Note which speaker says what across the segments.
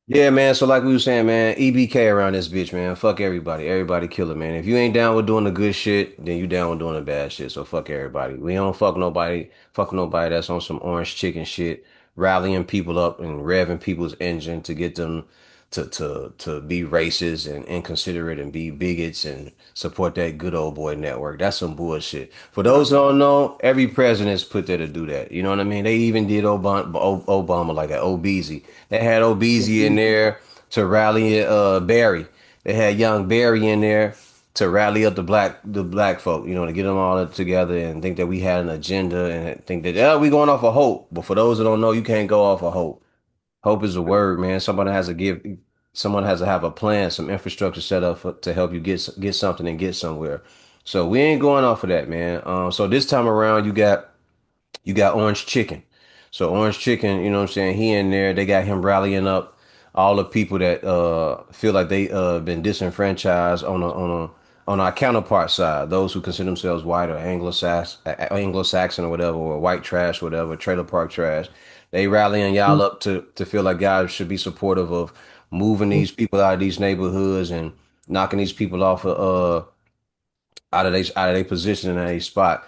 Speaker 1: Yeah, man. So like we were saying, man, EBK around this bitch, man. Fuck everybody. Everybody kill it, man. If you ain't down with doing the good shit, then you down with doing the bad shit. So fuck everybody. We don't fuck nobody. Fuck nobody that's on some orange chicken shit, rallying people up and revving people's engine to get them to be racist and inconsiderate and be bigots and support that good old boy network. That's some bullshit. For
Speaker 2: Nah,
Speaker 1: those who don't know, every president's put there to do that. You know what I mean? They even did Obama like that. Obeezy. They had Obeezy in there to rally Barry. They had young Barry in there to rally up the black folk, to get them all together and think that we had an agenda and think that we going off of hope. But for those that don't know, you can't go off of hope. Hope is a word, man. Someone has to have a plan, some infrastructure set up to help you get something and get somewhere. So we ain't going off of that, man. So this time around, you got Orange Chicken. So Orange Chicken, you know what I'm saying? He in there. They got him rallying up all the people that feel like they been disenfranchised on our counterpart side. Those who consider themselves white or Anglo-Saxon or whatever, or white trash, whatever, trailer park trash. They rallying y'all up to feel like guys should be supportive of moving these people out of these neighborhoods and knocking these people off of out of their position in a spot.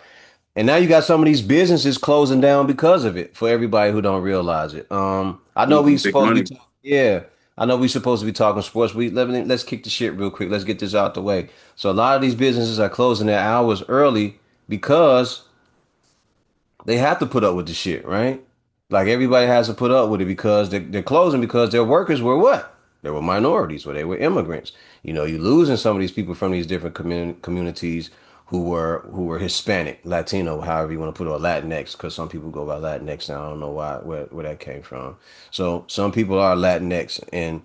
Speaker 1: And now you got some of these businesses closing down because of it for everybody who don't realize it. I know we
Speaker 2: losing big
Speaker 1: supposed to be
Speaker 2: money.
Speaker 1: yeah, I know we supposed to be talking sports. Let's kick the shit real quick. Let's get this out the way. So a lot of these businesses are closing their hours early because they have to put up with the shit, right? Like everybody has to put up with it because they're closing because their workers were what? They were minorities or they were immigrants. You're losing some of these people from these different communities who were Hispanic, Latino, however you want to put it, or Latinx, because some people go by Latinx now. I don't know where that came from. So some people are Latinx and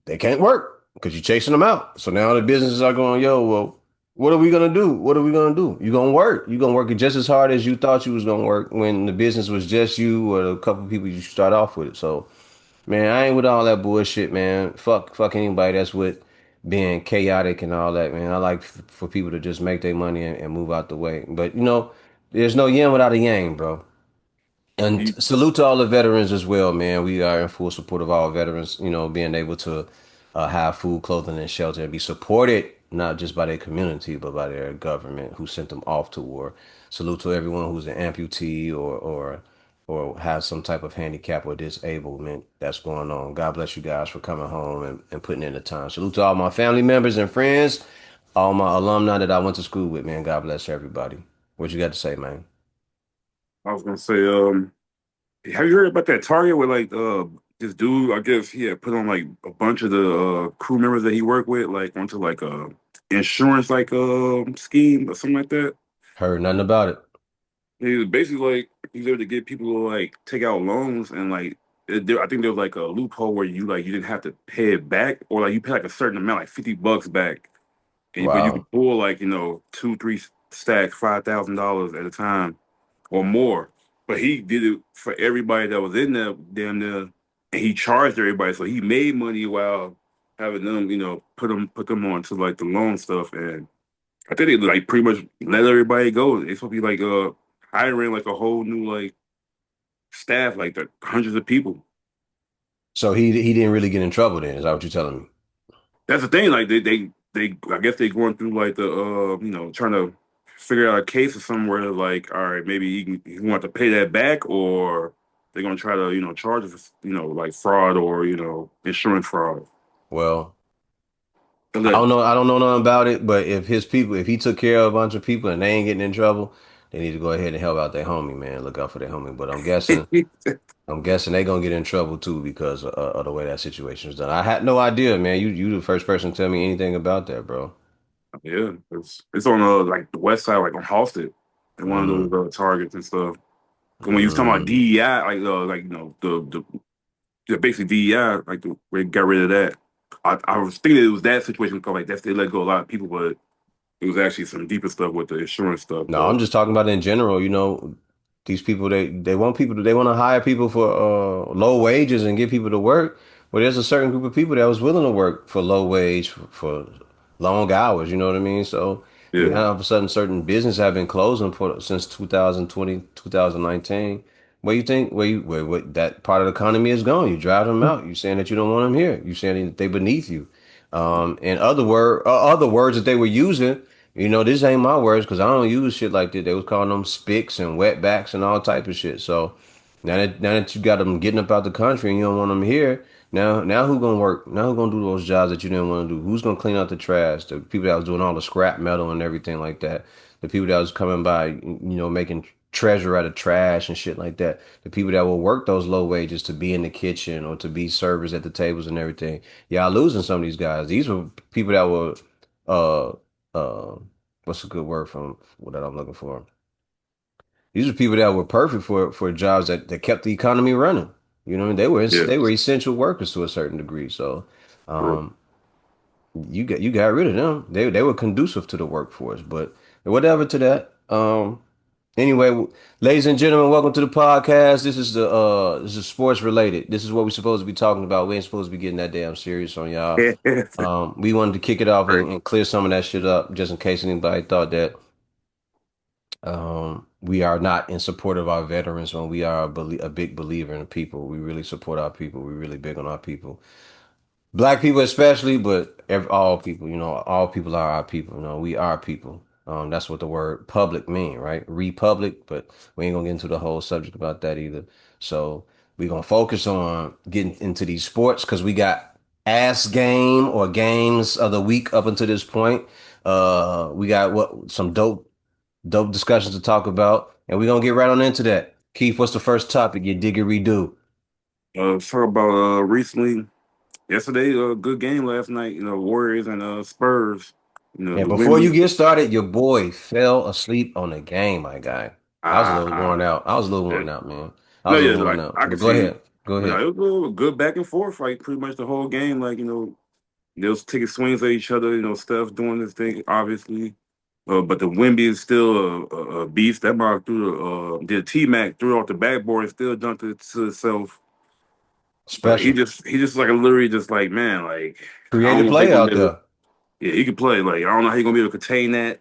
Speaker 1: they can't work because you're chasing them out. So now the businesses are going, yo, well, what are we gonna do? What are we gonna do? You're gonna work. You're gonna work it just as hard as you thought you was gonna work when the business was just you or a couple of people you start off with. So, man, I ain't with all that bullshit, man. Fuck anybody that's with being chaotic and all that, man. I like for people to just make their money and move out the way. But there's no yin without a yang, bro. And
Speaker 2: You,
Speaker 1: salute to all the veterans as well, man. We are in full support of all veterans, being able to have food, clothing, and shelter and be supported not just by their community, but by their government who sent them off to war. Salute to everyone who's an amputee or has some type of handicap or disablement that's going on. God bless you guys for coming home and putting in the time. Salute to all my family members and friends, all my alumni that I went to school with, man. God bless everybody. What you got to say, man?
Speaker 2: I was gonna say, have you heard about that Target where like this dude, I guess he had put on like a bunch of the crew members that he worked with, like onto like a insurance like scheme or something like that.
Speaker 1: Heard nothing about it.
Speaker 2: He was basically like he was able to get people to like take out loans and like I think there was like a loophole where you didn't have to pay it back or like you pay like a certain amount, like $50 back, and but you could
Speaker 1: Wow.
Speaker 2: pull like two, three stacks, $5,000 at a time or more. But he did it for everybody that was in there, damn near, and he charged everybody, so he made money while having them, put them on to like the loan stuff. And I think they like pretty much let everybody go. They supposed to be like hiring like a whole new like staff, like the hundreds of people.
Speaker 1: So he didn't really get in trouble then. Is that what you're telling me?
Speaker 2: That's the thing. Like they I guess they going through like the trying to figure out a case or somewhere like, all right, maybe he want to pay that back, or they're gonna try to charge us like fraud or insurance fraud.
Speaker 1: Well,
Speaker 2: And
Speaker 1: I
Speaker 2: that-
Speaker 1: don't know. I don't know nothing about it, but if he took care of a bunch of people and they ain't getting in trouble, they need to go ahead and help out their homie, man. Look out for their homie. But I'm guessing they gonna get in trouble too because of the way that situation was done. I had no idea, man. You the first person to tell me anything about that, bro.
Speaker 2: yeah, it's on like the west side, like on Halsted, and one of
Speaker 1: Mm,
Speaker 2: those targets and stuff. And when you was talking about
Speaker 1: mm.
Speaker 2: DEI, like the basically DEI, like we got rid of that. I was thinking it was that situation because like that's they let go a lot of people, but it was actually some deeper stuff with the insurance stuff.
Speaker 1: No,
Speaker 2: But
Speaker 1: I'm just talking about in general. These people they want they want to hire people for low wages and get people to work. Well, there's a certain group of people that was willing to work for low wage for long hours. You know what I mean? So
Speaker 2: yeah,
Speaker 1: now all of a sudden, certain businesses have been closing for since 2020, 2019. Where you think where what that part of the economy is going? You drive them out. You saying that you don't want them here. You saying that they beneath you. And other words that they were using. This ain't my words because I don't use shit like that. They was calling them spicks and wetbacks and all type of shit. So now that you got them getting up out the country and you don't want them here, now who gonna work? Now who gonna do those jobs that you didn't want to do? Who's gonna clean out the trash? The people that was doing all the scrap metal and everything like that. The people that was coming by, making treasure out of trash and shit like that. The people that will work those low wages to be in the kitchen or to be servers at the tables and everything. Y'all losing some of these guys. These were people that were uh uh what's a good word from what that I'm looking for? These are people that were perfect for jobs that kept the economy running. What I mean?
Speaker 2: Yeah,
Speaker 1: They were essential workers to a certain degree. So
Speaker 2: bro.
Speaker 1: um you got rid of them. They were conducive to the workforce, but whatever to that. Anyway, ladies and gentlemen, welcome to the podcast. This is sports related. This is what we're supposed to be talking about. We ain't supposed to be getting that damn serious on y'all. We wanted to kick it off
Speaker 2: Right.
Speaker 1: and clear some of that shit up just in case anybody thought that we are not in support of our veterans when we are a big believer in people. We really support our people. We're really big on our people. Black people especially, but all people, all people are our people. We are people. That's what the word public mean, right? Republic, but we ain't gonna get into the whole subject about that either. So we're gonna focus on getting into these sports because we got ass game or games of the week up until this point. We got some dope discussions to talk about, and we're gonna get right on into that. Keith, what's the first topic? You diggery do.
Speaker 2: Talk about recently. Yesterday, a good game last night. Warriors and Spurs.
Speaker 1: And
Speaker 2: The
Speaker 1: before you
Speaker 2: women.
Speaker 1: get started, your boy fell asleep on the game, my guy. I was a little worn
Speaker 2: Ah,
Speaker 1: out. I was a little
Speaker 2: yeah.
Speaker 1: worn out, man. I
Speaker 2: No,
Speaker 1: was a
Speaker 2: yeah,
Speaker 1: little worn
Speaker 2: like
Speaker 1: out.
Speaker 2: I can
Speaker 1: But go
Speaker 2: see.
Speaker 1: ahead. Go
Speaker 2: But no,
Speaker 1: ahead.
Speaker 2: it was a little good back and forth, like pretty much the whole game. Like they was taking swings at each other. Steph doing this thing, obviously. But the Wimby is still a beast. That ball threw did T Mac threw off the backboard and still dunked it to itself. But he
Speaker 1: Special.
Speaker 2: just like literally just like man, like I don't
Speaker 1: Creative
Speaker 2: know how he
Speaker 1: player
Speaker 2: gonna be
Speaker 1: out
Speaker 2: able to.
Speaker 1: there.
Speaker 2: Yeah, he can play. Like I don't know how he gonna be able to contain that.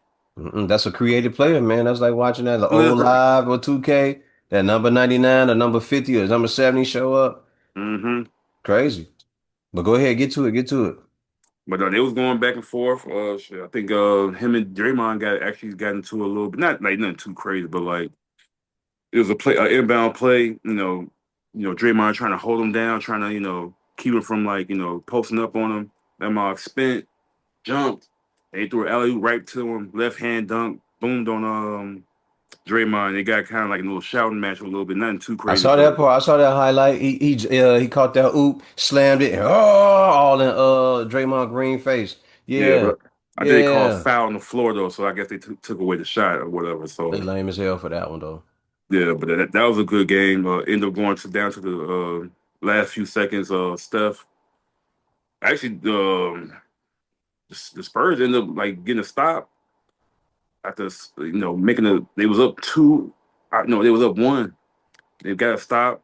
Speaker 1: That's a creative player, man. That's like watching that the old live or 2K, that number 99 or number 50 or number 70 show up.
Speaker 2: hmm
Speaker 1: Crazy. But go ahead, get to it, get to it.
Speaker 2: But they was going back and forth. Shit, I think him and Draymond got into a little bit, not like nothing too crazy, but like it was an inbound play. Draymond trying to hold him down, trying to keep him from like posting up on him. That Mark spent, jumped, they threw an alley right to him, left hand dunk, boomed on Draymond. They got kind of like a little shouting match a little bit, nothing too
Speaker 1: I
Speaker 2: crazy,
Speaker 1: saw
Speaker 2: but
Speaker 1: that part. I saw that highlight. He caught that oop, slammed it, and all in Draymond Green face.
Speaker 2: yeah,
Speaker 1: Yeah,
Speaker 2: but I think they called
Speaker 1: yeah.
Speaker 2: foul on the floor though, so I guess they took away the shot or whatever.
Speaker 1: They
Speaker 2: So
Speaker 1: lame as hell for that one though.
Speaker 2: yeah, but that was a good game. Ended up going down to the last few seconds. Steph actually the Spurs ended up like getting a stop after making they was up two. No, they was up one. They got a stop.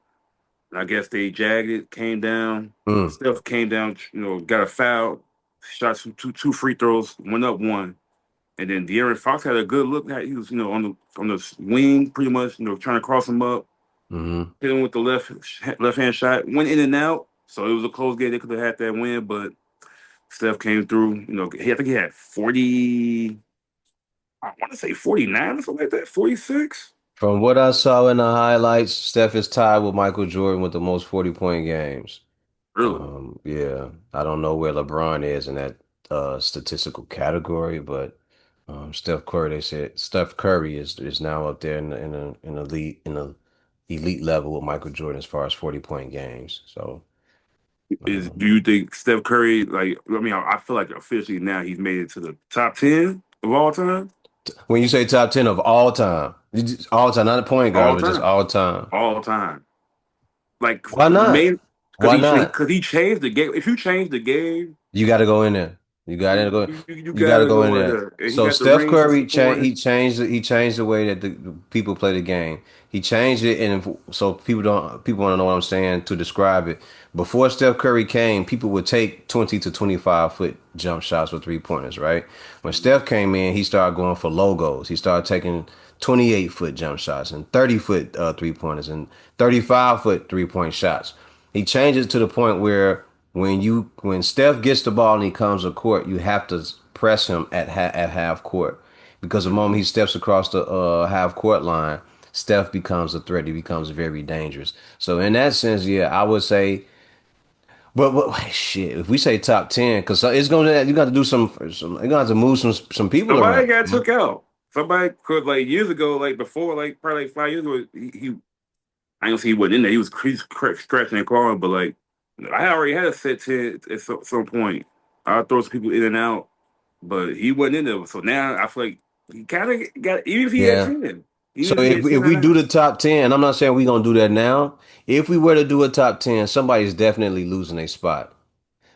Speaker 2: I guess they jagged it, came down.
Speaker 1: Mm,
Speaker 2: Steph came down, got a foul, shot two free throws, went up one. And then De'Aaron Fox had a good look. He was, on the wing, pretty much, trying to cross him up,
Speaker 1: hmm
Speaker 2: hit him with the left hand shot, went in and out. So it was a close game. They could have had that win, but Steph came through. I think he had 40. I want to say 49 or something like that. 46.
Speaker 1: From what I saw in the highlights, Steph is tied with Michael Jordan with the most 40-point games.
Speaker 2: Really?
Speaker 1: Yeah, I don't know where LeBron is in that statistical category, but they said Steph Curry is now up there in the elite level with Michael Jordan as far as 40-point games. So
Speaker 2: Do
Speaker 1: um,
Speaker 2: you think Steph Curry, like, I mean, I feel like officially now he's made it to the top 10 of all time?
Speaker 1: when you say top 10 of all time, not a point guard,
Speaker 2: All
Speaker 1: but just
Speaker 2: time.
Speaker 1: all time.
Speaker 2: All time. Like,
Speaker 1: Why not?
Speaker 2: main,
Speaker 1: Why not?
Speaker 2: because he changed the game. If you change the game,
Speaker 1: You got to go in there. You got to
Speaker 2: you,
Speaker 1: go.
Speaker 2: you
Speaker 1: You got to
Speaker 2: gotta
Speaker 1: go
Speaker 2: go
Speaker 1: in
Speaker 2: right
Speaker 1: there.
Speaker 2: there. And he
Speaker 1: So
Speaker 2: got the
Speaker 1: Steph
Speaker 2: rings to
Speaker 1: Curry
Speaker 2: support it.
Speaker 1: he changed the way that the people play the game. He changed it, and so people want to know what I'm saying to describe it. Before Steph Curry came, people would take 20 to 25-foot jump shots with 3 pointers, right? When Steph came in, he started going for logos. He started taking 28-foot jump shots and 30-foot three-pointers and 35-foot three-point shots. He changes to the point where when Steph gets the ball and he comes to court, you have to press him at half court because the moment he steps across the half court line, Steph becomes a threat. He becomes very dangerous. So in that sense, yeah, I would say. But shit, if we say top 10, because it's gonna you got to do some you gonna have to move some people
Speaker 2: Somebody
Speaker 1: around,
Speaker 2: got
Speaker 1: man.
Speaker 2: took out. Somebody could like years ago, like before, like probably like 5 years ago. He I don't see he wasn't in there. He was scratching and clawing, but like I already had a set 10 at some point. I throw some people in and out, but he wasn't in there. So now I feel like he kind of got even if he had
Speaker 1: Yeah.
Speaker 2: 10,
Speaker 1: So
Speaker 2: even if he
Speaker 1: if
Speaker 2: had 10
Speaker 1: we
Speaker 2: and a
Speaker 1: do
Speaker 2: half.
Speaker 1: the top 10, I'm not saying we're gonna do that now. If we were to do a top 10, somebody's definitely losing a spot.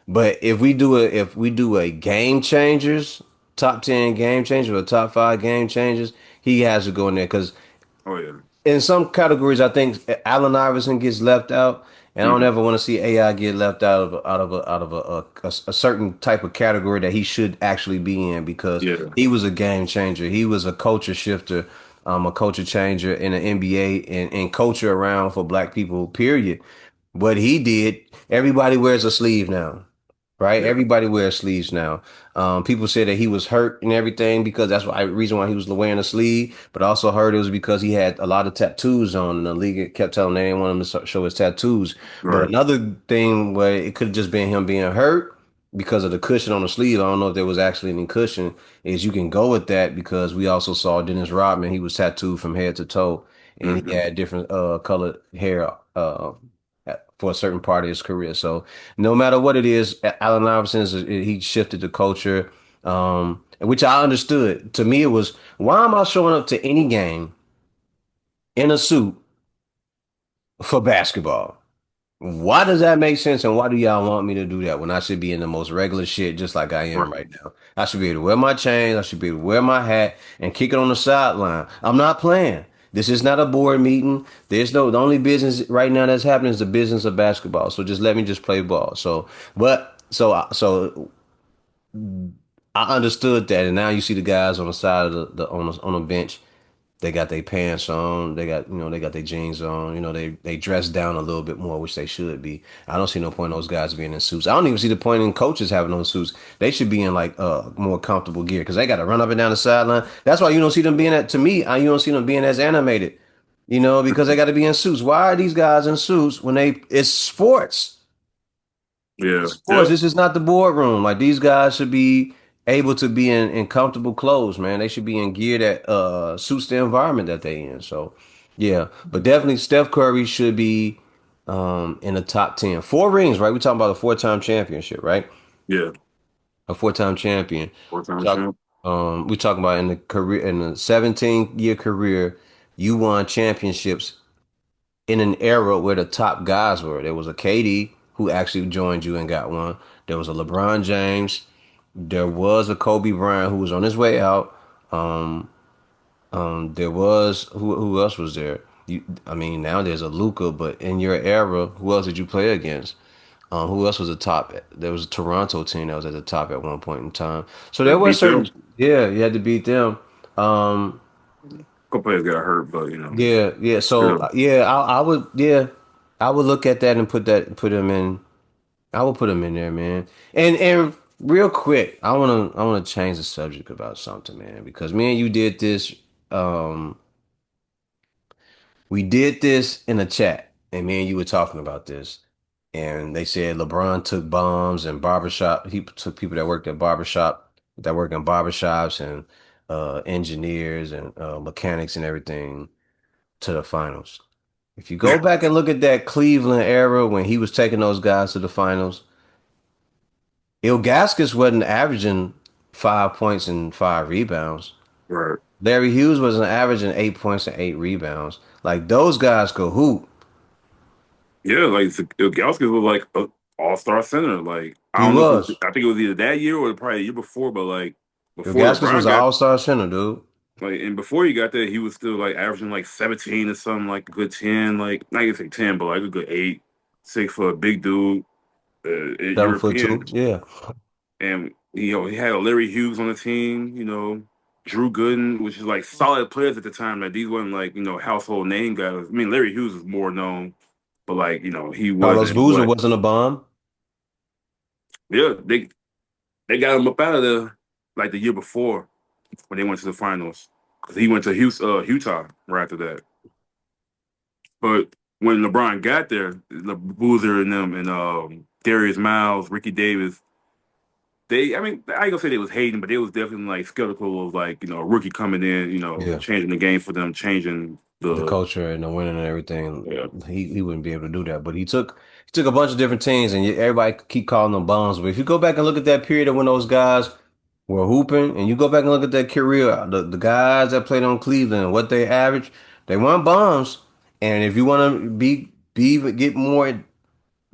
Speaker 1: But if we do a game changers, top 10 game changers or top five game changers, he has to go in there because
Speaker 2: Oh yeah.
Speaker 1: in some categories, I think Allen Iverson gets left out, and I don't
Speaker 2: Hmm.
Speaker 1: ever want to see AI get left out of a certain type of category that he should actually be in because
Speaker 2: Yeah.
Speaker 1: he was a game changer. He was a culture shifter, a culture changer in the NBA and culture around for Black people. Period. What he did, everybody wears a sleeve now, right?
Speaker 2: Yeah.
Speaker 1: Everybody wears sleeves now. People say that he was hurt and everything because that's why reason why he was wearing a sleeve, but also heard it was because he had a lot of tattoos on, and the league kept telling him they didn't want him to show his tattoos. But
Speaker 2: Right.
Speaker 1: another thing where it could have just been him being hurt because of the cushion on the sleeve. I don't know if there was actually any cushion. Is you can go with that because we also saw Dennis Rodman. He was tattooed from head to toe, and he
Speaker 2: Hmm.
Speaker 1: had different colored hair for a certain part of his career. So no matter what it is, Allen Iverson he shifted the culture, which I understood. To me, it was why am I showing up to any game in a suit for basketball? Why does that make sense? And why do y'all want me to do that when I should be in the most regular shit just like I am
Speaker 2: Right.
Speaker 1: right now? I should be able to wear my chains. I should be able to wear my hat and kick it on the sideline. I'm not playing. This is not a board meeting. The only business right now that's happening is the business of basketball. So just let me just play ball. So I understood that. And now you see the guys on the side of on the bench, they got their pants on. They got their jeans on. They dress down a little bit more, which they should be. I don't see no point in those guys being in suits. I don't even see the point in coaches having on suits. They should be in like more comfortable gear because they got to run up and down the sideline. That's why you don't see them being at to me. You don't see them being as animated. Because they got to be in suits. Why are these guys in suits when it's sports?
Speaker 2: Yeah.
Speaker 1: Sports.
Speaker 2: Yep.
Speaker 1: This is not the boardroom. Like these guys should be able to be in comfortable clothes, man. They should be in gear that suits the environment that they in. So yeah. But definitely Steph Curry should be in the top 10. Four rings, right? We're talking about a four-time championship, right?
Speaker 2: Yeah.
Speaker 1: A four-time champion.
Speaker 2: 4 time
Speaker 1: Talk
Speaker 2: champ.
Speaker 1: we talking about in the 17-year career, you won championships in an era where the top guys were. There was a KD who actually joined you and got one. There was a LeBron James. There was a Kobe Bryant who was on his way out. Um, there was who else was there? I mean, now there's a Luca, but in your era, who else did you play against? Who else was the top? There was a Toronto team that was at the top at one point in time. So
Speaker 2: Yeah,
Speaker 1: there were
Speaker 2: beat
Speaker 1: certain,
Speaker 2: them.
Speaker 1: yeah, you had to beat them. Um,
Speaker 2: Couple players got hurt, but
Speaker 1: yeah, yeah. So
Speaker 2: still.
Speaker 1: yeah, I would look at that and put him in. I would put him in there, man. And real quick, I wanna change the subject about something, man, because me and you did this. Um, we did this in a chat, and me and you were talking about this, and they said LeBron took bombs and barbershop. He took people that worked at that work in barbershops and engineers and mechanics and everything to the finals. If you go back and look at that Cleveland era when he was taking those guys to the finals, Ilgaskis wasn't averaging 5 points and 5 rebounds.
Speaker 2: Right.
Speaker 1: Larry Hughes wasn't averaging 8 points and 8 rebounds. Like those guys could hoop.
Speaker 2: Yeah, like Ilgauskas was like a all-star center. Like I
Speaker 1: He
Speaker 2: don't know if
Speaker 1: was.
Speaker 2: I think it was either that year or probably the year before, but like before
Speaker 1: Ilgaskis was
Speaker 2: LeBron
Speaker 1: an
Speaker 2: got
Speaker 1: all-star center, dude.
Speaker 2: like and before he got there, he was still like averaging like 17 or something, like a good 10, like not even say 10, but like a good 8, 6 for a big dude,
Speaker 1: 7 foot two.
Speaker 2: European,
Speaker 1: Yeah.
Speaker 2: and he had a Larry Hughes on the team. Drew Gooden, which is like solid players at the time. Like these weren't like household name guys. I mean, Larry Hughes was more known, but like he
Speaker 1: Carlos
Speaker 2: wasn't
Speaker 1: Boozer
Speaker 2: what.
Speaker 1: wasn't a bum.
Speaker 2: Yeah, they got him up out of there like the year before when they went to the finals because he went to Utah right after that. But when LeBron got there, Boozer and them and Darius Miles, Ricky Davis, I mean, I ain't gonna say they was hating, but they was definitely like skeptical of like a rookie coming in,
Speaker 1: Yeah.
Speaker 2: changing the game for them, changing
Speaker 1: The
Speaker 2: the
Speaker 1: culture and the winning and everything,
Speaker 2: yeah.
Speaker 1: he wouldn't be able to do that. But he took a bunch of different teams, and everybody keep calling them bums. But if you go back and look at that period of when those guys were hooping, and you go back and look at that career, the guys that played on Cleveland, what they averaged, they weren't bums. And if you want to get more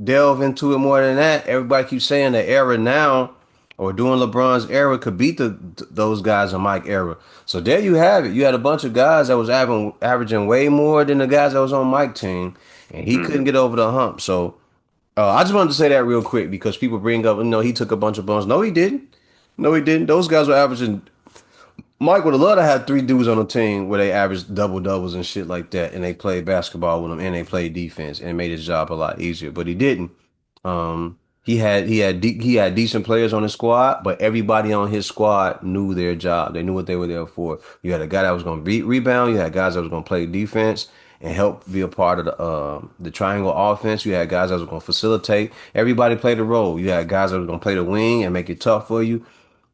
Speaker 1: delve into it more than that, everybody keeps saying the era now or during LeBron's era could beat those guys in Mike era. So there you have it. You had a bunch of guys that was averaging way more than the guys that was on Mike team, and he couldn't
Speaker 2: Hmm.
Speaker 1: get over the hump. So I just wanted to say that real quick because people bring up, he took a bunch of bums. No, he didn't. No, he didn't. Those guys were averaging. Mike would have loved to have three dudes on the team where they averaged double doubles and shit like that, and they played basketball with him and they played defense and it made his job a lot easier. But he didn't. He had decent players on his squad, but everybody on his squad knew their job. They knew what they were there for. You had a guy that was going to beat rebound. You had guys that was going to play defense and help be a part of the triangle offense. You had guys that was going to facilitate. Everybody played a role. You had guys that was going to play the wing and make it tough for you,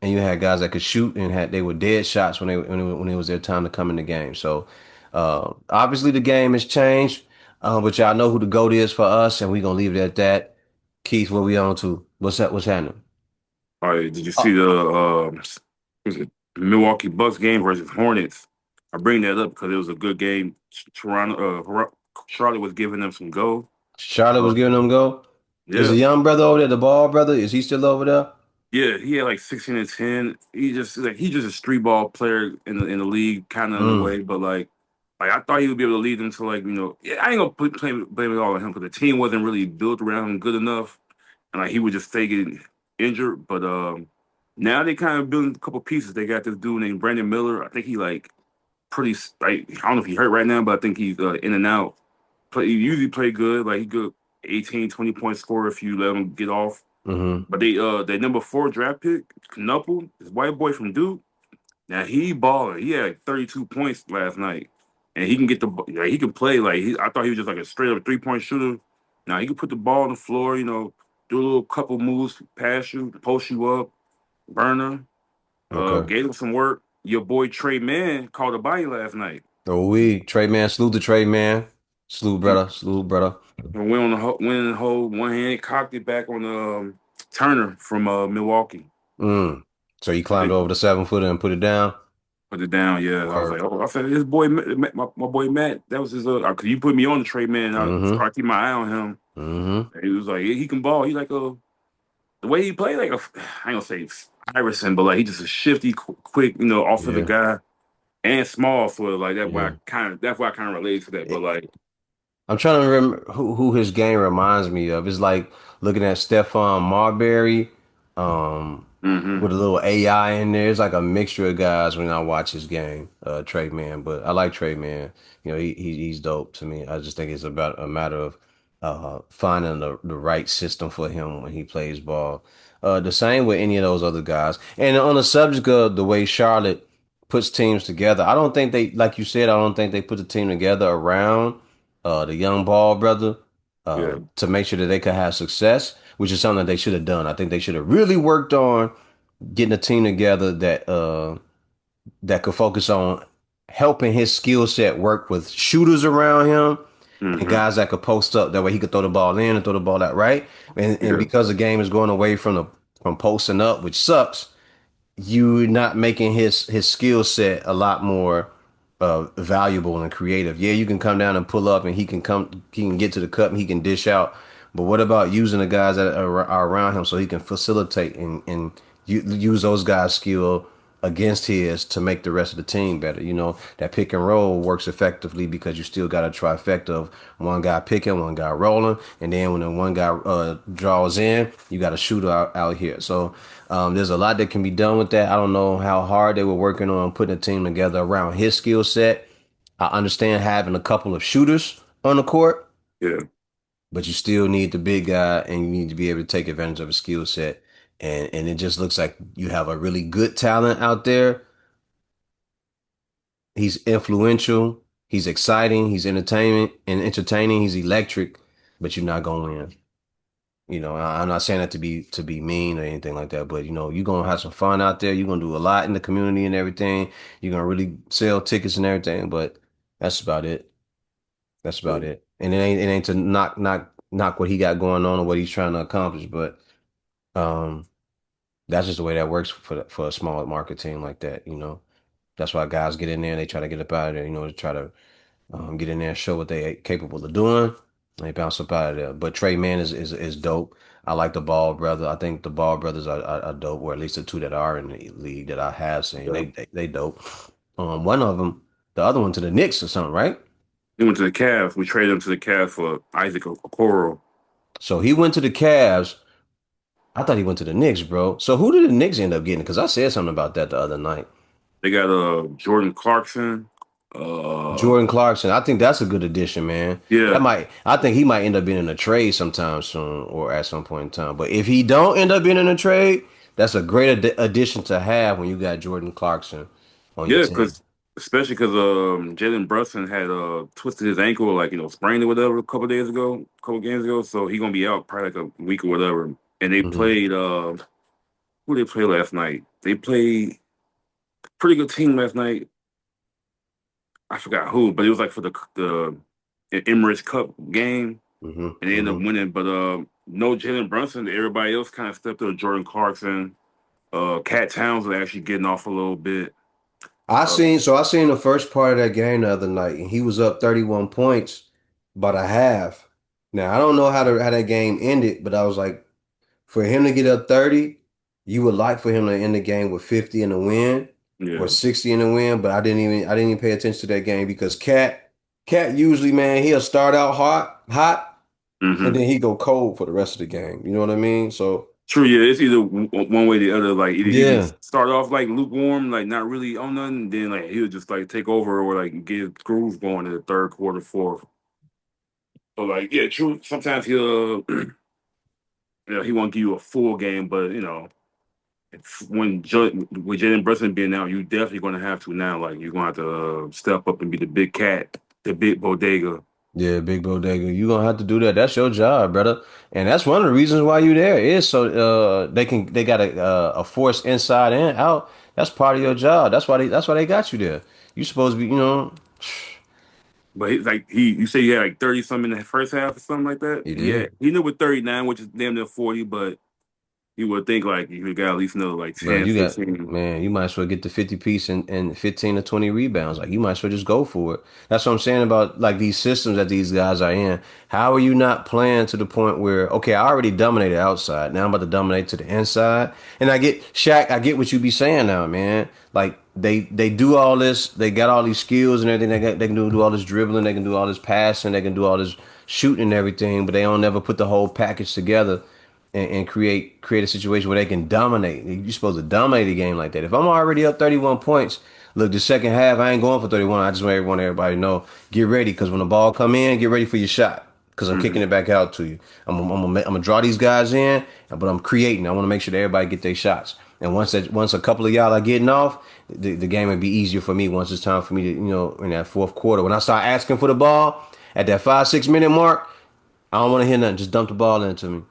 Speaker 1: and you had guys that could shoot and they were dead shots when it was their time to come in the game. So obviously the game has changed, but y'all know who the GOAT is for us, and we're gonna leave it at that. Keith, what we on to? What's that? What's happening?
Speaker 2: All right, did you see
Speaker 1: Oh,
Speaker 2: the was it Milwaukee Bucks game versus Hornets? I bring that up because it was a good game. Charlotte was giving them some go.
Speaker 1: Charlotte
Speaker 2: Uh,
Speaker 1: was giving them go. Is the
Speaker 2: yeah,
Speaker 1: young brother over there, the ball brother? Is he still over there?
Speaker 2: yeah, he had like 16 and 10. He's just a street ball player in the league, kind of in a
Speaker 1: Mm,
Speaker 2: way, but like I thought he would be able to lead them to like yeah, I ain't gonna blame it all on him because the team wasn't really built around him good enough, and like he would just stay getting injured. But now they kind of building a couple pieces. They got this dude named Brandon Miller. I think he like like I don't know if he hurt right now, but I think he's in and out. He usually play good, like he good 18, 20 point scorer if you let him get off.
Speaker 1: mm-hmm.
Speaker 2: But they number 4 draft pick, Knuckle, this white boy from Duke. Now he baller. He had like 32 points last night, and he can get like he can play like I thought he was just like a straight up 3 point shooter. Now he can put the ball on the floor, do a little couple moves, pass you, post you up, burner.
Speaker 1: Okay.
Speaker 2: Gave him some work. Your boy Trey Mann caught a body last night.
Speaker 1: Oh, Trey man, salute to Trey man. Salute
Speaker 2: He
Speaker 1: brother. Salute brother.
Speaker 2: went on the winning hold, one hand, cocked it back on Turner from Milwaukee.
Speaker 1: Mm. So he climbed over the 7 footer and put it down.
Speaker 2: Put it down, yeah. I was
Speaker 1: Word.
Speaker 2: like, oh, I said, this boy, my boy Matt, that was his. Cause you put me on the trade, man. I
Speaker 1: Mm-hmm.
Speaker 2: started keep my eye on him.
Speaker 1: Mm-hmm.
Speaker 2: And he was like, he can ball. He like the way he played, like I ain't gonna say Iverson, but like he just a shifty, quick, offensive
Speaker 1: Yeah.
Speaker 2: guy and small. So like
Speaker 1: Yeah.
Speaker 2: that's why I kind of relate to that. But like,
Speaker 1: I'm trying to remember who his game reminds me of. It's like looking at Stephon Marbury, with
Speaker 2: hmm
Speaker 1: a little AI in there. It's like a mixture of guys when I watch his game, Trey Man. But I like Trey Man. He's dope to me. I just think it's about a matter of finding the right system for him when he plays ball. The same with any of those other guys. And on the subject of the way Charlotte puts teams together, I don't think they, like you said, I don't think they put the team together around the young ball brother
Speaker 2: yeah,
Speaker 1: to make sure that they could have success, which is something that they should have done. I think they should have really worked on getting a team together that could focus on helping his skill set work with shooters around him and
Speaker 2: hmm
Speaker 1: guys that could post up. That way he could throw the ball in and throw the ball out right. And
Speaker 2: yeah,
Speaker 1: because the game is going away from posting up, which sucks, you're not making his skill set a lot more valuable and creative. Yeah, you can come down and pull up, and he can get to the cup, and he can dish out. But what about using the guys that are around him so he can facilitate and use those guys' skill? against his to make the rest of the team better. You know, that pick and roll works effectively because you still got a trifecta of one guy picking, one guy rolling, and then when the one guy draws in, you got a shooter out here. So there's a lot that can be done with that. I don't know how hard they were working on putting a team together around his skill set. I understand having a couple of shooters on the court,
Speaker 2: Yeah,
Speaker 1: but you still need the big guy and you need to be able to take advantage of his skill set. And it just looks like you have a really good talent out there. He's influential, he's exciting, he's entertaining, he's electric, but you're not gonna win. You know, I'm not saying that to be mean or anything like that, but you know, you're gonna have some fun out there. You're gonna do a lot in the community and everything. You're gonna really sell tickets and everything, but that's about it. That's about
Speaker 2: yeah.
Speaker 1: it. And it ain't to knock what he got going on or what he's trying to accomplish, but um that's just the way that works for a small market team like that, you know. That's why guys get in there and they try to get up out of there, you know, to try to get in there and show what they capable of doing. They bounce up out of there. But Trey Man is dope. I like the Ball brother. I think the Ball brothers are dope, or at least the two that are in the league that I have seen.
Speaker 2: Yeah.
Speaker 1: They dope. One of them, the other one to the Knicks or something, right?
Speaker 2: He went to the Cavs. We traded him to the Cavs for Isaac Okoro.
Speaker 1: So he went to the Cavs. I thought he went to the Knicks, bro. So who did the Knicks end up getting? Because I said something about that the other night.
Speaker 2: They got Jordan Clarkson. Uh,
Speaker 1: Jordan Clarkson, I think that's a good addition, man.
Speaker 2: yeah,
Speaker 1: I think he might end up being in a trade sometime soon or at some point in time. But if he don't end up being in a trade, that's a great addition to have when you got Jordan Clarkson on your
Speaker 2: yeah,
Speaker 1: team.
Speaker 2: because especially because Jalen Brunson had twisted his ankle, like sprained it, whatever, a couple days ago, a couple games ago. So he gonna be out probably like a week or whatever. And they
Speaker 1: Hmm.
Speaker 2: played who they play last night? They played pretty good team last night. I forgot who, but it was like for the Emirates Cup game,
Speaker 1: Hmm.
Speaker 2: and they ended up
Speaker 1: Hmm.
Speaker 2: winning. But no Jalen Brunson. Everybody else kind of stepped up. Jordan Clarkson, Cat Towns was actually getting off a little bit. Uh,
Speaker 1: I seen the first part of that game the other night, and he was up 31 points by the half. Now I don't know how that game ended, but I was like, for him to get up 30, you would like for him to end the game with 50 in the win or
Speaker 2: yeah.
Speaker 1: 60 in the win, but I didn't even pay attention to that game because Cat usually, man, he'll start out hot, and
Speaker 2: Hmm.
Speaker 1: then he go cold for the rest of the game. You know what I mean? So
Speaker 2: True, yeah, it's either one way or the other. Like either he can
Speaker 1: yeah.
Speaker 2: start off like lukewarm, like not really on nothing, then like he'll just like take over or like get his groove going in the third quarter, fourth. So like yeah, true. Sometimes he'll he won't give you a full game, but when with Jalen Brunson being out, you definitely going to have to now. Like you're going to have to step up and be the big cat, the big bodega.
Speaker 1: Yeah, big bodega. You gonna have to do that. That's your job, brother. And that's one of the reasons why you there is so they got a force inside and out. That's part of your job. That's why they got you there. You supposed to be, you know,
Speaker 2: But you say he had like 30 something in the first half or something like that.
Speaker 1: you
Speaker 2: Yeah,
Speaker 1: did.
Speaker 2: he knew with 39, which is damn near 40, but you would think like you got at least another like
Speaker 1: But
Speaker 2: 10,
Speaker 1: you got,
Speaker 2: 15.
Speaker 1: man, you might as well get the 50 piece and 15 to 20 rebounds. Like you might as well just go for it. That's what I'm saying about like these systems that these guys are in. How are you not playing to the point where, okay, I already dominated outside. Now I'm about to dominate to the inside. And I get Shaq, I get what you be saying now, man. Like they do all this, they got all these skills and everything. They can do all this dribbling, they can do all this passing, they can do all this shooting and everything, but they don't never put the whole package together and create a situation where they can dominate. You're supposed to dominate a game like that. If I'm already up 31 points, look, the second half I ain't going for 31. I just want everybody to know, get ready because when the ball come in, get ready for your shot because I'm kicking
Speaker 2: Hmm.
Speaker 1: it back out to you. I'm gonna draw these guys in, but I'm creating. I want to make sure that everybody get their shots. And once a couple of y'all are getting off, the game would be easier for me once it's time for me to in that fourth quarter when I start asking for the ball at that 5 6 minute mark. I don't want to hear nothing. Just dump the ball into me.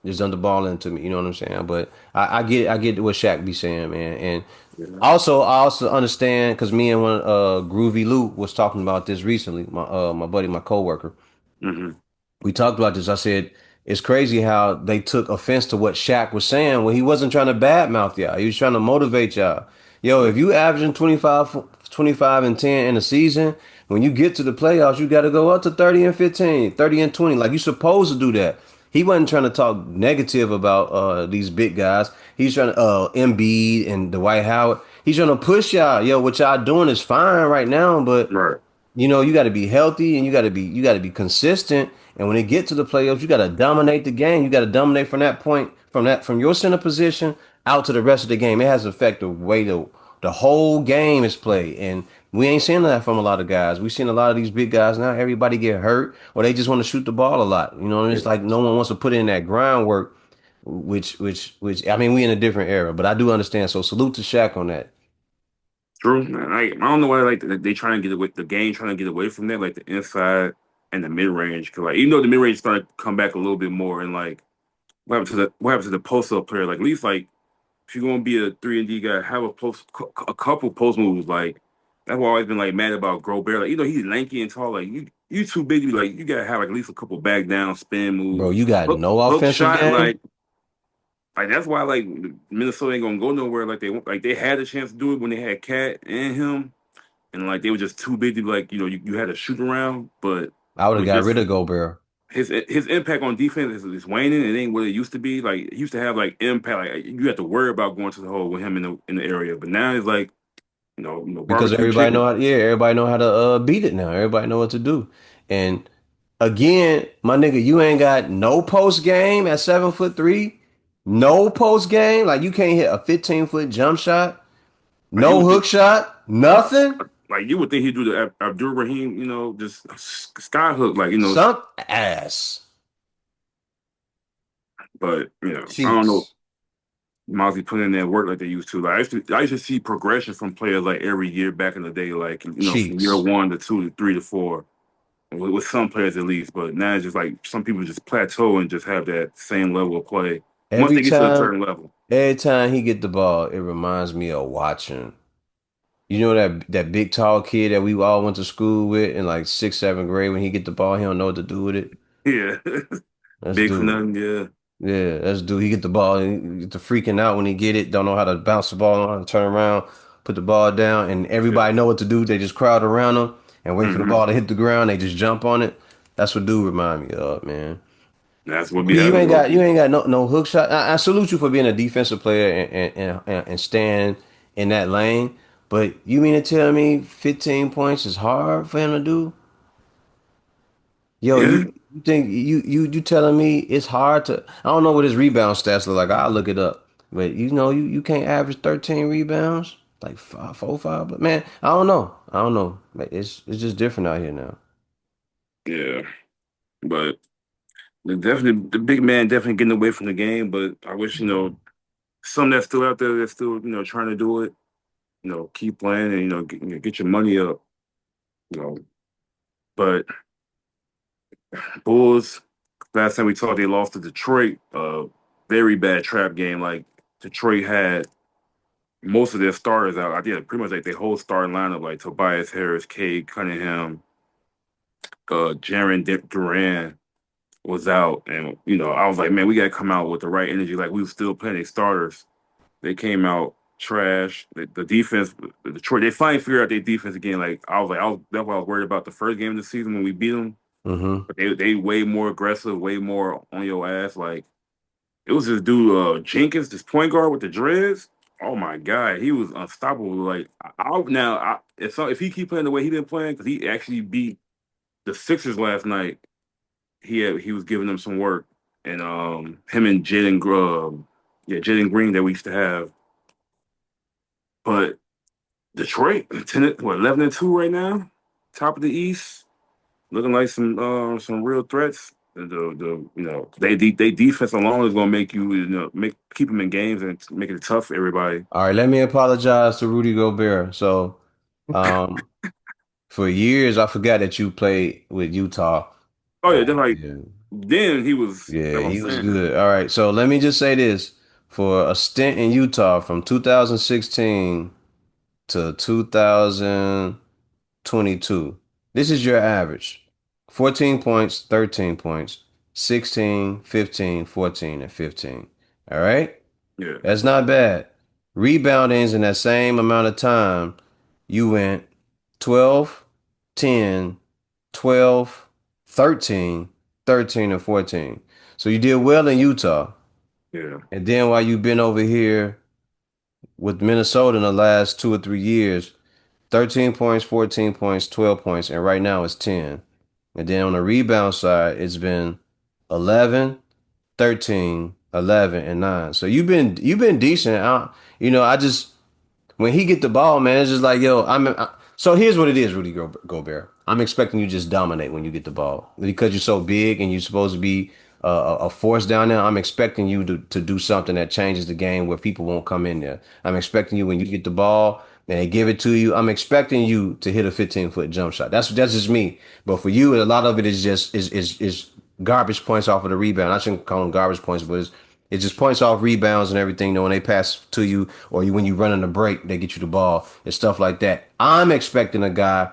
Speaker 1: Just dump the ball into me. You know what I'm saying? But I get what Shaq be saying, man. And
Speaker 2: Yeah.
Speaker 1: I also understand because me and one Groovy Lou was talking about this recently. My buddy, my coworker.
Speaker 2: Hmm.
Speaker 1: We talked about this. I said it's crazy how they took offense to what Shaq was saying when he wasn't trying to badmouth y'all. He was trying to motivate y'all. Yo, if you averaging 25 and 10 in a season, when you get to the playoffs, you got to go up to 30 and 15, 30 and 20. Like you supposed to do that. He wasn't trying to talk negative about these big guys. He's trying to Embiid and Dwight Howard. He's trying to push y'all. Yo, what y'all doing is fine right now, but
Speaker 2: Right.
Speaker 1: you got to be healthy and you got to be consistent. And when it get to the playoffs, you got to dominate the game. You got to dominate from that point, from your center position out to the rest of the game. It has an effect the way the whole game is played. And we ain't seeing that from a lot of guys. We seen a lot of these big guys now. Everybody get hurt or they just want to shoot the ball a lot. And
Speaker 2: Yeah.
Speaker 1: it's like no one wants to put in that groundwork. Which I mean, we in a different era, but I do understand. So salute to Shaq on that.
Speaker 2: True. Man, I don't know why like they trying to get away the game trying to get away from that like the inside and the mid range because like even though the mid range started to come back a little bit more and like what happened to the post up player like at least like if you're gonna be a 3 and D guy have a couple post moves like that's why I've always been like mad about Gobert like he's lanky and tall like you too big to be like you gotta have like at least a couple back down spin
Speaker 1: Bro,
Speaker 2: moves
Speaker 1: you got no
Speaker 2: hook
Speaker 1: offensive
Speaker 2: shot
Speaker 1: game.
Speaker 2: like that's why like Minnesota ain't gonna go nowhere like they had a chance to do it when they had Cat and him and like they were just too big to be like you had to shoot around, but
Speaker 1: I would have
Speaker 2: with
Speaker 1: got
Speaker 2: just
Speaker 1: rid of Gobert.
Speaker 2: his impact on defense is waning. It ain't what it used to be. Like he used to have like impact. Like you have to worry about going to the hole with him in the area, but now it's like
Speaker 1: Because
Speaker 2: barbecue chicken.
Speaker 1: everybody know how to beat it now. Everybody know what to do. And again, my nigga, you ain't got no post game at 7'3". No post game. Like you can't hit a 15-foot jump shot.
Speaker 2: Like you
Speaker 1: No
Speaker 2: would
Speaker 1: hook
Speaker 2: think,
Speaker 1: shot. Nothing.
Speaker 2: like you would think he'd do the Abdul Rahim, just sky hook, like
Speaker 1: Some ass
Speaker 2: but I don't know.
Speaker 1: cheeks.
Speaker 2: Mozzie put in that work like they used to. Like I used to see progression from players like every year back in the day, like from year
Speaker 1: Cheeks.
Speaker 2: 1 to 2 to 3 to 4. With some players at least, but now it's just like some people just plateau and just have that same level of play once
Speaker 1: Every
Speaker 2: they get to a
Speaker 1: time,
Speaker 2: certain level.
Speaker 1: every time he get the ball, it reminds me of watching. You know that big tall kid that we all went to school with in like sixth, seventh grade. When he get the ball, he don't know what to do with it.
Speaker 2: Yeah,
Speaker 1: Let's
Speaker 2: big for
Speaker 1: do.
Speaker 2: nothing. Yeah,
Speaker 1: Yeah, let's do. He get the ball and he get to freaking out when he get it. Don't know how to bounce the ball, don't know how to turn around, put the ball down, and
Speaker 2: yeah.
Speaker 1: everybody know what to do. They just crowd around him and wait for the
Speaker 2: hmm
Speaker 1: ball to hit the ground. They just jump on it. That's what dude remind me of, man.
Speaker 2: That's what be
Speaker 1: Rudy, you
Speaker 2: happening,
Speaker 1: ain't
Speaker 2: low
Speaker 1: got you
Speaker 2: key.
Speaker 1: ain't got no hook shot. I salute you for being a defensive player and staying in that lane. But you mean to tell me 15 points is hard for him to do? Yo,
Speaker 2: Yeah,
Speaker 1: you think you telling me it's hard to? I don't know what his rebound stats look like. I'll look it up. But you can't average 13 rebounds, like five, 4, 5. But man, I don't know. I don't know. Like, it's just different out here now.
Speaker 2: yeah. But the big man definitely getting away from the game. But I wish some that's still out there that's still trying to do it. Keep playing and get your money up. You know, but Bulls. Last time we talked, they lost to Detroit. Very bad trap game. Like Detroit had most of their starters out. I think pretty much like their whole starting lineup, like Tobias Harris, Cade Cunningham, Duran was out, and I was like, man, we gotta come out with the right energy. Like we were still playing their starters. They came out trash. The defense, Detroit, they finally figured out their defense again. Like that's why I was worried about the first game of the season when we beat them.
Speaker 1: Mm-hmm.
Speaker 2: But they way more aggressive, way more on your ass. Like it was this dude Jenkins, this point guard with the dreads. Oh my god, he was unstoppable. Like if he keep playing the way he been playing, because he actually beat the Sixers last night. He was giving them some work, and him and Jaden Green that we used to have. But Detroit, 11-2 right now, top of the East, looking like some real threats. They defense alone is gonna make make keep them in games and make it tough for everybody.
Speaker 1: All right, let me apologize to Rudy Gobert. So, um, for years I forgot that you played with Utah.
Speaker 2: Oh yeah, then like
Speaker 1: Yeah,
Speaker 2: then he was.
Speaker 1: yeah,
Speaker 2: That's what I'm
Speaker 1: he was
Speaker 2: saying.
Speaker 1: good. All right, so let me just say this: for a stint in Utah from 2016 to 2022, this is your average: 14 points, 13 points, 16, 15, 14, and 15. All right.
Speaker 2: Yeah,
Speaker 1: That's not bad. Reboundings in that same amount of time, you went 12, 10, 12, 13, 13, and 14. So you did well in Utah.
Speaker 2: yeah,
Speaker 1: And then while you've been over here with Minnesota in the last 2 or 3 years, 13 points, 14 points, 12 points, and right now it's 10. And then on the rebound side, it's been 11, 13, 11, and 9. So you've been decent. I just when he get the ball, man, it's just like, yo, so here's what it is, Rudy Gobert. I'm expecting you to just dominate when you get the ball because you're so big and you're supposed to be a force down there. I'm expecting you to do something that changes the game where people won't come in there. I'm expecting you when you get the ball and they give it to you. I'm expecting you to hit a 15-foot jump shot. That's just me. But for you, a lot of it is just is garbage points off of the rebound. I shouldn't call them garbage points, but it's just points off rebounds and everything. You know, when they pass to you or when you run in the break, they get you the ball and stuff like that. I'm expecting a guy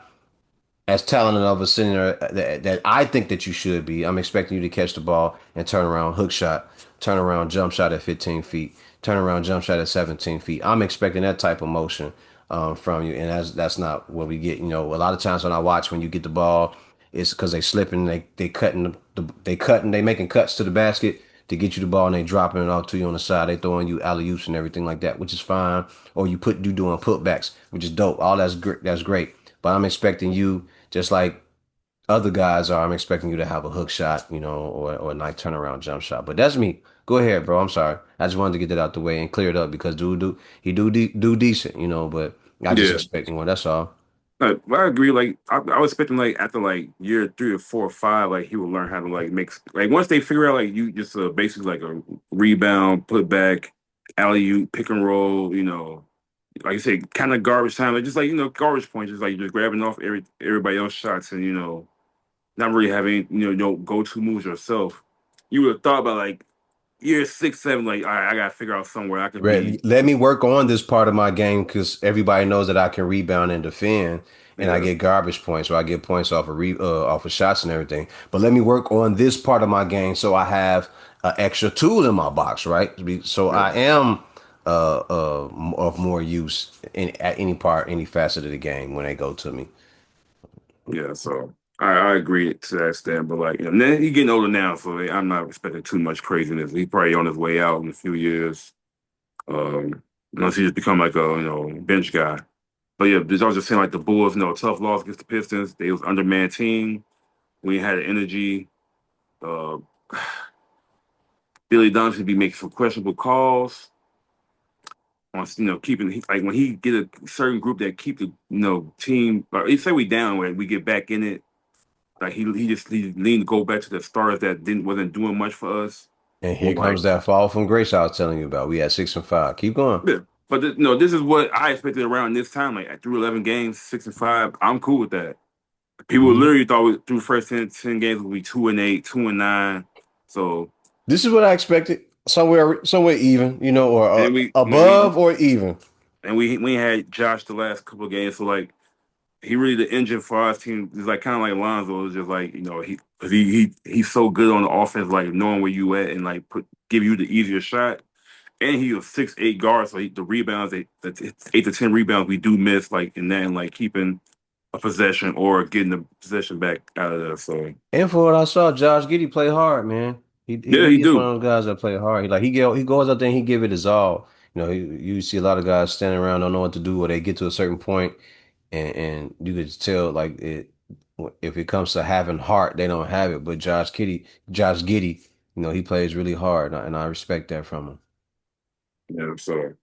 Speaker 1: as talented of a center that I think that you should be. I'm expecting you to catch the ball and turn around hook shot, turn around jump shot at 15 feet, turn around jump shot at 17 feet. I'm expecting that type of motion from you, and that's not what we get. You know, a lot of times when I watch when you get the ball, it's because they slipping, they cutting they making cuts to the basket to get you the ball and they dropping it off to you on the side. They throwing you alley oops and everything like that, which is fine. Or you doing putbacks, which is dope. All that's great. That's great. But I'm expecting you just like other guys are. I'm expecting you to have a hook shot, or a nice turnaround jump shot. But that's me. Go ahead, bro. I'm sorry. I just wanted to get that out the way and clear it up because do decent, But I just
Speaker 2: Yeah.
Speaker 1: expect more. That's all.
Speaker 2: But I agree. Like I was expecting, like after like year 3 or 4 or 5, like he would learn how to like make like once they figure out like you just basically like a rebound, put back, alley oop, pick and roll. Like you say, kind of garbage time, like just like garbage points, just like you're just grabbing off everybody else's shots and not really having no go to moves yourself. You would have thought about like year 6, 7, like all right, I gotta figure out somewhere I could be.
Speaker 1: Let me work on this part of my game because everybody knows that I can rebound and defend, and I
Speaker 2: Yeah,
Speaker 1: get garbage points, or I get points off of shots and everything. But let me work on this part of my game so I have an extra tool in my box, right? So
Speaker 2: yeah,
Speaker 1: I am of more use at any facet of the game when they go to me.
Speaker 2: yeah. So I agree to that extent, but like then he getting older now, so I'm not expecting too much craziness. He probably on his way out in a few years, unless he just become like a bench guy. But yeah, I was just saying like the Bulls, tough loss against the Pistons. They was undermanned team. We had the energy. Uh, Billy Donovan be making some questionable calls on keeping like when he get a certain group that keep the team. Like, say we down when we get back in it. Like he leaned to go back to the stars that didn't wasn't doing much for us.
Speaker 1: And
Speaker 2: Or
Speaker 1: here
Speaker 2: like
Speaker 1: comes that fall from grace I was telling you about. We had 6-5. Keep going.
Speaker 2: yeah. But no, this is what I expected around this time. Like through 11 games, 6-5. I'm cool with that. People
Speaker 1: Mhm.
Speaker 2: literally thought through first 10 games would be 2-8, 2-9. So
Speaker 1: This is what I expected. Somewhere even, or
Speaker 2: and we we
Speaker 1: above or even.
Speaker 2: we had Josh the last couple of games. So like he really the engine for our team. It's like kind of like Lonzo. It's just like he's so good on the offense, like knowing where you at and like give you the easier shot. And he was 6'8" guard, so the rebounds, the 8 to 10 rebounds we do miss, like in that, and like keeping a possession or getting the possession back out of there. So
Speaker 1: And for what I saw, Josh Giddey play hard, man.
Speaker 2: yeah, he
Speaker 1: He is one
Speaker 2: do.
Speaker 1: of those guys that play hard. He goes out there and he give it his all. You see a lot of guys standing around don't know what to do, or they get to a certain point, and you could just tell like if it comes to having heart, they don't have it. But Josh Giddey, he plays really hard, and I respect that from him.
Speaker 2: Yeah, so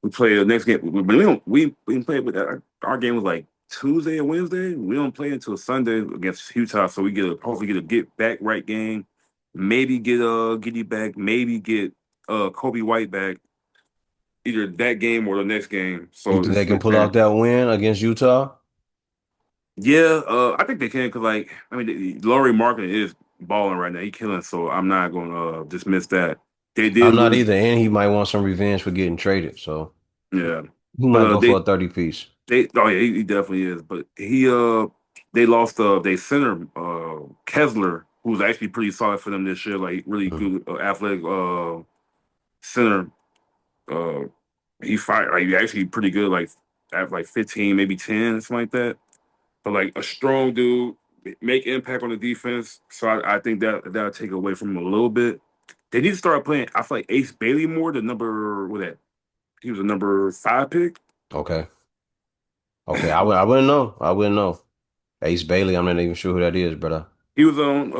Speaker 2: we play the next game. We don't we play with our game was like Tuesday or Wednesday. We don't play until Sunday against Utah, so we hopefully get a get back right game. Maybe get Giddy back. Maybe get Kobe White back. Either that game or the next game.
Speaker 1: You
Speaker 2: So
Speaker 1: think
Speaker 2: it's
Speaker 1: they can
Speaker 2: switch
Speaker 1: pull off
Speaker 2: that.
Speaker 1: that win against Utah?
Speaker 2: Yeah, I think they can because like I mean, Laurie Marketing is balling right now. He killing, so I'm not going to dismiss that. They did
Speaker 1: I'm not
Speaker 2: lose.
Speaker 1: either, and he might want some revenge for getting traded, so
Speaker 2: Yeah,
Speaker 1: he
Speaker 2: but
Speaker 1: might go for a 30 piece.
Speaker 2: oh yeah, he definitely is. But they lost they center Kessler, who's actually pretty solid for them this year. Like really good athletic center. Uh, he fight like he actually pretty good. Like at like 15, maybe 10, something like that. But like a strong dude, make impact on the defense. So I think that'll take away from him a little bit. They need to start playing. I feel like Ace Bailey more, the number what that He was a number five pick.
Speaker 1: Okay. Okay. I wouldn't know. I wouldn't know. Ace Bailey, I'm not even sure who that is, brother.
Speaker 2: He was on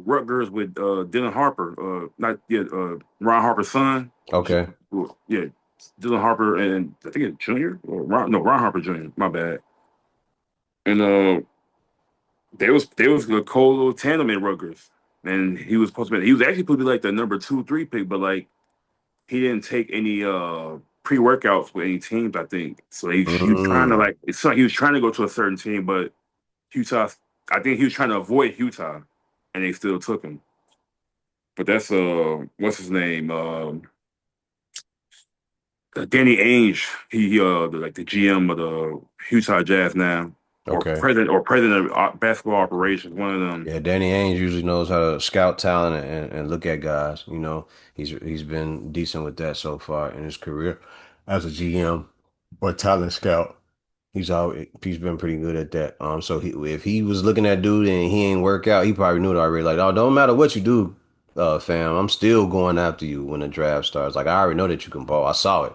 Speaker 2: Rutgers with Dylan Harper, not yeah, Ron Harper's son.
Speaker 1: Okay.
Speaker 2: Yeah, Dylan Harper and I think it's Junior or Ron, no Ron Harper Junior. My bad. And they was a cold little tandem in Rutgers, and he was actually supposed to be like the number two three pick, but like he didn't take any pre workouts with any teams. I think so. He was trying to
Speaker 1: Mm.
Speaker 2: like it's like he was trying to go to a certain team, but Utah. I think he was trying to avoid Utah, and they still took him. But that's what's his name? Danny Ainge. Like the GM of the Utah Jazz now,
Speaker 1: Okay.
Speaker 2: or president of basketball operations. One of them.
Speaker 1: Yeah, Danny Ainge usually knows how to scout talent and look at guys. You know, he's been decent with that so far in his career as a GM or talent scout. He's been pretty good at that. So if he was looking at dude and he ain't work out, he probably knew it already. Like, oh, don't matter what you do, fam, I'm still going after you when the draft starts. Like, I already know that you can ball. I saw it.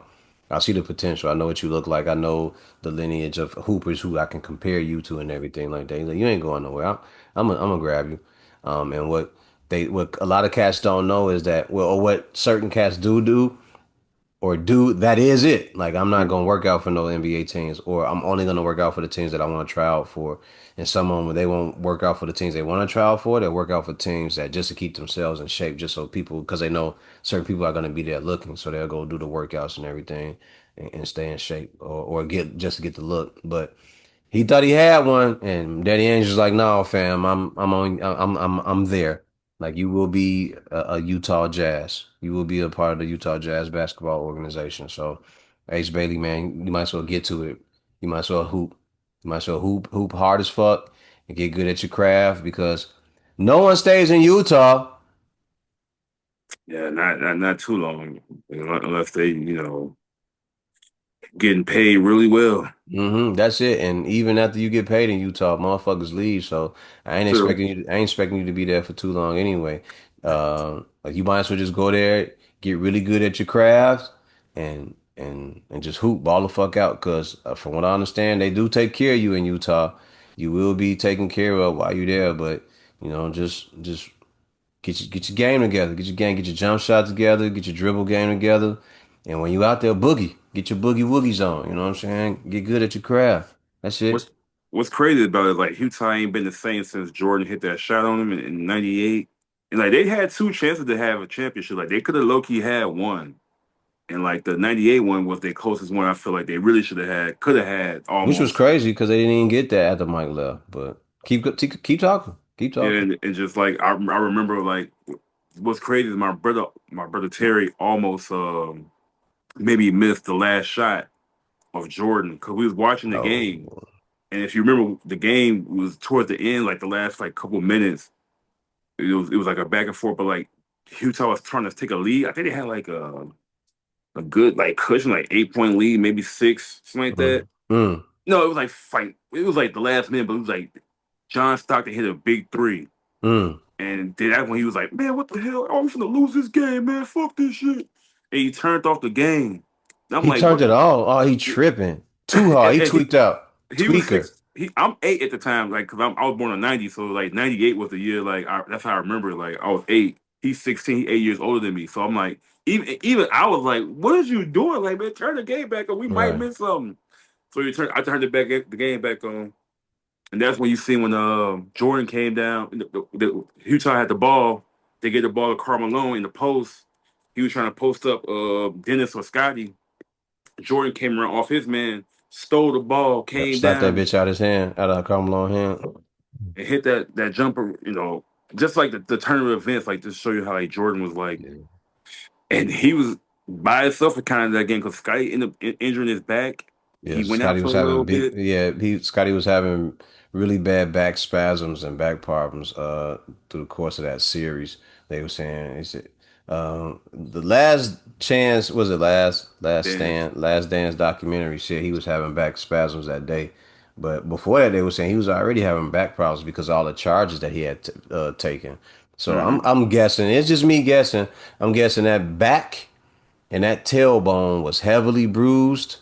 Speaker 1: I see the potential. I know what you look like. I know the lineage of hoopers who I can compare you to and everything like that. He's like, you ain't going nowhere. I'm gonna grab you. And what a lot of cats don't know is that well, or what certain cats do or do that is it. Like I'm not gonna work out for no NBA teams, or I'm only gonna work out for the teams that I want to try out for. And some of them they won't work out for the teams they want to try out for. They'll work out for teams that just to keep themselves in shape, just so people because they know certain people are gonna be there looking, so they'll go do the workouts and everything and stay in shape or get just to get the look. But he thought he had one, and Daddy Ainge was like, "No, fam, I'm there. Like you will be a Utah Jazz. You will be a part of the Utah Jazz basketball organization." So, Ace Bailey, man, you might as well get to it. You might as well hoop. You might as well hoop hard as fuck and get good at your craft because no one stays in Utah.
Speaker 2: Yeah, not too long, unless they getting paid really well.
Speaker 1: That's it. And even after you get paid in Utah, motherfuckers leave. So
Speaker 2: True.
Speaker 1: I ain't expecting you to be there for too long anyway. Like you might as well just go there, get really good at your craft, and just hoop, ball the fuck out. Cause from what I understand, they do take care of you in Utah. You will be taken care of while you're there, but just get your game together, get your jump shot together, get your dribble game together, and when you out there, boogie, get your boogie woogies on. You know what I'm saying? Get good at your craft. That's it.
Speaker 2: What's what's crazy about it, is, like Utah ain't been the same since Jordan hit that shot on him in '98. And like they had two chances to have a championship. Like they could have low key had one. And like the '98 one was their closest one I feel like they really should have had, could have had
Speaker 1: Which was
Speaker 2: almost.
Speaker 1: crazy because they didn't even get that after Mike left. But keep talking, keep
Speaker 2: Yeah,
Speaker 1: talking.
Speaker 2: and just like I remember like what's crazy is my brother Terry almost maybe missed the last shot of Jordan because we was watching the game.
Speaker 1: Oh,
Speaker 2: And if you remember, the game was towards the end, like the last like couple minutes. It was like a back and forth, but like Utah was trying to take a lead. I think they had like a good like cushion, like 8 point lead, maybe six, something like that.
Speaker 1: mm.
Speaker 2: No, it was like fight. It was like the last minute, but it was like John Stockton hit a big three,
Speaker 1: Mm.
Speaker 2: and then that when he was like, "Man, what the hell? I'm gonna lose this game, man. Fuck this shit." And he turned off the game. And I'm
Speaker 1: He
Speaker 2: like,
Speaker 1: turned
Speaker 2: "What?"
Speaker 1: it all. Oh, he tripping too hard. He
Speaker 2: And
Speaker 1: tweaked out.
Speaker 2: he was
Speaker 1: Tweaker.
Speaker 2: six. I'm eight at the time, like because I was born in '90, so like '98 was the year. Like that's how I remember it. Like I was eight. He's 16. He's 8 years older than me. So I'm like, even I was like, "What is you doing? Like, man, turn the game back on. We might
Speaker 1: Right.
Speaker 2: miss something." So I turned the game back on, and that's when you see when Jordan came down. The Utah had the ball. They get the ball to Carmelo in the post. He was trying to post up Dennis or Scotty. Jordan came around off his man, stole the ball,
Speaker 1: Yep.
Speaker 2: came
Speaker 1: Slap that
Speaker 2: down,
Speaker 1: bitch out his hand, out of Carmelo hand.
Speaker 2: and hit that jumper. Just like the tournament events, like to show you how like Jordan was like,
Speaker 1: Yeah.
Speaker 2: and he was by himself for kind of that game because Scotty ended up injuring his back. He
Speaker 1: Yeah,
Speaker 2: went out
Speaker 1: Scotty
Speaker 2: for
Speaker 1: was
Speaker 2: a little
Speaker 1: having big.
Speaker 2: bit.
Speaker 1: Yeah, he Scotty was having really bad back spasms and back problems through the course of that series. They were saying is it the last chance was it
Speaker 2: Dance.
Speaker 1: last dance documentary said he was having back spasms that day, but before that they were saying he was already having back problems because of all the charges that he had taken. So
Speaker 2: Hmm.
Speaker 1: I'm guessing it's just me guessing. I'm guessing that back and that tailbone was heavily bruised,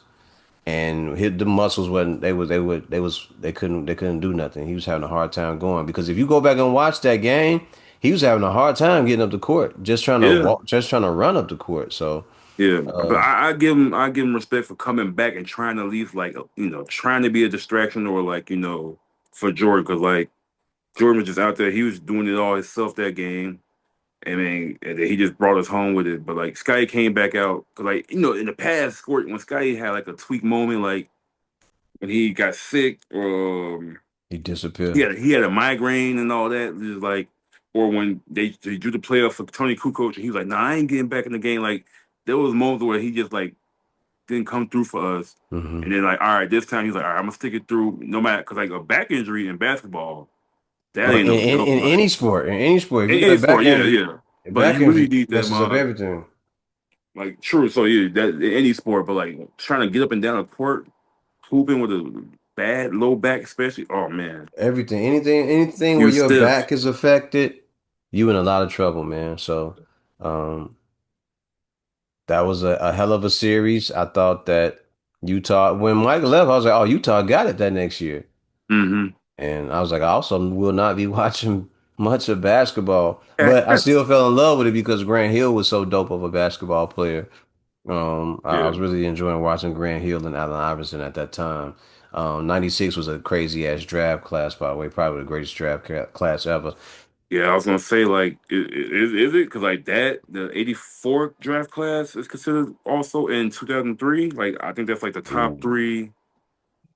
Speaker 1: and hit the muscles wasn't they couldn't do nothing. He was having a hard time going because if you go back and watch that game, he was having a hard time getting up the court, just trying to
Speaker 2: Yeah,
Speaker 1: walk, just trying to run up the court. So,
Speaker 2: yeah. But
Speaker 1: uh,
Speaker 2: I give him respect for coming back and trying to at least like trying to be a distraction or like for Jordan because like Jordan was just out there. He was doing it all himself that game. I mean, and then he just brought us home with it. But like Scotty came back out because like in the past, when Scotty had like a tweak moment, like when he got sick,
Speaker 1: he disappeared.
Speaker 2: he had a migraine and all that. Just like, or when they drew the playoff for Tony Kukoc, and he was like, "Nah, I ain't getting back in the game." Like there was moments where he just like didn't come through for us. And
Speaker 1: Hmm.
Speaker 2: then like, all right, this time he's like, all right, I'm gonna stick it through no matter because like a back injury in basketball, that
Speaker 1: Well,
Speaker 2: ain't no joke. Like
Speaker 1: in any sport, if you
Speaker 2: in
Speaker 1: get
Speaker 2: any
Speaker 1: a back
Speaker 2: sport, yeah,
Speaker 1: injury,
Speaker 2: yeah.
Speaker 1: a
Speaker 2: But
Speaker 1: back
Speaker 2: you really
Speaker 1: injury
Speaker 2: need that
Speaker 1: messes up everything.
Speaker 2: like true. So yeah, that in any sport, but like trying to get up and down a court, hooping with a bad low back, especially. Oh man,
Speaker 1: Everything, anything where
Speaker 2: you're
Speaker 1: your
Speaker 2: stiff.
Speaker 1: back is affected, you in a lot of trouble, man. So, um, that was a hell of a series. I thought that Utah, when Mike left, I was like, oh, Utah got it that next year.
Speaker 2: Hmm.
Speaker 1: And I was like, I also will not be watching much of basketball, but I still fell in love with it because Grant Hill was so dope of a basketball player. I
Speaker 2: Yeah,
Speaker 1: was really enjoying watching Grant Hill and Allen Iverson at that time. 96 was a crazy ass draft class, by the way, probably the greatest class ever.
Speaker 2: yeah. I was gonna say like, is it because like that the '84 draft class is considered also in 2003? Like I think that's like the top
Speaker 1: Ooh,
Speaker 2: three,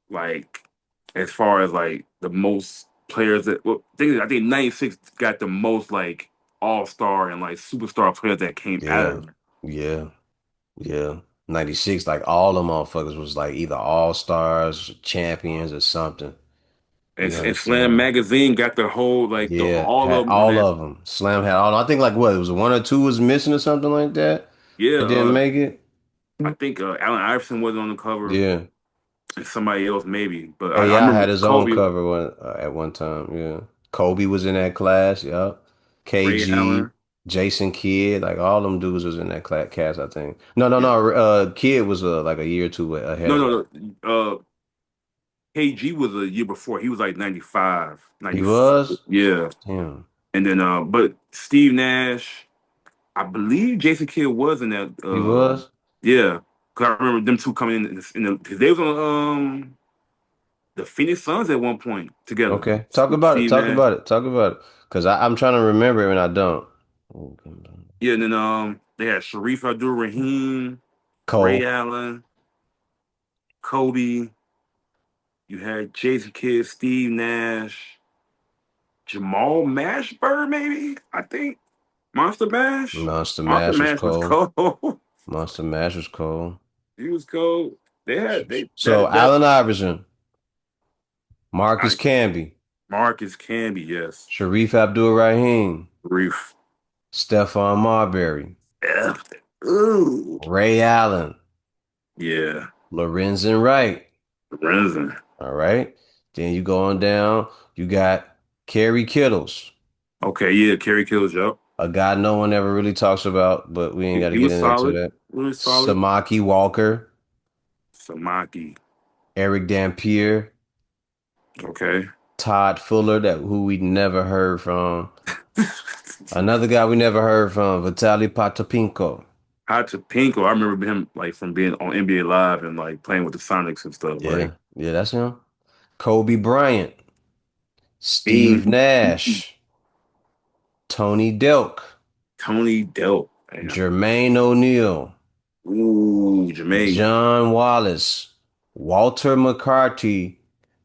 Speaker 2: like as far as like the most players that. Well, I think '96 got the most like all star and like superstar players that came out
Speaker 1: yeah,
Speaker 2: of it.
Speaker 1: yeah, yeah. 96, like all the motherfuckers was like either all stars, champions, or something. You
Speaker 2: And Slam
Speaker 1: understand?
Speaker 2: Magazine got the whole like the
Speaker 1: Yeah,
Speaker 2: all
Speaker 1: had
Speaker 2: of them on
Speaker 1: all
Speaker 2: that.
Speaker 1: of them. Slam had all. I think like what it was one or two was missing or something like that.
Speaker 2: Yeah,
Speaker 1: It didn't make it.
Speaker 2: I think Allen Iverson was on the cover
Speaker 1: Yeah,
Speaker 2: and somebody else maybe, but I
Speaker 1: AI
Speaker 2: remember
Speaker 1: had his own
Speaker 2: Kobe,
Speaker 1: cover at one time. Yeah, Kobe was in that class. Yep.
Speaker 2: Ray
Speaker 1: KG,
Speaker 2: Allen.
Speaker 1: Jason Kidd, like all them dudes was in that cast. I think. No, no,
Speaker 2: Yeah,
Speaker 1: no. Kidd was like a year or two ahead
Speaker 2: no,
Speaker 1: of that.
Speaker 2: no, no. KG was a year before. He was like 95,
Speaker 1: He
Speaker 2: 94.
Speaker 1: was.
Speaker 2: Yeah,
Speaker 1: Damn.
Speaker 2: and then but Steve Nash, I believe Jason Kidd was in that.
Speaker 1: He was.
Speaker 2: Yeah, because I remember them two coming in the. 'Cause they was on the Phoenix Suns at one point together.
Speaker 1: Okay. Talk about it.
Speaker 2: Steve
Speaker 1: Talk
Speaker 2: Nash.
Speaker 1: about it. Talk about it. Because I'm trying to remember it and I don't.
Speaker 2: Yeah, and then they had Sharif Abdul-Rahim, Ray
Speaker 1: Cole.
Speaker 2: Allen, Kobe. You had Jason Kidd, Steve Nash, Jamal Mashburn, maybe I think Monster Mash.
Speaker 1: Monster
Speaker 2: Monster
Speaker 1: Mash was
Speaker 2: Mash was
Speaker 1: cold.
Speaker 2: cold.
Speaker 1: Monster Mash was cold.
Speaker 2: He was cold. They had they
Speaker 1: So
Speaker 2: that
Speaker 1: Allen Iverson, Marcus
Speaker 2: I,
Speaker 1: Camby,
Speaker 2: Marcus Camby, yes.
Speaker 1: Sharif Abdul-Rahim,
Speaker 2: Reef.
Speaker 1: Stephon Marbury,
Speaker 2: F. Ooh.
Speaker 1: Ray Allen,
Speaker 2: Yeah.
Speaker 1: Lorenzen Wright.
Speaker 2: Renzen.
Speaker 1: All right. Then you go on down. You got Kerry Kittles,
Speaker 2: Okay, yeah, Kerry Kills, up.
Speaker 1: a guy no one ever really talks about, but we ain't got to
Speaker 2: He
Speaker 1: get
Speaker 2: was
Speaker 1: into
Speaker 2: solid.
Speaker 1: that.
Speaker 2: Really solid.
Speaker 1: Samaki Walker,
Speaker 2: Samaki.
Speaker 1: Eric Dampier,
Speaker 2: Okay.
Speaker 1: Todd Fuller, that who we never heard from. Another guy we never heard from, Vitaly Potapinko.
Speaker 2: Hot to Pinko. I remember him like from being on NBA Live and like playing with the Sonics and stuff. Like
Speaker 1: Yeah, yeah, that's him. Kobe Bryant, Steve
Speaker 2: Bean,
Speaker 1: Nash, Tony Delk,
Speaker 2: Tony Delp. Man.
Speaker 1: Jermaine O'Neal,
Speaker 2: Ooh, Jermaine.
Speaker 1: John Wallace, Walter McCarty,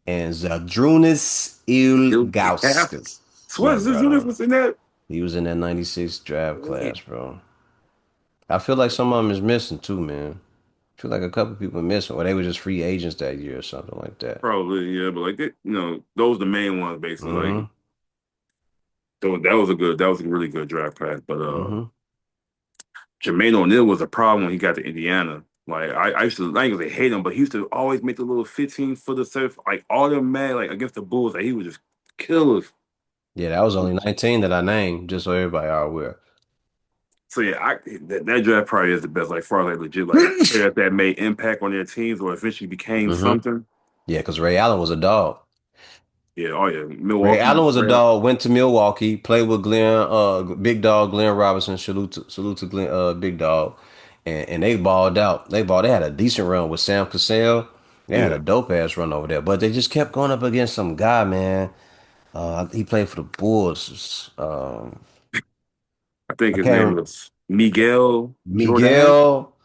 Speaker 1: and Zadrunas
Speaker 2: Still Gas.
Speaker 1: Ilgauskas. My
Speaker 2: Swear Julius
Speaker 1: brother.
Speaker 2: was in that.
Speaker 1: He was in that 96 draft
Speaker 2: Man.
Speaker 1: class, bro. I feel like some of them is missing too, man. I feel like a couple people missing, or they were just free agents that year or something like that.
Speaker 2: Probably, yeah, but like those the main ones basically. Like
Speaker 1: Mm-hmm.
Speaker 2: that was a really good draft class. But
Speaker 1: Mm-hmm.
Speaker 2: Jermaine O'Neal was a problem when he got to Indiana. Like I used to like hate him, but he used to always make the little 15-footer surf like automatic like against the Bulls. Like he was just killers.
Speaker 1: Yeah, that was only 19 that I named, just so everybody are aware.
Speaker 2: So yeah, that draft probably is the best. Like far as like legit like players that made impact on their teams or eventually became
Speaker 1: Hmm.
Speaker 2: something.
Speaker 1: Yeah, because Ray Allen was a dog.
Speaker 2: Yeah, oh yeah,
Speaker 1: Ray
Speaker 2: Milwaukee
Speaker 1: Allen was a
Speaker 2: draft,
Speaker 1: dog. Went to Milwaukee, played with Glenn, Big Dog Glenn Robinson. Salute to Glenn, Big Dog, and they balled out. They balled. They had a decent run with Sam Cassell. They had a
Speaker 2: yeah.
Speaker 1: dope ass run over there, but they just kept going up against some guy, man. He played for the Bulls.
Speaker 2: I think
Speaker 1: I
Speaker 2: his
Speaker 1: can't
Speaker 2: name
Speaker 1: remember.
Speaker 2: was Miguel Jordan,
Speaker 1: Miguel.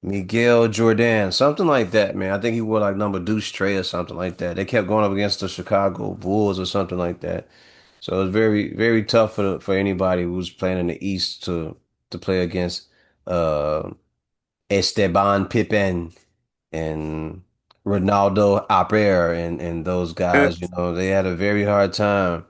Speaker 1: Miguel Jordan, something like that, man. I think he wore like number deuce tray or something like that. They kept going up against the Chicago Bulls or something like that. So it was very, very tough for anybody who was playing in the East to play against uh Esteban Pippen and Ronaldo Aper and those guys. You know, they had a very hard time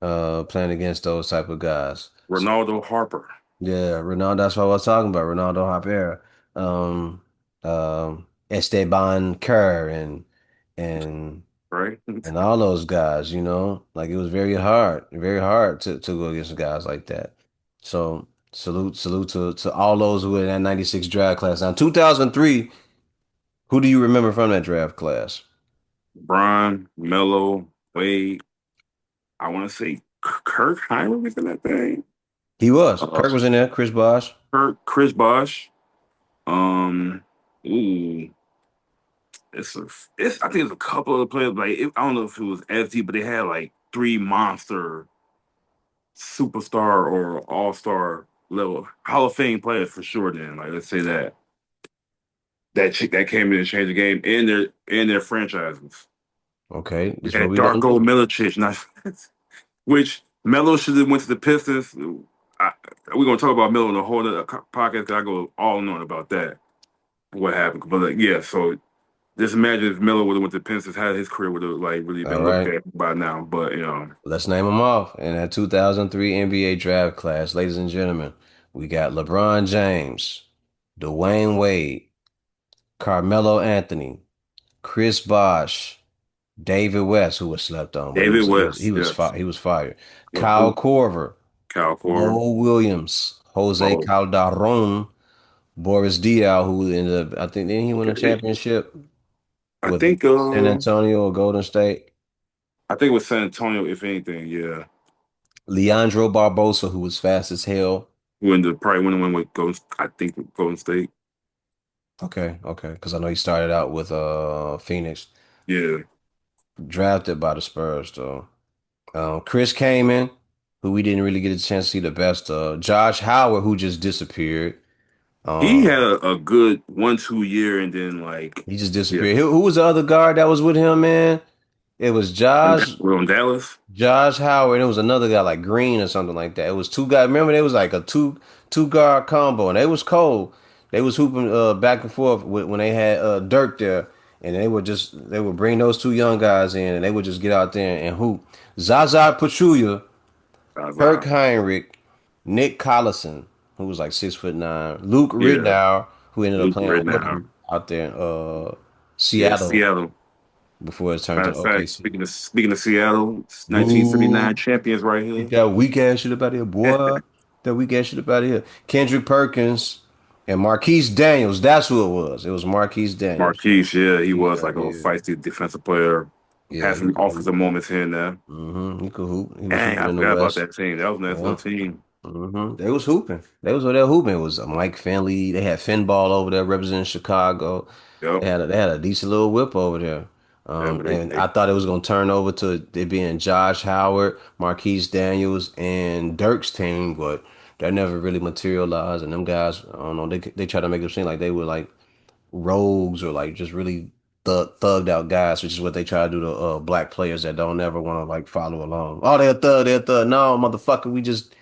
Speaker 1: playing against those type of guys. So
Speaker 2: Ronaldo Harper,
Speaker 1: yeah, Ronaldo, that's what I was talking about. Ronaldo Hopper, um, Esteban Kerr, and
Speaker 2: right?
Speaker 1: and all those guys. You know, like it was very hard to go against guys like that. So salute to all those who were in that '96 draft class. Now, 2003, who do you remember from that draft class?
Speaker 2: Bron, Melo, Wade. I want to say Kirk Heinrich was in that thing.
Speaker 1: He was.
Speaker 2: Uh,
Speaker 1: Kirk was in there. Chris Bosh.
Speaker 2: Kirk, Chris Bosh. Um, ooh, it's a, it's. I think it's a couple of players. Like I don't know if it was FT, but they had like three monster superstar or all star level Hall of Fame players for sure. Then, like let's say that chick that came in and changed the game in their franchises.
Speaker 1: Okay,
Speaker 2: We
Speaker 1: this is what
Speaker 2: had
Speaker 1: we gonna
Speaker 2: Darko
Speaker 1: do.
Speaker 2: Milicic, not which Melo should have went to the Pistons. I, we're gonna talk about Melo in a whole other podcast. 'Cause I go all and on about that. What happened? But like, yeah, so just imagine if Melo would have went to the Pistons, how his career would have like really
Speaker 1: All
Speaker 2: been looked
Speaker 1: right.
Speaker 2: at by now. But
Speaker 1: Let's name them off. In that 2003 NBA draft class, ladies and gentlemen, we got LeBron James, Dwayne Wade, Carmelo Anthony, Chris Bosh, David West, who was slept on, but
Speaker 2: David West, yes,
Speaker 1: he was fired.
Speaker 2: yeah,
Speaker 1: Kyle Korver,
Speaker 2: Kyle Korver,
Speaker 1: Mo Williams, Jose
Speaker 2: Mo.
Speaker 1: Calderon, Boris Diaw, who ended up, I think, didn't he win a
Speaker 2: Okay.
Speaker 1: championship
Speaker 2: I
Speaker 1: with
Speaker 2: think
Speaker 1: San Antonio or Golden State?
Speaker 2: I think it was San Antonio, if anything, yeah.
Speaker 1: Leandro Barbosa, who was fast as hell.
Speaker 2: Who ended up probably win with Golden, I think with Golden State.
Speaker 1: Okay, okay. Because I know he started out with Phoenix,
Speaker 2: Yeah.
Speaker 1: drafted by the Spurs though. Chris Kaman, who we didn't really get a chance to see the best of. Josh Howard, who just disappeared.
Speaker 2: He had
Speaker 1: Um,
Speaker 2: a good 1 2 year and then like
Speaker 1: he just
Speaker 2: yeah.
Speaker 1: disappeared. Who was the other guard that was with him, man? It was
Speaker 2: We're on Dallas.
Speaker 1: Josh Howard, and it was another guy like Green or something like that. It was two guys. Remember, they was like a two guard combo, and they was cold. They was hooping back and forth when they had Dirk there, and they would bring those two young guys in, and they would just get out there and hoop. Zaza Pachulia, Kirk
Speaker 2: Zaza.
Speaker 1: Heinrich, Nick Collison, who was like 6'9", Luke
Speaker 2: Yeah.
Speaker 1: Ridnour, who ended up
Speaker 2: Luke
Speaker 1: playing
Speaker 2: right
Speaker 1: with
Speaker 2: now.
Speaker 1: him out there in
Speaker 2: Yeah,
Speaker 1: Seattle
Speaker 2: Seattle.
Speaker 1: before it turned
Speaker 2: Matter
Speaker 1: to
Speaker 2: of fact,
Speaker 1: OKC.
Speaker 2: speaking of Seattle, it's
Speaker 1: Boo.
Speaker 2: 1979 champions right
Speaker 1: Get
Speaker 2: here.
Speaker 1: that weak ass shit up out of here, boy. That weak ass shit up out of here. Kendrick Perkins and Marquise Daniels. That's who it was. It was Marquise Daniels.
Speaker 2: Marquise, yeah, he was
Speaker 1: Yeah,
Speaker 2: like a
Speaker 1: yeah.
Speaker 2: feisty defensive player.
Speaker 1: Yeah,
Speaker 2: Had
Speaker 1: he
Speaker 2: some
Speaker 1: could hoop.
Speaker 2: offensive moments here and there.
Speaker 1: He could hoop. He was
Speaker 2: Dang,
Speaker 1: hooping
Speaker 2: I
Speaker 1: in the
Speaker 2: forgot about
Speaker 1: West.
Speaker 2: that team. That was a nice little
Speaker 1: Yeah.
Speaker 2: team.
Speaker 1: They was hooping. They was over there hooping. It was Mike Finley. They had Finball over there representing Chicago.
Speaker 2: Yep.
Speaker 1: They had a decent little whip over there.
Speaker 2: Yeah, but
Speaker 1: And I thought it was gonna turn over to it being Josh Howard, Marquise Daniels, and Dirk's team, but that never really materialized. And them guys, I don't know, they try to make it seem like they were like rogues or like just really thugged out guys, which is what they try to do to black players that don't ever want to like follow along. Oh, they're a thug, they're a thug. No, motherfucker, we just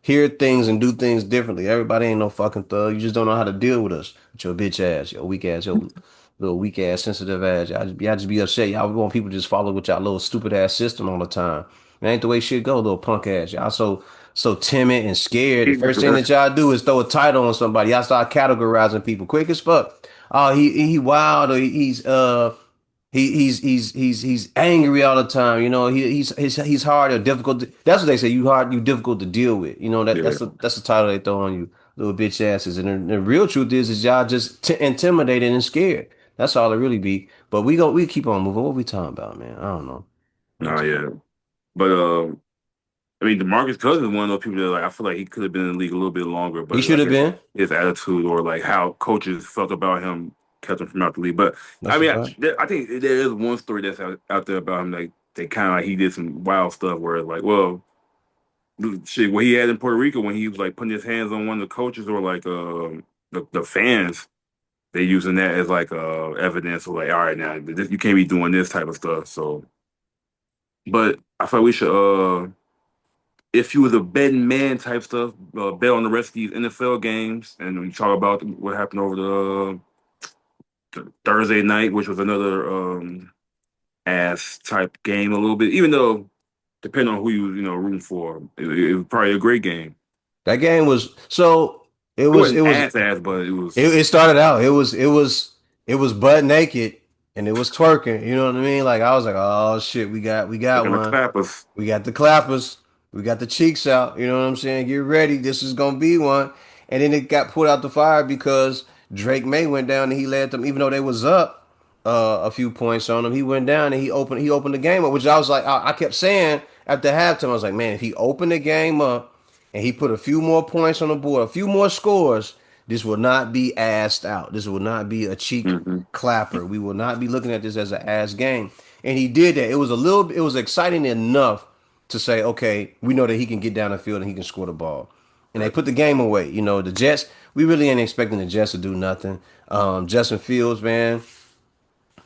Speaker 1: hear things and do things differently. Everybody ain't no fucking thug. You just don't know how to deal with us, with your bitch ass, your weak ass, your little weak ass, sensitive ass. Y'all just be upset. Y'all want people to just follow with y'all little stupid ass system all the time. It ain't the way shit go, little punk ass. Y'all so timid and scared. The first thing that y'all do is throw a title on somebody. Y'all start categorizing people quick as fuck. Oh, he wild or He's angry all the time. You know, he's hard or difficult. That's what they say. You difficult to deal with. You know
Speaker 2: Yeah.
Speaker 1: that's the title they throw on you, little bitch asses. And the real truth is y'all just intimidated and scared. That's all it really be. But we keep on moving. What we talking about, man? I don't know. What we
Speaker 2: Nah,
Speaker 1: talking
Speaker 2: yeah. But I mean, DeMarcus Cousins is one of those people that like I feel like he could have been in the league a little bit longer,
Speaker 1: He
Speaker 2: but I
Speaker 1: should have
Speaker 2: guess
Speaker 1: been.
Speaker 2: his attitude or like how coaches felt about him kept him from out the league. But I
Speaker 1: That's a
Speaker 2: mean,
Speaker 1: fact.
Speaker 2: I think there is one story that's out there about him like they kind of like he did some wild stuff where it's like, well, shit, what he had in Puerto Rico when he was like putting his hands on one of the coaches or like the fans, they using that as like evidence of like, all right, now this, you can't be doing this type of stuff. So, but I feel like we should if you was a betting man type stuff, bet on the rest of these NFL games, and we talk about what happened over the Thursday night, which was another ass type game a little bit. Even though, depending on who you rooting for, it was probably a great game.
Speaker 1: That game was so it
Speaker 2: It
Speaker 1: was it
Speaker 2: wasn't
Speaker 1: was
Speaker 2: ass, but it was
Speaker 1: it started out. It was butt naked and it was twerking. You know what I mean? Like I was like, oh shit, we got
Speaker 2: looking to
Speaker 1: one.
Speaker 2: clap us.
Speaker 1: We got the clappers. We got the cheeks out. You know what I'm saying? Get ready. This is gonna be one. And then it got put out the fire because Drake May went down and he led them, even though they was up a few points on him. He went down and he opened the game up, which I was like, I kept saying after halftime, I was like, man, if he opened the game up and he put a few more points on the board, a few more scores, this will not be assed out. This will not be a cheek
Speaker 2: Hmm.
Speaker 1: clapper. We will not be looking at this as an ass game. And he did that. It was exciting enough to say, okay, we know that he can get down the field and he can score the ball. And they
Speaker 2: Right.
Speaker 1: put the game away. You know, the Jets, we really ain't expecting the Jets to do nothing. Justin Fields, man,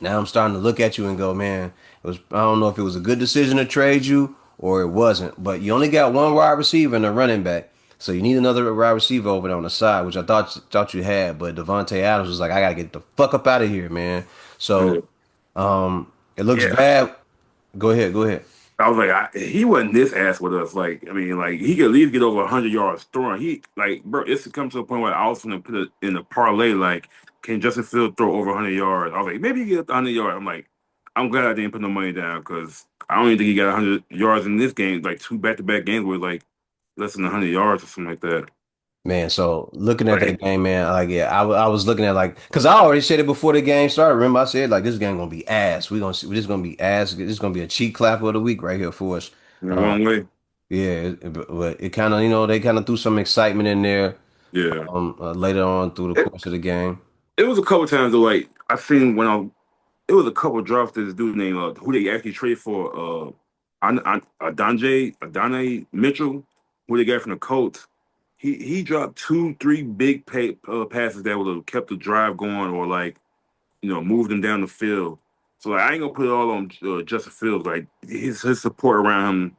Speaker 1: now I'm starting to look at you and go, man, I don't know if it was a good decision to trade you or it wasn't, but you only got one wide receiver and a running back. So you need another wide receiver over there on the side, which I thought you had, but Devontae Adams was like, I gotta get the fuck up out of here, man.
Speaker 2: Yeah.
Speaker 1: So it looks
Speaker 2: Yeah.
Speaker 1: bad. Go ahead, go ahead.
Speaker 2: I was like, he wasn't this ass with us. Like, I mean, like he could at least get over 100 yards throwing. He like, bro, it's come to a point where I was gonna put it in the parlay. Like, can Justin Field throw over 100 yards? I was like, maybe he get 100 yards. I'm like, I'm glad I didn't put no money down because I don't even think he got 100 yards in this game. Like two back-to-back games with like less than 100 yards or something like that.
Speaker 1: Man, so looking at
Speaker 2: But
Speaker 1: that game, man, like yeah, I was looking at like because I already said it before the game started. Remember, I said like this game gonna be ass. We gonna see. This gonna be ass. This is gonna be a cheap clapper of the week right here for us. Uh,
Speaker 2: one way,
Speaker 1: yeah, but it kind of they kind of threw some excitement in there
Speaker 2: yeah.
Speaker 1: later on through the course of the game.
Speaker 2: It was a couple times though, like I seen when it was a couple drops to this dude named who they actually traded for Adonai Mitchell, who they got from the Colts. He dropped two, three big passes that would have kept the drive going or like moved them down the field. So like, I ain't gonna put it all on Justin Fields. Like his support around him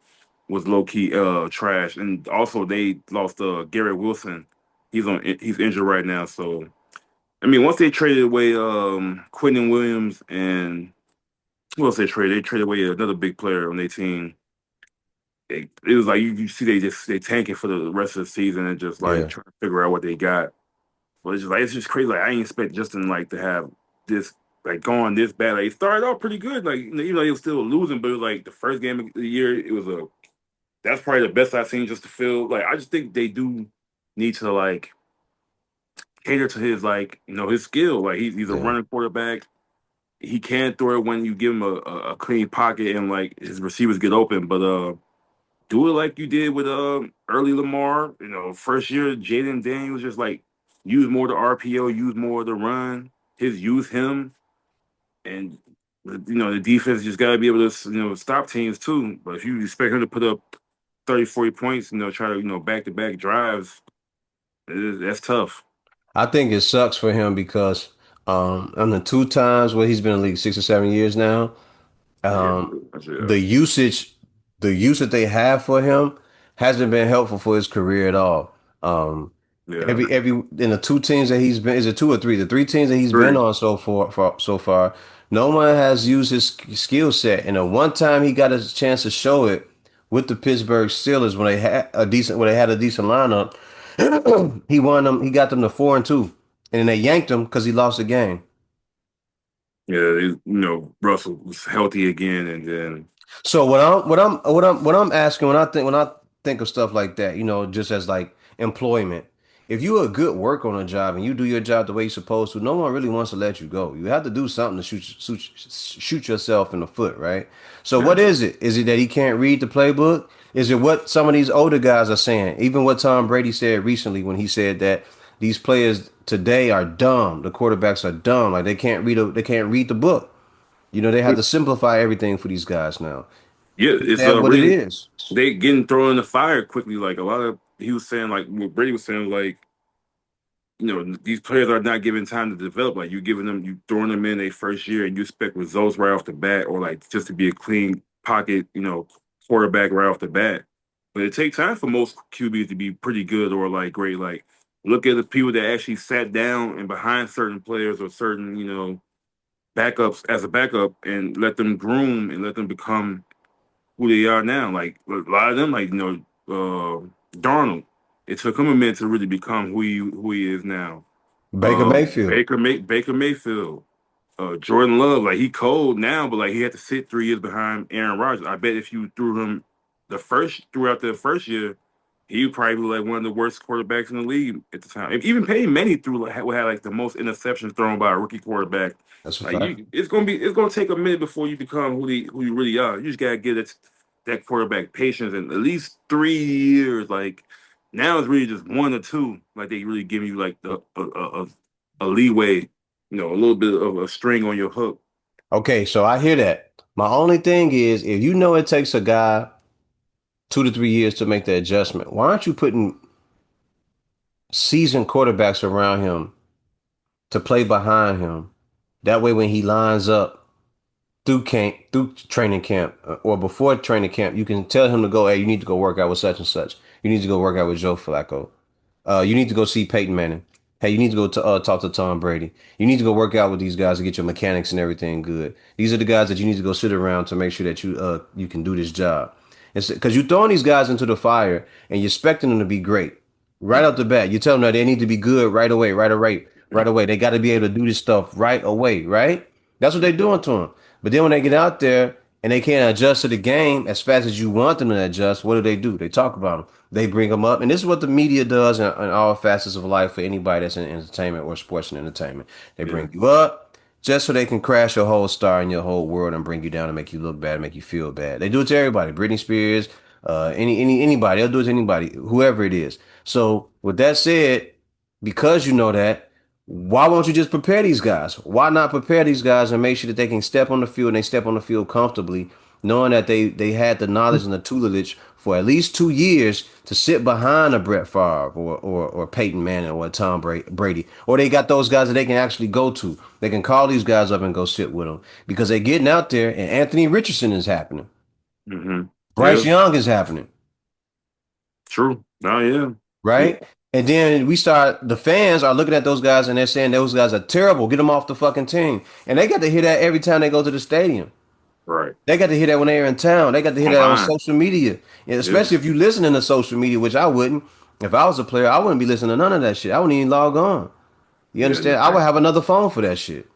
Speaker 2: was low key trash, and also they lost Garrett Wilson. He's injured right now, so. I mean, once they traded away Quentin Williams and who else they traded? They traded away another big player on their team. It was like you see they tanking for the rest of the season and just like
Speaker 1: Yeah,
Speaker 2: trying to figure out what they got. But it's just crazy. Like I ain't expect Justin like to have this like going this bad. Like it started off pretty good. Like even though he was still losing, but it was like the first game of the year, it was a that's probably the best I've seen just to feel like I just think they do need to like cater to his like his skill. Like he's a
Speaker 1: yeah.
Speaker 2: running quarterback. He can throw it when you give him a clean pocket and like his receivers get open. But do it like you did with early Lamar. First year Jaden Daniels just like use more the RPO, use more the run. Use him, and the defense just got to be able to stop teams too. But if you expect him to put up 30, 40 points, try to back to back drives, that's tough.
Speaker 1: I think it sucks for him because on the two times where he's been in the league 6 or 7 years now,
Speaker 2: Yeah,
Speaker 1: um,
Speaker 2: yeah,
Speaker 1: the usage, the use that they have for him hasn't been helpful for his career at all. Um,
Speaker 2: yeah.
Speaker 1: every in the two teams that he's been, is it two or three? The three teams that he's been
Speaker 2: Three.
Speaker 1: on so far, no one has used his skill set. And the one time he got a chance to show it with the Pittsburgh Steelers when they had a decent lineup, he got them to 4-2, and then they yanked him because he lost the game.
Speaker 2: Yeah, Russell was healthy again, and then
Speaker 1: So what I'm asking when I think of stuff like that, you know, just as like employment, if you a good work on a job and you do your job the way you're supposed to, no one really wants to let you go. You have to do something to shoot yourself in the foot, right? So what
Speaker 2: yeah,
Speaker 1: is it? Is it that he can't read the playbook? Is it what some of these older guys are saying? Even what Tom Brady said recently when he said that these players today are dumb, the quarterbacks are dumb, like they can't read the book. You know, they have to simplify everything for these guys now.
Speaker 2: yeah,
Speaker 1: Is
Speaker 2: it's
Speaker 1: that what it
Speaker 2: really
Speaker 1: is?
Speaker 2: they getting thrown in the fire quickly. Like a lot of he was saying, like what Brady was saying, like these players are not given time to develop. Like you throwing them in a first year, and you expect results right off the bat, or like just to be a clean pocket, quarterback right off the bat. But it takes time for most QBs to be pretty good or like great. Like look at the people that actually sat down and behind certain players or certain backups as a backup and let them groom and let them become who they are now. Like a lot of them, like Darnold. It took him a minute to really become who he is now.
Speaker 1: Baker Mayfield.
Speaker 2: Baker Mayfield, Jordan Love, like he cold now, but like he had to sit 3 years behind Aaron Rodgers. I bet if you threw him throughout the first year, he would probably be like one of the worst quarterbacks in the league at the time. Even Peyton Manning threw like would have like the most interceptions thrown by a rookie quarterback.
Speaker 1: That's a
Speaker 2: Like
Speaker 1: fact.
Speaker 2: it's gonna take a minute before you become who you really are. You just gotta give that quarterback patience and at least 3 years. Like now it's really just 1 or 2. Like they really give you like a leeway, a little bit of a string on your hook.
Speaker 1: Okay, so I hear that. My only thing is, if you know it takes a guy 2 to 3 years to make the adjustment, why aren't you putting seasoned quarterbacks around him to play behind him? That way, when he lines up through training camp or before training camp, you can tell him to go. Hey, you need to go work out with such and such. You need to go work out with Joe Flacco. You need to go see Peyton Manning. Hey, you need to go to talk to Tom Brady. You need to go work out with these guys to get your mechanics and everything good. These are the guys that you need to go sit around to make sure that you can do this job. It's because you're throwing these guys into the fire and you're expecting them to be great right out the bat. You tell them that they need to be good right away, right away, right away. They got to be able to do this stuff right away, right? That's what they're doing to them. But then when they get out there and they can't adjust to the game as fast as you want them to adjust, what do? They talk about them. They bring them up. And this is what the media does in all facets of life for anybody that's in entertainment or sports and entertainment. They
Speaker 2: Yeah,
Speaker 1: bring you up just so they can crash your whole star in your whole world and bring you down and make you look bad, make you feel bad. They do it to everybody. Britney Spears, anybody. They'll do it to anybody, whoever it is. So with that said, because you know that, why won't you just prepare these guys? Why not prepare these guys and make sure that they can step on the field and they step on the field comfortably, knowing that they had the knowledge and the tutelage for at least 2 years to sit behind a Brett Favre or Peyton Manning or Tom Brady, or they got those guys that they can actually go to. They can call these guys up and go sit with them because they're getting out there. And Anthony Richardson is happening. Bryce
Speaker 2: yeah,
Speaker 1: Young is happening,
Speaker 2: true. Oh yeah, yeah,
Speaker 1: right? And then the fans are looking at those guys and they're saying those guys are terrible. Get them off the fucking team. And they got to hear that every time they go to the stadium.
Speaker 2: right.
Speaker 1: They got to hear that when they're in town. They got to hear that on
Speaker 2: Online.
Speaker 1: social media. And
Speaker 2: Yeah,
Speaker 1: especially if you listening to social media, which I wouldn't. If I was a player, I wouldn't be listening to none of that shit. I wouldn't even log on. You
Speaker 2: yeah,
Speaker 1: understand? I would have another phone for that shit.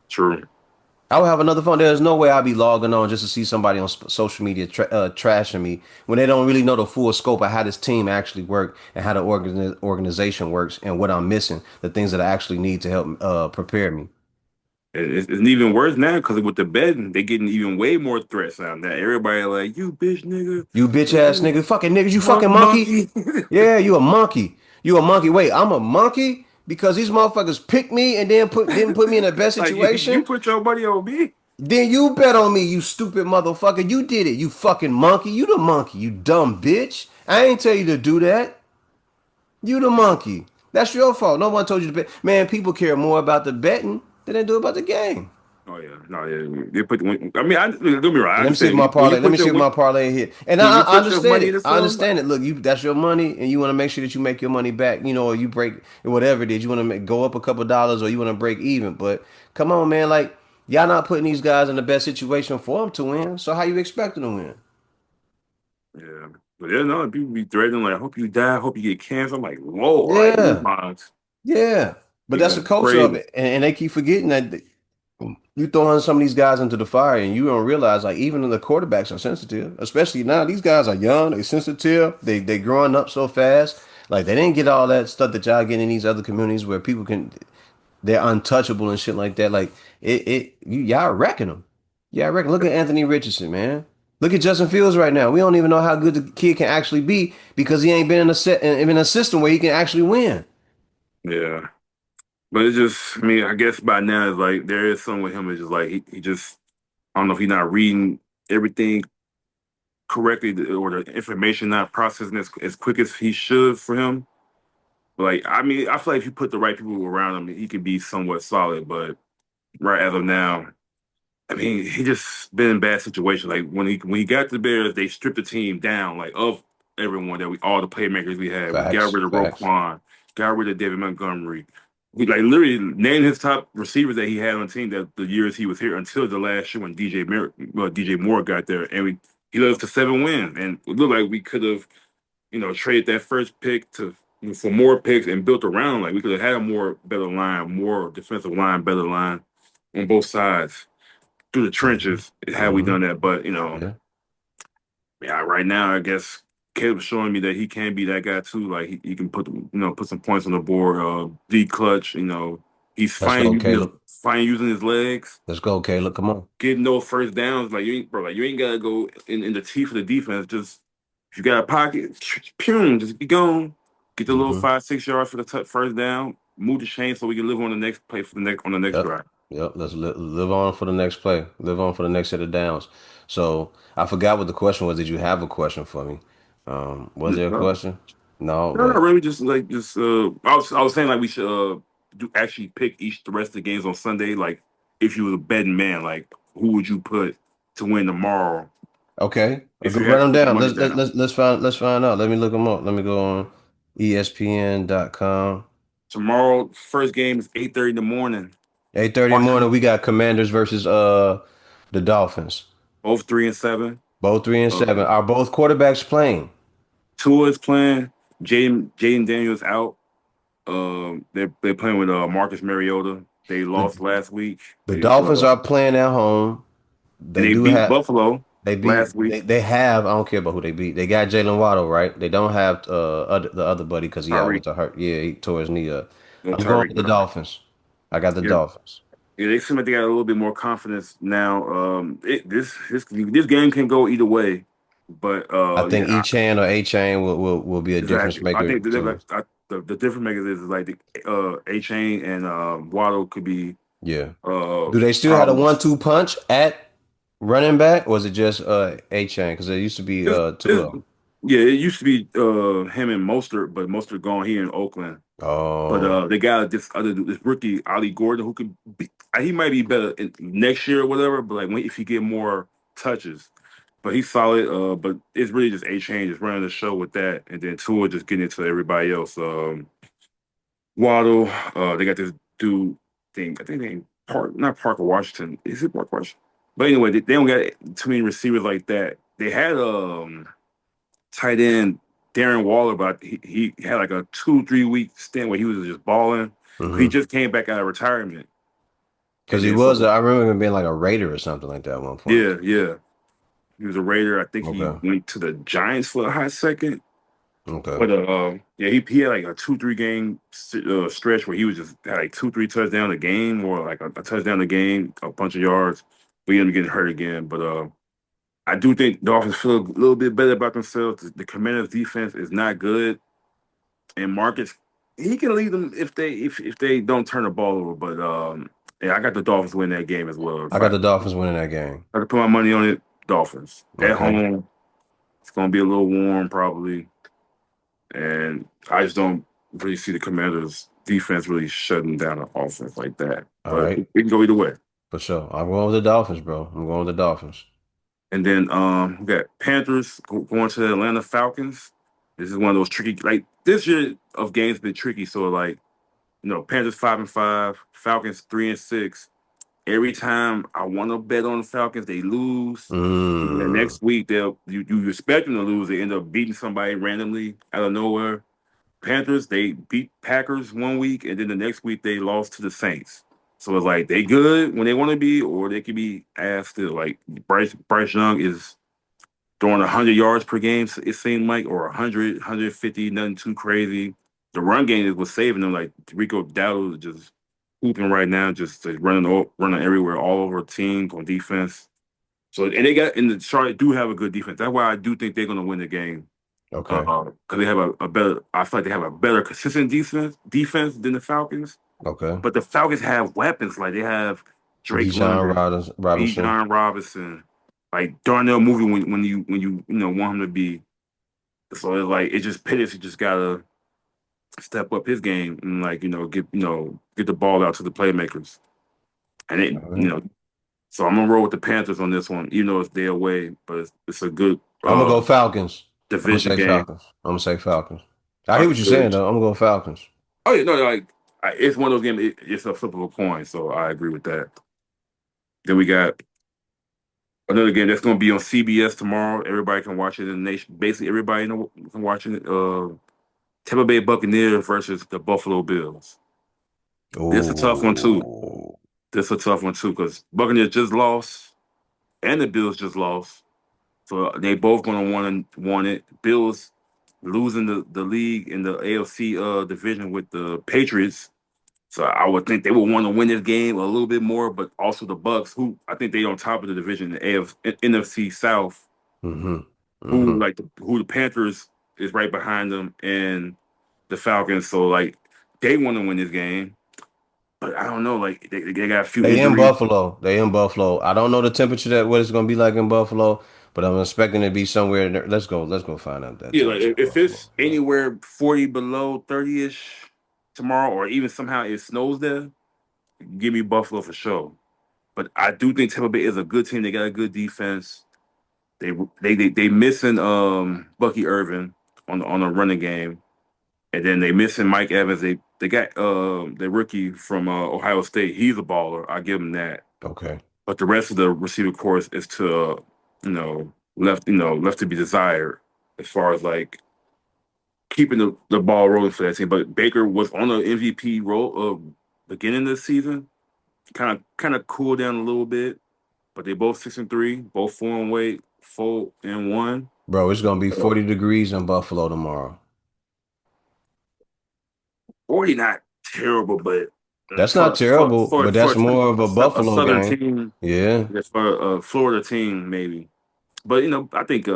Speaker 2: true.
Speaker 1: I would have another phone. There's no way I'd be logging on just to see somebody on social media trashing me when they don't really know the full scope of how this team actually works and how the organization works and what I'm missing, the things that I actually need to help prepare me.
Speaker 2: It's even worse now because with the betting, they getting even way more threats now. That everybody like you, bitch, nigga,
Speaker 1: You bitch ass nigga, fucking niggas, you fucking monkey.
Speaker 2: monkey.
Speaker 1: Yeah, you a monkey. You a monkey. Wait, I'm a monkey because these motherfuckers picked me and then didn't put me in the best
Speaker 2: Like you
Speaker 1: situation.
Speaker 2: put your money on me.
Speaker 1: Then you bet on me, you stupid motherfucker. You did it, you fucking monkey. You the monkey, you dumb bitch. I ain't tell you to do that. You the monkey. That's your fault. No one told you to bet. Man, people care more about the betting than they do about the game.
Speaker 2: Oh yeah, no, yeah. They put. I mean, don't get me wrong. I
Speaker 1: Let me see if
Speaker 2: understand
Speaker 1: my
Speaker 2: when you
Speaker 1: parlay. Let me
Speaker 2: put
Speaker 1: see
Speaker 2: your
Speaker 1: if my parlay hit. And
Speaker 2: when you
Speaker 1: I
Speaker 2: put your
Speaker 1: understand
Speaker 2: money
Speaker 1: it.
Speaker 2: into
Speaker 1: I
Speaker 2: something.
Speaker 1: understand it. Look, you that's your money, and you want to make sure that you make your money back. You know, or you break whatever it is. You want to go up a couple dollars, or you want to break even. But come on, man, like y'all not putting these guys in the best situation for them to win. So how you expecting to win?
Speaker 2: Yeah, but yeah, no, people be threatening like, "I hope you die, I hope you get cancer." I'm like, whoa, like these
Speaker 1: Yeah,
Speaker 2: minds
Speaker 1: yeah. But
Speaker 2: be
Speaker 1: that's the
Speaker 2: going
Speaker 1: culture of
Speaker 2: crazy.
Speaker 1: it, and they keep forgetting that. You throwing some of these guys into the fire, and you don't realize like even the quarterbacks are sensitive. Especially now, these guys are young, they sensitive, they growing up so fast. Like they didn't get all that stuff that y'all get in these other communities where people can they're untouchable and shit like that. Like y'all wrecking them. Yeah, I reckon. Look at Anthony Richardson, man. Look at Justin Fields right now. We don't even know how good the kid can actually be because he ain't been in a set in a system where he can actually win.
Speaker 2: Yeah. But it's just, I mean, I guess by now it's like there is something with him. It's just like he just, I don't know if he's not reading everything correctly or the information not processing as quick as he should for him. Like, I mean, I feel like if you put the right people around him, he could be somewhat solid. But right as of now, I mean, he just been in bad situations. Like when he got to the Bears, they stripped the team down, like of everyone that we all the playmakers we had. We got
Speaker 1: Facts,
Speaker 2: rid of
Speaker 1: facts.
Speaker 2: Roquan, got rid of David Montgomery. We like literally named his top receivers that he had on the team that the years he was here until the last year when DJ Moore got there, and he led us to 7 wins, and it looked like we could have traded that first pick to for more picks and built around. Like we could have had a more better line, more defensive line, better line on both sides through the
Speaker 1: Hmm.
Speaker 2: trenches had we
Speaker 1: Hmm.
Speaker 2: done that. But
Speaker 1: Yeah,
Speaker 2: yeah, right now I guess Caleb's showing me that he can be that guy too. Like he can put some points on the board. D clutch. He's
Speaker 1: let's go, Caleb.
Speaker 2: fine using his legs,
Speaker 1: Let's go, Caleb. Come on.
Speaker 2: getting those first downs. Like you ain't bro, like you ain't gotta go in the teeth of the defense. Just if you got a pocket, pew, just be gone. Get the little
Speaker 1: Hmm.
Speaker 2: 5, 6 yards for the first down. Move the chain so we can live on the next play for the next on the next
Speaker 1: Yep.
Speaker 2: drive.
Speaker 1: Yep. Let's live on for the next play. Live on for the next set of downs. So I forgot what the question was. Did you have a question for me? Was there a
Speaker 2: No,
Speaker 1: question? No,
Speaker 2: no, not
Speaker 1: but
Speaker 2: really. Just I was saying like we should do actually pick each the rest of the games on Sunday. Like if you was a betting man, like who would you put to win tomorrow
Speaker 1: okay.
Speaker 2: if
Speaker 1: Go
Speaker 2: you
Speaker 1: run
Speaker 2: had to
Speaker 1: them
Speaker 2: put the
Speaker 1: down.
Speaker 2: money down?
Speaker 1: Let's find out. Let me look them up. Let me go on ESPN.com.
Speaker 2: Tomorrow, first game is 8:30 in the morning.
Speaker 1: 8:30 in the morning.
Speaker 2: Washington,
Speaker 1: We got Commanders versus the Dolphins.
Speaker 2: both 3-7.
Speaker 1: Both 3-7. Are both quarterbacks playing?
Speaker 2: Tua is playing. Jaden Daniels out. They're playing with Marcus Mariota. They
Speaker 1: The
Speaker 2: lost last week.
Speaker 1: the Dolphins are playing at home.
Speaker 2: And
Speaker 1: They
Speaker 2: they
Speaker 1: do
Speaker 2: beat
Speaker 1: have
Speaker 2: Buffalo
Speaker 1: they
Speaker 2: last
Speaker 1: beat
Speaker 2: week.
Speaker 1: they have I don't care about who they beat. They got Jalen Waddle, right? They don't have the other buddy because he out
Speaker 2: Tyreek,
Speaker 1: with the hurt. Yeah, he tore his knee up.
Speaker 2: no
Speaker 1: I'm going
Speaker 2: Tyreek.
Speaker 1: with the Dolphins. I got the
Speaker 2: Yeah,
Speaker 1: Dolphins.
Speaker 2: yeah, they seem like they got a little bit more confidence now. This game can go either way, but
Speaker 1: I think
Speaker 2: yeah,
Speaker 1: E Chain or A Chain will be a difference
Speaker 2: exactly. I
Speaker 1: maker
Speaker 2: think
Speaker 1: too.
Speaker 2: the difference makers is like the A Chain and Waddle could be
Speaker 1: Yeah. Do they still have a
Speaker 2: problems.
Speaker 1: 1-2 punch at running back, or is it just A Chain? Because there used to be two
Speaker 2: It's
Speaker 1: of them.
Speaker 2: yeah, it used to be him and Mostert, but Mostert gone here in Oakland. But
Speaker 1: Oh,
Speaker 2: they got this rookie Ali Gordon who could be he might be better next year or whatever. But like if he get more touches, but he's solid. But it's really just a change, just running the show with that, and then Tua just getting it to everybody else. Waddle, they got this dude thing. I think they named not Parker Washington. Is it Parker Washington? But anyway, they don't got too many receivers like that. They had tight end Darren Waller, but he had like a 2, 3 week stint where he was just balling. But he
Speaker 1: mm-hmm.
Speaker 2: just came back out of retirement,
Speaker 1: Because
Speaker 2: and
Speaker 1: he
Speaker 2: then
Speaker 1: was,
Speaker 2: so
Speaker 1: I remember him being like a Raider or something like that at one point.
Speaker 2: yeah, yeah, he was a Raider. I think he
Speaker 1: Okay.
Speaker 2: went to the Giants for a hot second.
Speaker 1: Okay.
Speaker 2: But yeah, he had like a 2, 3 game stretch where he was just had like 2, 3 touchdowns a game, or like a touchdown a game, a bunch of yards. But he ended up getting hurt again. But I do think Dolphins feel a little bit better about themselves. The Commanders' defense is not good, and Marcus he can lead them if they don't turn the ball over. But yeah, I got the Dolphins win that game as well.
Speaker 1: I
Speaker 2: If
Speaker 1: got the Dolphins winning that game.
Speaker 2: I could put my money on it, Dolphins at
Speaker 1: Okay.
Speaker 2: home. It's gonna be a little warm probably, and I just don't really see the Commanders' defense really shutting down the offense like that.
Speaker 1: All
Speaker 2: But
Speaker 1: right.
Speaker 2: it can go either way.
Speaker 1: For sure. I'm going with the Dolphins, bro. I'm going with the Dolphins.
Speaker 2: And then we got Panthers going to the Atlanta Falcons. This is one of those tricky like this year of games been tricky. So like Panthers 5-5, Falcons 3-6. Every time I want to bet on the Falcons, they lose. And then the
Speaker 1: Mm.
Speaker 2: next week you expect them to lose. They end up beating somebody randomly out of nowhere. Panthers they beat Packers one week, and then the next week they lost to the Saints. So it's like they good when they want to be, or they could be ass still. Like Bryce Young is throwing 100 yards per game. It seemed like, or 100, 150, nothing too crazy. The run game is what's saving them. Like Rico Dowdle is just hooping right now, just running everywhere, all over the team on defense. So and they got in the Charlotte do have a good defense. That's why I do think they're gonna win the game.
Speaker 1: Okay.
Speaker 2: Because they have a better. I feel like they have a better consistent defense than the Falcons.
Speaker 1: Okay.
Speaker 2: But the Falcons have weapons. Like they have Drake
Speaker 1: Bijan
Speaker 2: London,
Speaker 1: Robinson.
Speaker 2: Bijan Robinson, like Darnell Movie when you want him to be. So it's like it just Pettis. He just gotta step up his game and like get the ball out to the playmakers. And it
Speaker 1: All right.
Speaker 2: so I'm gonna roll with the Panthers on this one, even though it's their way, but it's a good
Speaker 1: I'm gonna go Falcons. I'm gonna
Speaker 2: division
Speaker 1: say
Speaker 2: game.
Speaker 1: Falcons. I'm gonna say Falcons. I hear what you're saying
Speaker 2: Good.
Speaker 1: though. I'm gonna go Falcons.
Speaker 2: Oh yeah, no, like it's one of those games. It's a flip of a coin, so I agree with that. Then we got another game that's going to be on CBS tomorrow. Everybody can watch it in the nation. Basically, everybody can watch it. Tampa Bay Buccaneers versus the Buffalo Bills. This is a tough one too.
Speaker 1: Ooh.
Speaker 2: This is a tough one too because Buccaneers just lost and the Bills just lost, so they both going to want it. Bills losing the league in the AFC division with the Patriots. So I would think they would want to win this game a little bit more, but also the Bucks, who I think they on top of the division, the NFC South,
Speaker 1: Mm-hmm.
Speaker 2: who
Speaker 1: Mm-hmm.
Speaker 2: like who the Panthers is right behind them, and the Falcons. So like they want to win this game, but I don't know. Like they got a few
Speaker 1: They in
Speaker 2: injuries.
Speaker 1: Buffalo. They in Buffalo. I don't know the temperature that what it's gonna be like in Buffalo, but I'm expecting it to be somewhere in there. Let's go. Let's go find out that
Speaker 2: Yeah, like
Speaker 1: temperature in
Speaker 2: if
Speaker 1: Buffalo.
Speaker 2: it's anywhere 40 below 30-ish tomorrow, or even somehow it snows there, give me Buffalo for sure. But I do think Tampa Bay is a good team. They got a good defense. They missing Bucky Irvin on a running game, and then they missing Mike Evans. They got the rookie from Ohio State. He's a baller. I give him that.
Speaker 1: Okay.
Speaker 2: But the rest of the receiver course is to left to be desired as far as like keeping the ball rolling for that team. But Baker was on the MVP role beginning of the season. Kind of cooled down a little bit. But they both 6-3, both 4-1, 4-1.
Speaker 1: Bro, it's gonna be 40 degrees in Buffalo tomorrow.
Speaker 2: 40 not terrible, but
Speaker 1: That's not terrible, but
Speaker 2: for
Speaker 1: that's more of a
Speaker 2: a
Speaker 1: Buffalo
Speaker 2: Southern
Speaker 1: game.
Speaker 2: team,
Speaker 1: Yeah.
Speaker 2: yeah, for a Florida team maybe. But I think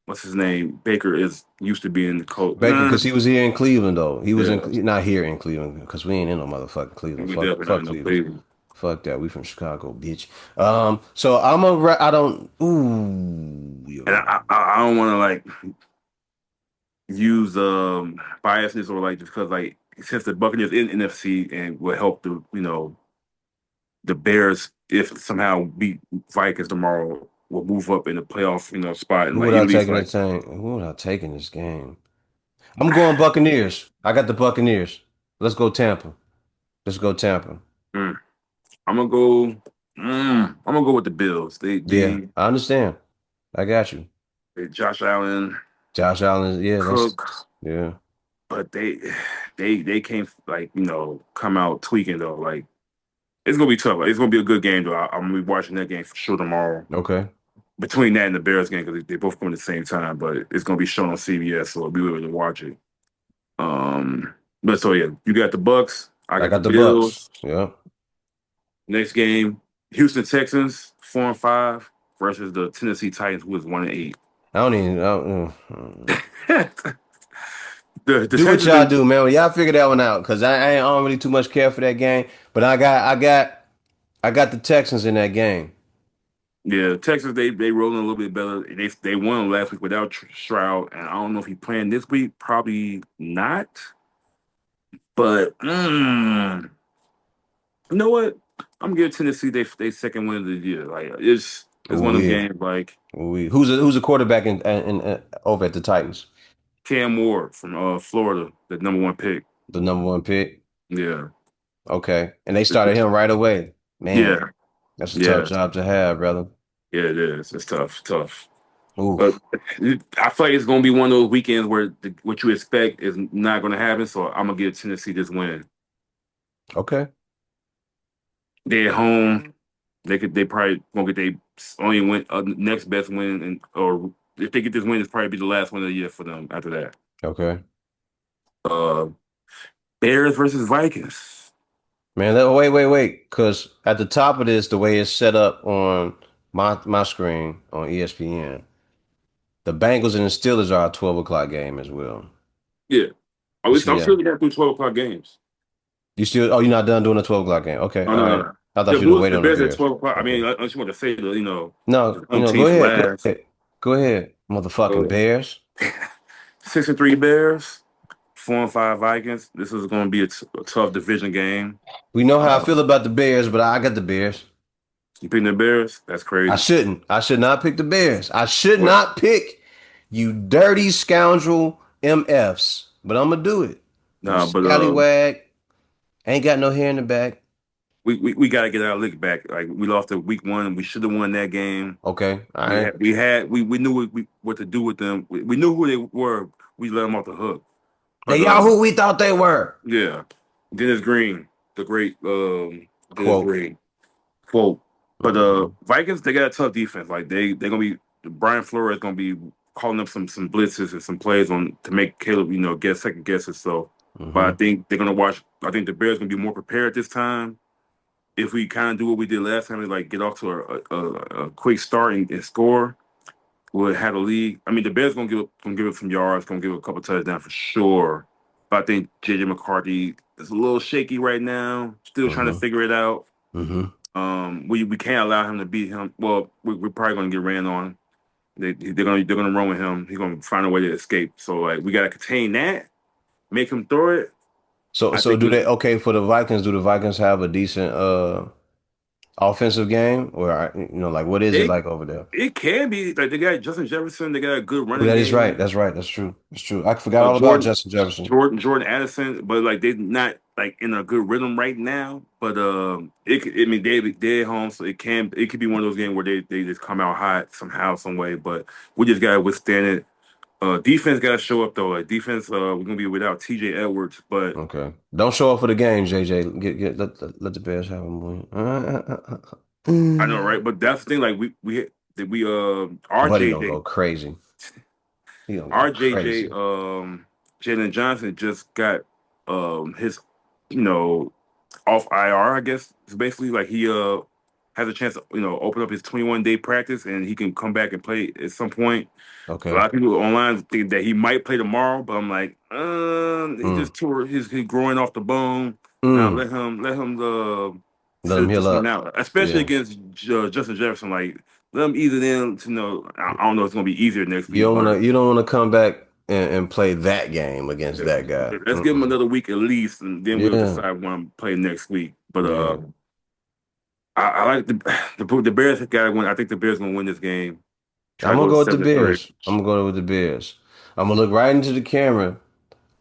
Speaker 2: what's his name? Baker is used to being the coach.
Speaker 1: Baker, because he was here in Cleveland though. He was in
Speaker 2: Yeah,
Speaker 1: not here in Cleveland because we ain't in no motherfucking Cleveland.
Speaker 2: we
Speaker 1: Fuck,
Speaker 2: definitely not
Speaker 1: fuck
Speaker 2: in no
Speaker 1: Cleveland.
Speaker 2: Cleveland.
Speaker 1: Fuck that. We from Chicago, bitch. So I don't. Ooh,
Speaker 2: And
Speaker 1: yo.
Speaker 2: I don't want to like use biasness or like just because like since the Buccaneers in NFC and will help the Bears, if somehow beat Vikings tomorrow, will move up in the playoff, spot and
Speaker 1: Who
Speaker 2: like
Speaker 1: would
Speaker 2: at
Speaker 1: I
Speaker 2: least
Speaker 1: take in
Speaker 2: like
Speaker 1: the tank? Who would I take in this game? I'm going Buccaneers. I got the Buccaneers. Let's go Tampa. Let's go Tampa.
Speaker 2: mm, I'm gonna go. I'm gonna go with the Bills.
Speaker 1: Yeah, I understand. I got you.
Speaker 2: Josh Allen,
Speaker 1: Josh Allen. Yeah, that's
Speaker 2: Cook,
Speaker 1: yeah.
Speaker 2: but they can't like come out tweaking though. Like it's gonna be tough. It's gonna be a good game though. I'm gonna be watching that game for sure tomorrow.
Speaker 1: Okay.
Speaker 2: Between that and the Bears game because they both come at the same time, but it's gonna be shown on CBS, so I'll be able to watch it. Um, but so yeah, you got the Bucks. I
Speaker 1: I
Speaker 2: got the
Speaker 1: got the Bucks.
Speaker 2: Bills.
Speaker 1: Yeah.
Speaker 2: Next game, Houston Texans 4-5 versus the Tennessee Titans, who is 1-8.
Speaker 1: I don't even.
Speaker 2: the the
Speaker 1: Do what
Speaker 2: Texans
Speaker 1: y'all
Speaker 2: been
Speaker 1: do, man. Well, y'all figure that one out, cause I don't really too much care for that game. But I got the Texans in that game.
Speaker 2: yeah Texans they rolling a little bit better. They won last week without Stroud, and I don't know if he playing this week. Probably not. But you know what? I'm gonna give Tennessee they second win of the year. Like it's
Speaker 1: Ooh,
Speaker 2: one of them
Speaker 1: yeah.
Speaker 2: games like
Speaker 1: Ooh, yeah. Who's a quarterback in over at the Titans?
Speaker 2: Cam Ward from Florida, the number one pick.
Speaker 1: The number one pick.
Speaker 2: Yeah,
Speaker 1: Okay, and they started him right away. Man,
Speaker 2: yeah,
Speaker 1: that's a tough
Speaker 2: yeah,
Speaker 1: job to have, brother.
Speaker 2: yeah. It is. It's tough, tough. But
Speaker 1: Oof.
Speaker 2: I feel like it's gonna be one of those weekends where what you expect is not gonna happen. So I'm gonna give Tennessee this win.
Speaker 1: Okay.
Speaker 2: They at home. They probably gonna get their only win next best win, and or if they get this win, it's probably be the last win of the year for them after that.
Speaker 1: Okay.
Speaker 2: Uh, Bears versus Vikings.
Speaker 1: Man, wait. Because at the top of this, the way it's set up on my screen on ESPN, the Bengals and the Steelers are a 12 o'clock game as well.
Speaker 2: Yeah, at
Speaker 1: You
Speaker 2: least
Speaker 1: see
Speaker 2: I'm still
Speaker 1: that?
Speaker 2: gonna do 12 o'clock games.
Speaker 1: You still, oh, you're not done doing the 12 o'clock game. Okay,
Speaker 2: Oh
Speaker 1: all
Speaker 2: no, no,
Speaker 1: right.
Speaker 2: no.
Speaker 1: I thought you'd have waited
Speaker 2: The
Speaker 1: on the
Speaker 2: Bears at
Speaker 1: Bears.
Speaker 2: 12 o'clock. I mean,
Speaker 1: Okay.
Speaker 2: I just want to say
Speaker 1: No,
Speaker 2: the
Speaker 1: go
Speaker 2: umpteenth
Speaker 1: ahead. Go
Speaker 2: last.
Speaker 1: ahead. Go ahead, motherfucking
Speaker 2: Uh,
Speaker 1: Bears.
Speaker 2: 6-3 Bears, 4-5 Vikings. This is going to be a tough division game.
Speaker 1: We know how I
Speaker 2: Uh,
Speaker 1: feel about the Bears, but I got the Bears.
Speaker 2: you picking the Bears? That's
Speaker 1: I
Speaker 2: crazy.
Speaker 1: shouldn't. I should not pick the Bears. I should
Speaker 2: What?
Speaker 1: not pick you dirty scoundrel MFs. But I'm gonna do it. You
Speaker 2: Nah, but
Speaker 1: scallywag. Ain't got no hair in the back.
Speaker 2: we got to get our lick back. Like we lost at week one. We should have won that game.
Speaker 1: Okay. All right.
Speaker 2: We knew what to do with them. We knew who they were. We let them off the hook.
Speaker 1: They
Speaker 2: But
Speaker 1: y'all who we thought they were.
Speaker 2: yeah, Dennis Green, the great Dennis
Speaker 1: Quote.
Speaker 2: Green. Quote. But
Speaker 1: Hmm.
Speaker 2: Vikings, they got a tough defense. Like they're gonna be Brian Flores gonna be calling up some blitzes and some plays on to make Caleb, get second guesses. So, but I
Speaker 1: Hmm.
Speaker 2: think they're gonna watch. I think the Bears gonna be more prepared this time. If we kind of do what we did last time, is like get off to a quick start and score, we'll have the lead. I mean, the Bears gonna give up some yards, gonna give it a couple touchdowns for sure. But I think JJ McCarthy is a little shaky right now, still trying to
Speaker 1: Hmm.
Speaker 2: figure it out.
Speaker 1: Hmm.
Speaker 2: We can't allow him to beat him. Well, we're probably gonna get ran on. They're gonna run with him. He's gonna find a way to escape. So like we gotta contain that, make him throw it.
Speaker 1: So
Speaker 2: I
Speaker 1: so
Speaker 2: think
Speaker 1: do they okay for the Vikings? Do the Vikings have a decent offensive game? Or like what is it
Speaker 2: it
Speaker 1: like over there?
Speaker 2: it can be like they got Justin Jefferson. They got a good
Speaker 1: Oh,
Speaker 2: running
Speaker 1: that is right.
Speaker 2: game.
Speaker 1: That's right. That's true. That's true. I forgot all about
Speaker 2: Jordan
Speaker 1: Justin Jefferson.
Speaker 2: Jordan Addison, but like they're not like in a good rhythm right now. But I mean they at home, so it could be one of those games where they just come out hot somehow, some way. But we just gotta withstand it. Defense got to show up though. Like defense, we're gonna be without T.J. Edwards, but
Speaker 1: Okay. Don't show up for the game, JJ. Let the Bears have him win.
Speaker 2: I know, right? But that's the thing. Like we
Speaker 1: Buddy gonna go crazy. He gonna go
Speaker 2: RJJ
Speaker 1: crazy.
Speaker 2: Jalen Johnson just got his you know off IR. I guess it's basically like he has a chance to open up his 21-day practice and he can come back and play at some point. A
Speaker 1: Okay.
Speaker 2: lot of people online think that he might play tomorrow, but I'm like, he
Speaker 1: Mm.
Speaker 2: just tore his growing off the bone. Now
Speaker 1: Mm.
Speaker 2: let him
Speaker 1: Let him
Speaker 2: sit
Speaker 1: heal
Speaker 2: this one
Speaker 1: up.
Speaker 2: out, especially
Speaker 1: Yeah.
Speaker 2: against Justin Jefferson. Like let him ease it in. To know, I don't know if it's gonna be easier next
Speaker 1: You
Speaker 2: week,
Speaker 1: don't
Speaker 2: but
Speaker 1: wanna come back and play that game against
Speaker 2: yeah,
Speaker 1: that guy.
Speaker 2: let's give him
Speaker 1: Mm-mm.
Speaker 2: another week at least, and then we'll
Speaker 1: Yeah.
Speaker 2: decide when I'm playing next week. But
Speaker 1: Yeah.
Speaker 2: I like the Bears got to win. I think the Bears gonna win this game. Try
Speaker 1: I'm
Speaker 2: to
Speaker 1: gonna
Speaker 2: go to
Speaker 1: go with the
Speaker 2: 7-3.
Speaker 1: Bears. I'm gonna go with the Bears. I'm gonna look right into the camera.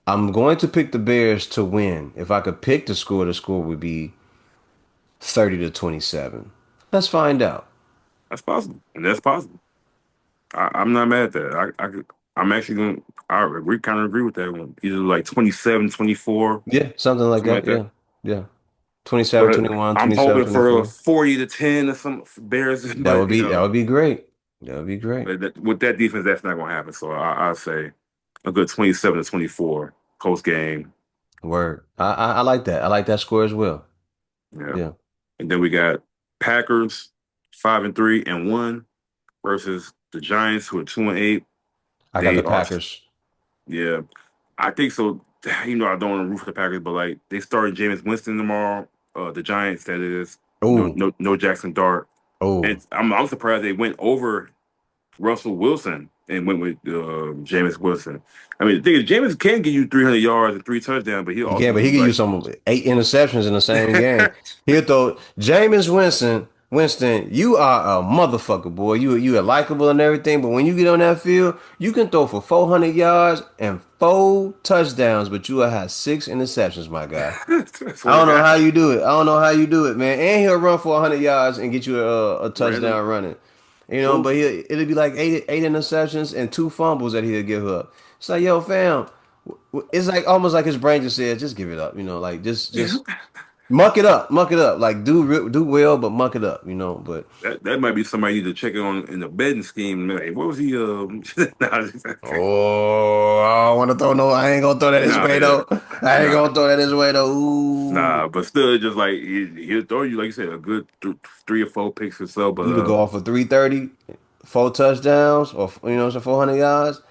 Speaker 1: I'm going to pick the Bears to win. If I could pick the score would be 30-27. Let's find out.
Speaker 2: That's possible, and that's possible. I'm not mad at that. I'm actually going. We kind of agree with that one. Either like 27-24,
Speaker 1: Yeah, something like
Speaker 2: something
Speaker 1: that.
Speaker 2: like that.
Speaker 1: Yeah. Yeah. 27,
Speaker 2: But
Speaker 1: 21,
Speaker 2: I'm
Speaker 1: 27,
Speaker 2: hoping for a
Speaker 1: 24.
Speaker 2: 40-10 or some Bears.
Speaker 1: That
Speaker 2: But
Speaker 1: would be that would be great. That would be great.
Speaker 2: with that defense, that's not going to happen. So I'll say a good 27-24 post game.
Speaker 1: Word. I like that. I like that score as well.
Speaker 2: Yeah,
Speaker 1: Yeah.
Speaker 2: and then we got Packers 5-3 and 1 versus the Giants who are 2-8.
Speaker 1: I got
Speaker 2: They
Speaker 1: the
Speaker 2: are
Speaker 1: Packers.
Speaker 2: Yeah, I think so. I don't want to root for the Packers, but like they started Jameis Winston tomorrow. The Giants, that is,
Speaker 1: Oh,
Speaker 2: no Jackson Dart, and
Speaker 1: oh.
Speaker 2: I'm surprised they went over Russell Wilson and went with Jameis Wilson. I mean, the thing is, Jameis can give you 300 yards and 3 touchdowns, but he'll
Speaker 1: He
Speaker 2: also
Speaker 1: can, but
Speaker 2: give
Speaker 1: he
Speaker 2: you
Speaker 1: could
Speaker 2: like
Speaker 1: use some 8 interceptions in the same game. He'll throw Jameis Winston. Winston, you are a motherfucker, boy. You are likable and everything, but when you get on that field, you can throw for 400 yards and 4 touchdowns, but you will have 6 interceptions, my guy.
Speaker 2: I
Speaker 1: I
Speaker 2: swear to
Speaker 1: don't know how
Speaker 2: God,
Speaker 1: you do it. I don't know how you do it, man. And he'll run for 100 yards and get you a
Speaker 2: random.
Speaker 1: touchdown running.
Speaker 2: So
Speaker 1: But it'll be like eight interceptions and 2 fumbles that he'll give up. It's like, yo, fam, it's like almost like his brain just says, just give it up. Like just muck it up. Like do well, but muck it up. You know, but
Speaker 2: That might be somebody you need to check in on in the betting scheme. Like, what was he? Nah,
Speaker 1: oh, I don't want to throw no. I ain't gonna throw that his
Speaker 2: nah,
Speaker 1: way
Speaker 2: yeah,
Speaker 1: though. I ain't
Speaker 2: nah,
Speaker 1: gonna throw that his way though. Ooh,
Speaker 2: nah. But still, just like he'll throw you, like you said, a good 3 or 4 picks or so. But
Speaker 1: you could go off for 330, 4 touchdowns, or you know, some 400 yards.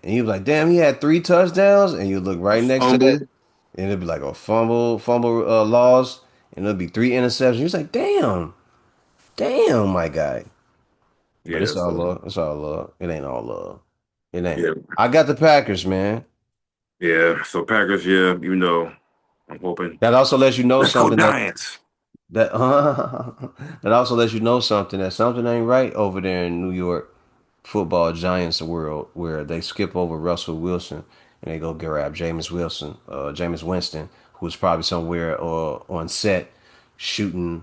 Speaker 1: And he was like, "Damn, he had 3 touchdowns." And you look
Speaker 2: a
Speaker 1: right next to that,
Speaker 2: fumble,
Speaker 1: and it'd be like a fumble loss, and it'll be 3 interceptions. He was like, "Damn, damn, my guy." But
Speaker 2: yeah.
Speaker 1: it's all
Speaker 2: So
Speaker 1: love. It's all love. It ain't all love. It ain't.
Speaker 2: yeah,
Speaker 1: I got the Packers, man.
Speaker 2: yeah. So Packers, yeah. Even though I'm hoping,
Speaker 1: That also lets you know
Speaker 2: let's go
Speaker 1: something that
Speaker 2: Giants.
Speaker 1: that that also lets you know something that something ain't right over there in New York football giants world where they skip over Russell Wilson and they go grab Jameis Winston, who's probably somewhere on set shooting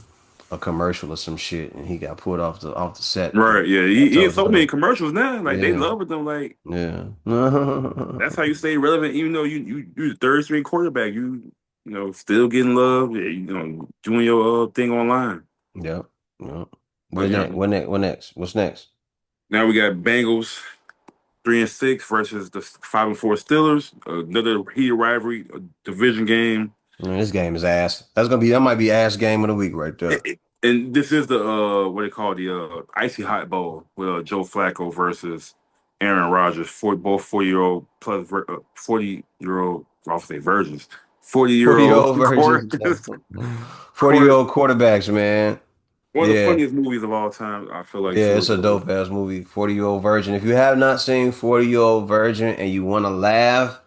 Speaker 1: a commercial or some shit, and he got pulled off the set. And
Speaker 2: Right, yeah.
Speaker 1: that
Speaker 2: He has
Speaker 1: tells you
Speaker 2: so many
Speaker 1: something.
Speaker 2: commercials now. Like they
Speaker 1: Yeah,
Speaker 2: love with them. Like
Speaker 1: yeah.
Speaker 2: that's how you stay relevant, even though you the third string quarterback. Still getting love. Yeah, doing your thing online.
Speaker 1: Yep. Yep.
Speaker 2: But
Speaker 1: What next? What next? What next? What's next?
Speaker 2: now we got Bengals 3-6 versus the 5-4 Steelers. Another heated rivalry, a division game.
Speaker 1: Man, this game is ass. That might be ass game of the week right there.
Speaker 2: And this is the what they call the icy hot bowl with Joe Flacco versus Aaron Rodgers. Both 40-year-old plus 40-year-old. I'll say virgins. 40-year
Speaker 1: 40-year
Speaker 2: old
Speaker 1: old
Speaker 2: court.
Speaker 1: versions. 40-year
Speaker 2: court
Speaker 1: old quarterbacks, man.
Speaker 2: One of the
Speaker 1: Yeah.
Speaker 2: funniest movies of all time. I feel like
Speaker 1: Yeah,
Speaker 2: too.
Speaker 1: it's a dope ass movie. 40-year-old virgin. If you have not seen 40-year-old virgin and you want to laugh,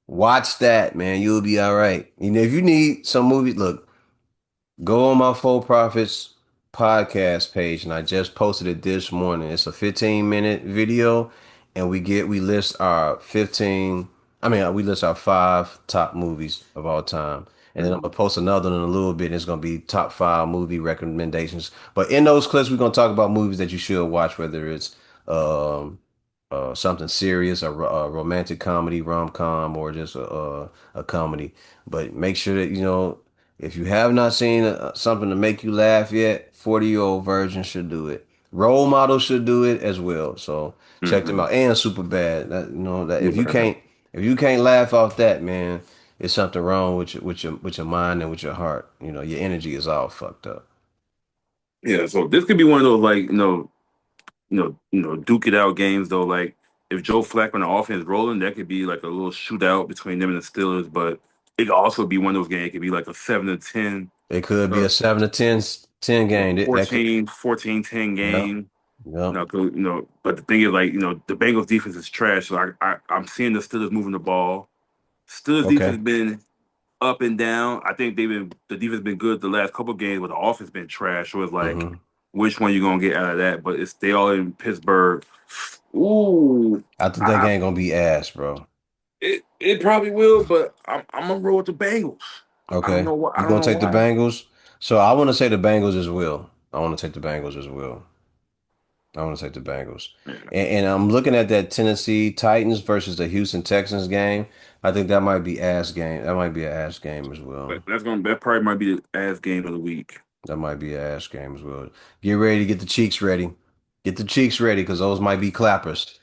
Speaker 1: watch that, man. You'll be all right. You know, if you need some movies, look, go on my Faux Profits podcast page, and I just posted it this morning. It's a 15-minute video, and we list our 15. I mean, we list our five top movies of all time, and then I'm
Speaker 2: Mhm.
Speaker 1: gonna post another one in a little bit. And it's gonna be top five movie recommendations. But in those clips, we're gonna talk about movies that you should watch, whether it's um, something serious, a romantic comedy, rom com, or just a comedy. But make sure that you know if you have not seen something to make you laugh yet, 40-year-old virgin should do it. Role model should do it as well. So check them
Speaker 2: Mhm.
Speaker 1: out. And super bad. That you know that
Speaker 2: Yeah.
Speaker 1: if you can't laugh off that, man, it's something wrong with your mind and with your heart. You know, your energy is all fucked up.
Speaker 2: Yeah, so this could be one of those like duke it out games though. Like if Joe Flacco and the offense rolling, that could be like a little shootout between them and the Steelers. But it could also be one of those games. It could be like a 7-10,
Speaker 1: It could be
Speaker 2: uh,
Speaker 1: a 7 to 10 game. That could
Speaker 2: 14-10
Speaker 1: yeah.
Speaker 2: game.
Speaker 1: Yep.
Speaker 2: But the thing is, like, the Bengals defense is trash. So I'm seeing the Steelers moving the ball. Steelers defense
Speaker 1: Okay.
Speaker 2: has been up and down. I think the defense been good the last couple games, but the offense been trash. So it's like,
Speaker 1: hmm
Speaker 2: which one you gonna get out of that? But it's they all in Pittsburgh. Ooh,
Speaker 1: I think that
Speaker 2: I,
Speaker 1: game gonna be ass, bro.
Speaker 2: it probably will, but I'm gonna roll with the Bengals. I don't
Speaker 1: Okay.
Speaker 2: know why. I
Speaker 1: You
Speaker 2: don't
Speaker 1: gonna
Speaker 2: know
Speaker 1: take the
Speaker 2: why.
Speaker 1: Bengals? So I want to say the Bengals as well. I want to take the Bengals as well. I want to take the Bengals. And I'm looking at that Tennessee Titans versus the Houston Texans game. I think that might be ass game. That might be an ass game as well.
Speaker 2: But that probably might be the ass game of the week.
Speaker 1: That might be an ass game as well. Get ready to get the cheeks ready. Get the cheeks ready because those might be clappers.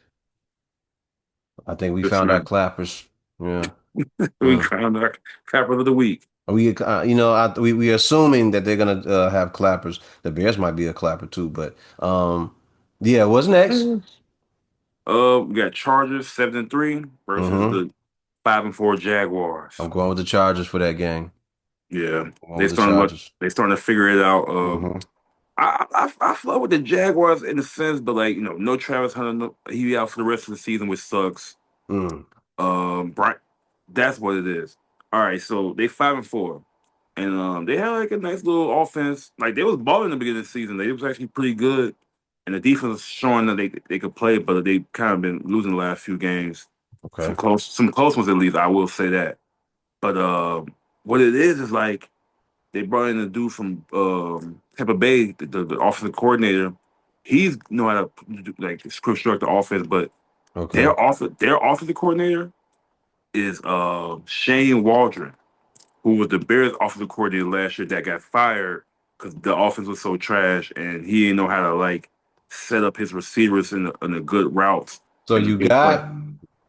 Speaker 1: I think we found our
Speaker 2: Listen,
Speaker 1: clappers. Yeah.
Speaker 2: we
Speaker 1: Yeah.
Speaker 2: crowned our capper of the week.
Speaker 1: We assuming that they're gonna have clappers. The Bears might be a clapper too, but yeah. What's next?
Speaker 2: We got Chargers 7-3 versus
Speaker 1: hmm
Speaker 2: the 5-4 Jaguars.
Speaker 1: I'm going with the Chargers for that game.
Speaker 2: Yeah,
Speaker 1: I'm going with the Chargers.
Speaker 2: they starting to figure it out.
Speaker 1: hmm
Speaker 2: I flow with the Jaguars in a sense, but like no Travis Hunter, he out for the rest of the season, which sucks.
Speaker 1: Mm.
Speaker 2: Brian, that's what it is. All right, so they 5-4, and they had like a nice little offense. Like they was balling in the beginning of the season. They was actually pretty good, and the defense was showing that they could play, but they kind of been losing the last few games.
Speaker 1: Okay.
Speaker 2: Some close ones at least. I will say that. But what it is like they brought in a dude from Tampa Bay, the offensive coordinator. He's know how to like construct the offense, but
Speaker 1: Okay.
Speaker 2: their offensive coordinator is Shane Waldron. who was the Bears offensive coordinator last year that got fired because the offense was so trash and he didn't know how to like set up his receivers in a good routes
Speaker 1: So
Speaker 2: and the
Speaker 1: you
Speaker 2: big play.
Speaker 1: got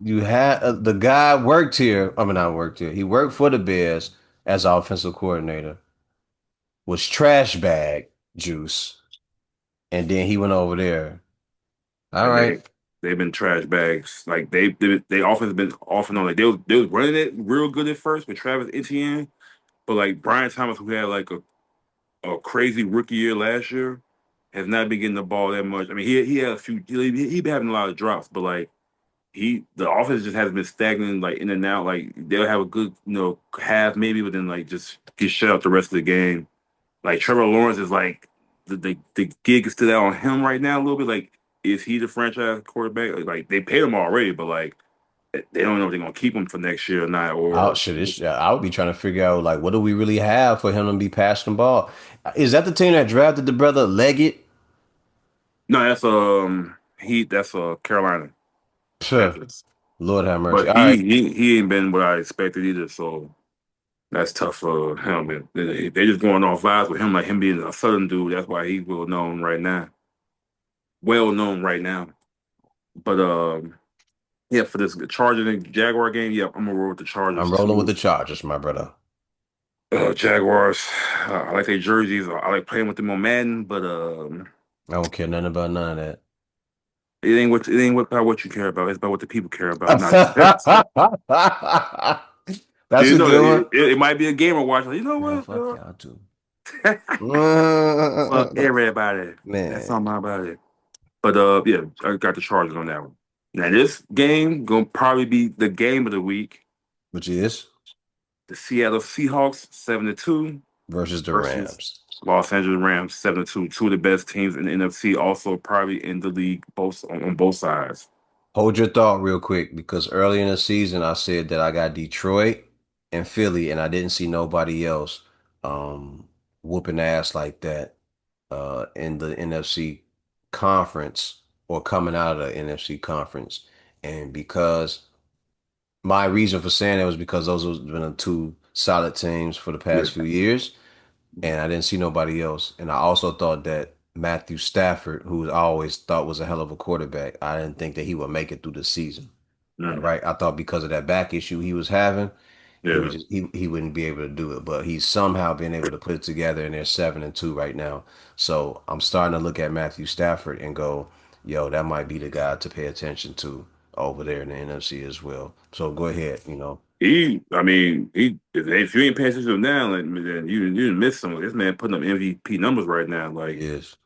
Speaker 1: you had the guy worked here. I mean, not worked here. He worked for the Bears as offensive coordinator. Was trash bag juice, and then he went over there. All
Speaker 2: And
Speaker 1: right.
Speaker 2: they've been trash bags. Like they offense been off and on. Like they was running it real good at first with Travis Etienne, but like Brian Thomas, who had like a crazy rookie year last year, has not been getting the ball that much. I mean, he had a few. He been having a lot of drops, but like the offense just has been stagnant, like in and out. Like they'll have a good half maybe, but then like just get shut out the rest of the game. Like Trevor Lawrence is like the gig is still out on him right now a little bit. Like, is he the franchise quarterback? Like they paid him already, but like they don't know if they're gonna keep him for next year or not.
Speaker 1: I
Speaker 2: Or
Speaker 1: should I would be trying to figure out like what do we really have for him to be passing the ball? Is that the team that drafted the brother Leggett?
Speaker 2: no, that's Carolina
Speaker 1: Phew,
Speaker 2: Panthers.
Speaker 1: Lord have mercy.
Speaker 2: But
Speaker 1: All right.
Speaker 2: he ain't been what I expected either. So that's tough for him. And they just going off vibes with him, like him being a Southern dude. That's why he's well known right now. Well known right now. But yeah, for this Chargers and Jaguar game, yeah, I'm gonna roll with the Chargers
Speaker 1: I'm rolling with
Speaker 2: too.
Speaker 1: the Chargers, my brother.
Speaker 2: Jaguars, I like their jerseys. I like playing with them on Madden, but
Speaker 1: I don't care nothing about none of
Speaker 2: about what you care about. It's about what the people care about. Not
Speaker 1: that. That's
Speaker 2: you
Speaker 1: a
Speaker 2: know,
Speaker 1: good one.
Speaker 2: it might be a gamer watch. Like, you know
Speaker 1: Man,
Speaker 2: what?
Speaker 1: fuck y'all too.
Speaker 2: Fuck everybody. That's
Speaker 1: Man,
Speaker 2: all about it. But yeah, I got the Chargers on that one. Now this game gonna probably be the game of the week.
Speaker 1: which is
Speaker 2: The Seattle Seahawks 7-2
Speaker 1: versus the
Speaker 2: versus
Speaker 1: Rams.
Speaker 2: Los Angeles Rams 7-2. Two of the best teams in the NFC, also probably in the league, both on both sides.
Speaker 1: Hold your thought real quick because early in the season I said that I got Detroit and Philly and I didn't see nobody else um whooping ass like that in the NFC conference or coming out of the NFC conference. And because my reason for saying that was because those have been the two solid teams for the
Speaker 2: Yeah,
Speaker 1: past few years, and I didn't see nobody else. And I also thought that Matthew Stafford, who I always thought was a hell of a quarterback, I didn't think that he would make it through the season. All
Speaker 2: mm,
Speaker 1: right, I thought because of that back issue he was having, he would
Speaker 2: yeah.
Speaker 1: just he wouldn't be able to do it. But he's somehow been able to put it together, and they're 7-2 right now. So I'm starting to look at Matthew Stafford and go, yo, that might be the guy to pay attention to over there in the NFC as well. So go ahead, you know.
Speaker 2: I mean, if you ain't paying attention to him now, like, then you didn't miss some. This man putting up MVP numbers right now, like
Speaker 1: He is,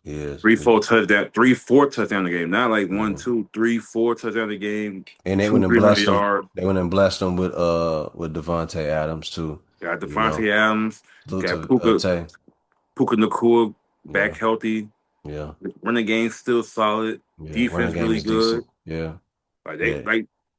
Speaker 2: three,
Speaker 1: he is.
Speaker 2: four touchdown, 3, 4 touchdown a game. Not like one,
Speaker 1: Yeah.
Speaker 2: 2, 3, 4 touchdown a game,
Speaker 1: And they
Speaker 2: two,
Speaker 1: went and
Speaker 2: three hundred
Speaker 1: blessed them.
Speaker 2: yard.
Speaker 1: They went and blessed them with Devontae Adams too.
Speaker 2: Got
Speaker 1: You know,
Speaker 2: Devontae Adams,
Speaker 1: salute
Speaker 2: got
Speaker 1: to Tay.
Speaker 2: Puka Nakua back
Speaker 1: Yeah,
Speaker 2: healthy.
Speaker 1: yeah,
Speaker 2: Running game still solid.
Speaker 1: yeah. Running
Speaker 2: Defense
Speaker 1: game
Speaker 2: really
Speaker 1: is
Speaker 2: good.
Speaker 1: decent. Yeah,
Speaker 2: Like they
Speaker 1: yeah,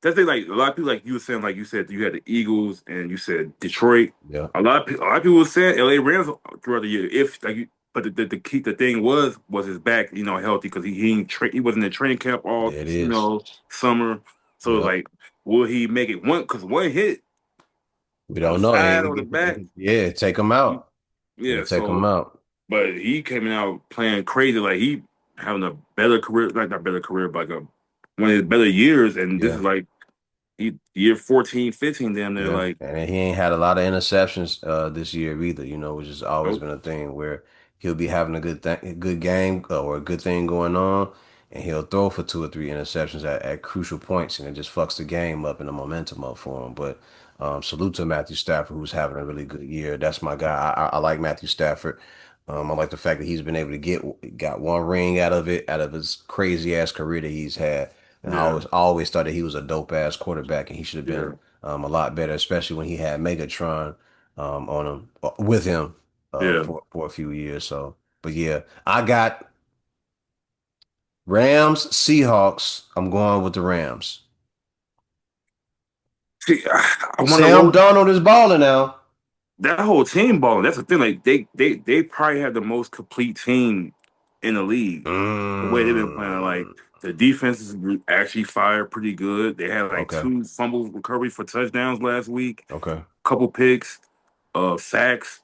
Speaker 2: that's they like a lot of people like you were saying like you said you had the Eagles and you said Detroit.
Speaker 1: yeah,
Speaker 2: A lot of people were saying LA Rams throughout the year if like but the key the thing was his back healthy because he wasn't in training camp all
Speaker 1: there it is.
Speaker 2: summer so it was
Speaker 1: Yeah,
Speaker 2: like will he make it one because one hit
Speaker 1: we
Speaker 2: on the
Speaker 1: don't know.
Speaker 2: side or the back
Speaker 1: Yeah, take him out. Yeah,
Speaker 2: yeah
Speaker 1: take him
Speaker 2: so
Speaker 1: out.
Speaker 2: but he came out playing crazy like he having a better career like not better career but like a one of his better years and this is
Speaker 1: Yeah.
Speaker 2: like he year 14, 15. Damn near
Speaker 1: Yeah,
Speaker 2: like
Speaker 1: and he ain't had a lot of interceptions this year either, which has always
Speaker 2: nope.
Speaker 1: been a thing where he'll be having a good game or a good thing going on, and he'll throw for two or three interceptions at crucial points, and it just fucks the game up and the momentum up for him. But salute to Matthew Stafford, who's having a really good year. That's my guy. I like Matthew Stafford. I like the fact that he's been able to got one ring out of his crazy ass career that he's had. And
Speaker 2: Yeah,
Speaker 1: I always thought that he was a dope ass quarterback, and he should have been
Speaker 2: yeah,
Speaker 1: a lot better, especially when he had Megatron on him with him
Speaker 2: yeah.
Speaker 1: for a few years. So, but yeah, I got Rams, Seahawks. I'm going with the Rams.
Speaker 2: See, I want to
Speaker 1: Sam
Speaker 2: roll
Speaker 1: Darnold is balling now.
Speaker 2: that whole team balling. That's the thing. Like they probably have the most complete team in the league. The way they've been playing, like
Speaker 1: Mm,
Speaker 2: the defense is actually fired pretty good. They had like
Speaker 1: okay,
Speaker 2: two fumble recovery for touchdowns last week,
Speaker 1: okay.
Speaker 2: couple picks. sacks,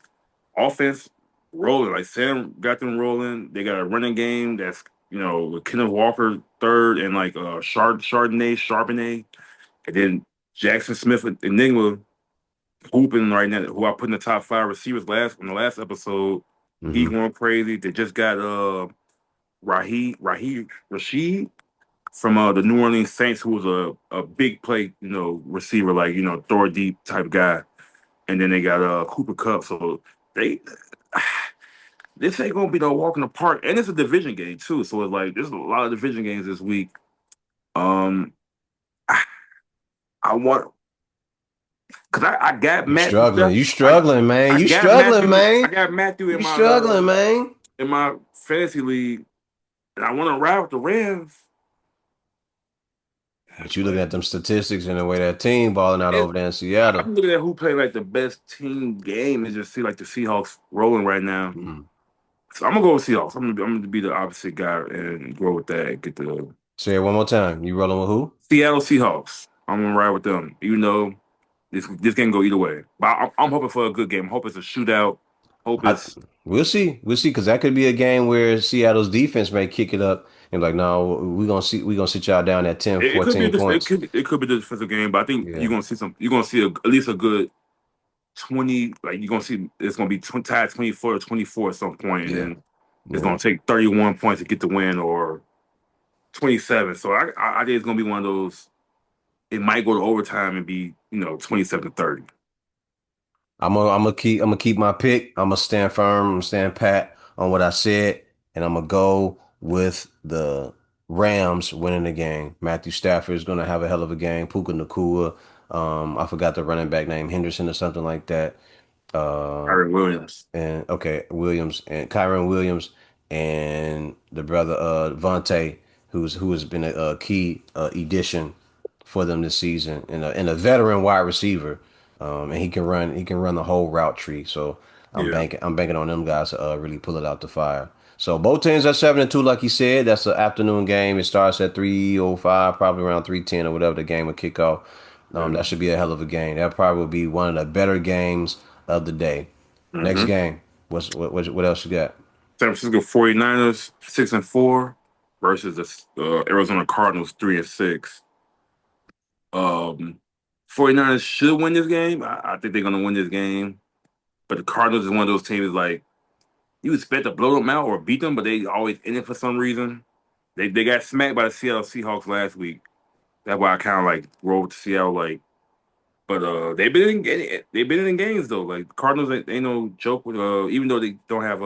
Speaker 2: offense rolling. Like Sam got them rolling. They got a running game that's with Kenneth Walker third and like Charbonnet, and then Jackson Smith Enigma hooping right now. Who I put in the top five receivers last on the last episode. He
Speaker 1: Hmm.
Speaker 2: going crazy. They just got Raheem Rashid from the New Orleans Saints, who was a big play receiver, like throw deep type guy. And then they got Cooper Cup. So they this ain't gonna be no walk in the park, and it's a division game too. So it's like there's a lot of division games this week. Um, I, I want because I got
Speaker 1: You
Speaker 2: Matthew
Speaker 1: struggling.
Speaker 2: Stafford.
Speaker 1: You struggling, man.
Speaker 2: I
Speaker 1: You
Speaker 2: got
Speaker 1: struggling,
Speaker 2: Matthew. I
Speaker 1: man.
Speaker 2: got Matthew
Speaker 1: You struggling, man.
Speaker 2: in my fantasy league, and I want to ride with the Rams.
Speaker 1: But you looking
Speaker 2: But
Speaker 1: at them statistics and the way that team balling out
Speaker 2: it,
Speaker 1: over there in Seattle.
Speaker 2: I'm looking at who played like the best team game and just see like the Seahawks rolling right now.
Speaker 1: Mm.
Speaker 2: So I'm gonna go with Seahawks. I'm gonna be the opposite guy and go with that. Get the
Speaker 1: Say it one more time. You rolling with who?
Speaker 2: Seattle Seahawks. I'm gonna ride with them. Even though this can go either way, but I'm hoping for a good game. Hope it's a shootout. Hope
Speaker 1: I
Speaker 2: it's
Speaker 1: We'll see. We'll see because that could be a game where Seattle's defense may kick it up and like, no, we're gonna sit y'all down at 10,
Speaker 2: it could be
Speaker 1: 14 points.
Speaker 2: it could be a defensive game, but I think
Speaker 1: Yeah.
Speaker 2: you're gonna see at least a good 20. Like you're gonna see it's gonna be tied 24 or 24 at some point, and
Speaker 1: Yeah.
Speaker 2: then it's
Speaker 1: Yeah.
Speaker 2: gonna take 31 points to get the win or 27. So I think it's gonna be one of those. It might go to overtime and be 27-30.
Speaker 1: I'm gonna keep my pick. I'm gonna stand firm. I'm gonna stand pat on what I said, and I'm gonna go with the Rams winning the game. Matthew Stafford is gonna have a hell of a game. Puka Nakua, I forgot the running back name, Henderson or something like that. Uh,
Speaker 2: Aaron Williams.
Speaker 1: and okay, Williams and Kyron Williams and the brother Vontae, who has been a key addition for them this season, and a veteran wide receiver, and he can run the whole route tree. So
Speaker 2: Yeah.
Speaker 1: I'm banking on them guys to really pull it out the fire. So both teams are 7-2, like you said. That's an afternoon game. It starts at 3:05, probably around 3:10 or whatever the game will kick off.
Speaker 2: Yeah.
Speaker 1: That should be a hell of a game. That probably will be one of the better games of the day. Next
Speaker 2: Mm-hmm.
Speaker 1: game. What else you got?
Speaker 2: San Francisco 49ers 6-4 versus the Arizona Cardinals 3-6. Um, 49ers should win this game. I think they're gonna win this game. But the Cardinals is one of those teams like you expect to blow them out or beat them, but they always in it for some reason. They got smacked by the Seattle Seahawks last week. That's why I kind of like rolled to Seattle like. But they've been in games though. Like Cardinals ain't no joke with even though they don't have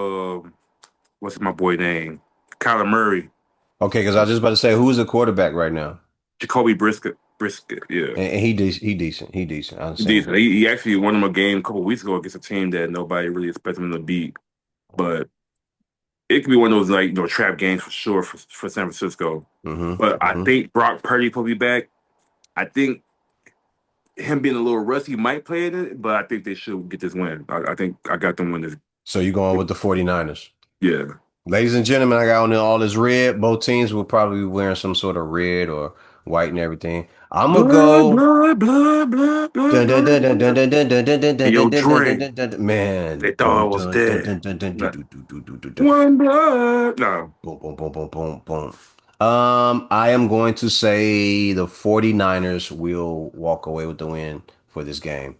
Speaker 2: what's my boy name? Kyler Murray,
Speaker 1: Okay, because I was just about to say who's the quarterback right now,
Speaker 2: Jacoby Brisket, yeah.
Speaker 1: and he decent. He decent. I
Speaker 2: He's
Speaker 1: understand
Speaker 2: decent.
Speaker 1: that.
Speaker 2: He actually won him a game a couple weeks ago against a team that nobody really expected him to beat. But it could be one of those like trap games for sure for San Francisco. But I
Speaker 1: Mm-hmm.
Speaker 2: think Brock Purdy will be back. I think him being a little rusty might play in it, but I think they should get this win. I think I got them win this.
Speaker 1: So you going with the 49ers.
Speaker 2: Yeah.
Speaker 1: Ladies and gentlemen, I got on there all this red. Both teams will probably be wearing some sort of red or white and everything. I'm gonna
Speaker 2: Blood,
Speaker 1: go.
Speaker 2: blood, blood, blood, blood,
Speaker 1: Dun, dun, dun,
Speaker 2: blood,
Speaker 1: dun, dun,
Speaker 2: blood.
Speaker 1: dun, dun, dun, dun, dun,
Speaker 2: Hey,
Speaker 1: dun,
Speaker 2: yo,
Speaker 1: dun, dun, dun,
Speaker 2: Dre,
Speaker 1: dun, dun, dun. Man,
Speaker 2: they thought I
Speaker 1: dun,
Speaker 2: was
Speaker 1: dun, dun,
Speaker 2: dead.
Speaker 1: dun, dun, dun, dun,
Speaker 2: Like,
Speaker 1: dun, dun, dun, dun, dun, dun.
Speaker 2: one blood. No.
Speaker 1: Boom, boom, boom, boom, boom, boom. I am going to say the 49ers will walk away with the win for this game.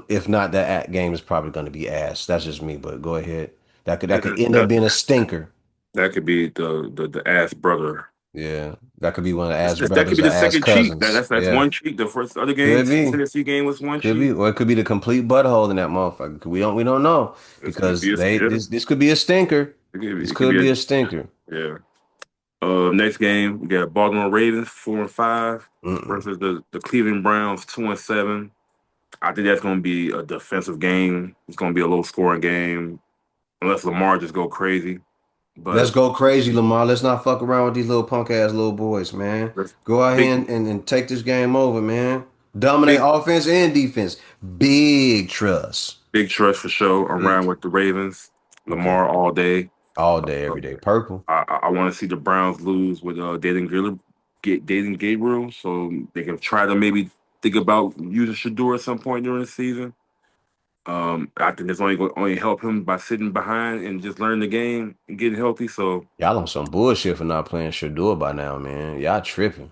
Speaker 1: If not, that game is probably going to be ass. That's just me, but go ahead. That could end up
Speaker 2: That,
Speaker 1: being a stinker.
Speaker 2: that could be the ass brother.
Speaker 1: Yeah, that could be one of the ass
Speaker 2: That could
Speaker 1: brothers
Speaker 2: be
Speaker 1: or
Speaker 2: the
Speaker 1: ass
Speaker 2: second cheat.
Speaker 1: cousins.
Speaker 2: That's
Speaker 1: Yeah,
Speaker 2: one cheat. The first other game,
Speaker 1: could be,
Speaker 2: Tennessee game was one
Speaker 1: could be,
Speaker 2: cheat.
Speaker 1: or it could be the complete butthole in that motherfucker. We don't know
Speaker 2: It's gonna
Speaker 1: because
Speaker 2: be a yeah.
Speaker 1: this could be a stinker. This
Speaker 2: It could
Speaker 1: could
Speaker 2: be a
Speaker 1: be a stinker.
Speaker 2: yeah. Next game we got Baltimore Ravens 4-5
Speaker 1: Mm-mm.
Speaker 2: versus the Cleveland Browns 2-7. I think that's gonna be a defensive game. It's gonna be a low scoring game unless Lamar just go crazy.
Speaker 1: Let's
Speaker 2: But
Speaker 1: go crazy, Lamar. Let's not fuck around with these little punk ass little boys, man.
Speaker 2: that's
Speaker 1: Go out here
Speaker 2: big
Speaker 1: and take this game over, man. Dominate
Speaker 2: big
Speaker 1: offense and defense. Big trust.
Speaker 2: big trust for sure
Speaker 1: Big.
Speaker 2: around with the Ravens.
Speaker 1: Okay.
Speaker 2: Lamar all day.
Speaker 1: All day, every day. Purple.
Speaker 2: I want to see the Browns lose with Dating Gabriel, so they can try to maybe think about using Shador at some point during the season. I think it's only going to only help him by sitting behind and just learning the game and getting healthy. So
Speaker 1: Y'all on some bullshit for not playing Shador by now, man. Y'all tripping.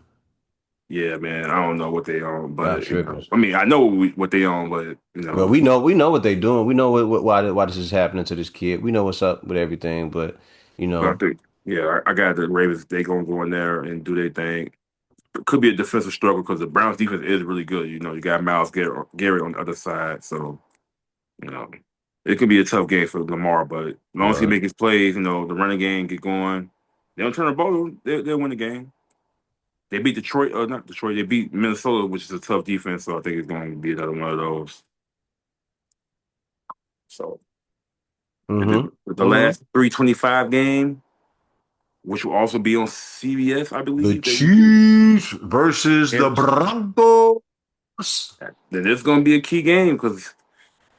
Speaker 2: yeah, man, I don't know what they own,
Speaker 1: Y'all
Speaker 2: but
Speaker 1: tripping.
Speaker 2: I mean, I know what they own, but
Speaker 1: Well, we know what they doing. We know why this is happening to this kid. We know what's up with everything, but you
Speaker 2: but I
Speaker 1: know,
Speaker 2: think yeah, I got the Ravens. They gonna go in there and do their thing. It could be a defensive struggle because the Browns defense is really good. You got Miles Garrett on the other side, so you know it could be a tough game for Lamar. But as long as he
Speaker 1: word.
Speaker 2: make his plays, the running game get going. They don't turn the ball. They'll win the game. They beat Detroit, not Detroit. They beat Minnesota, which is a tough defense. So I think it's going to be another one of those. So and then
Speaker 1: Mm-hmm.
Speaker 2: the
Speaker 1: Mm-hmm.
Speaker 2: last 325 game, which will also be on CBS, I
Speaker 1: The
Speaker 2: believe.
Speaker 1: Chiefs versus the
Speaker 2: And
Speaker 1: Broncos.
Speaker 2: then it's going to be a key game because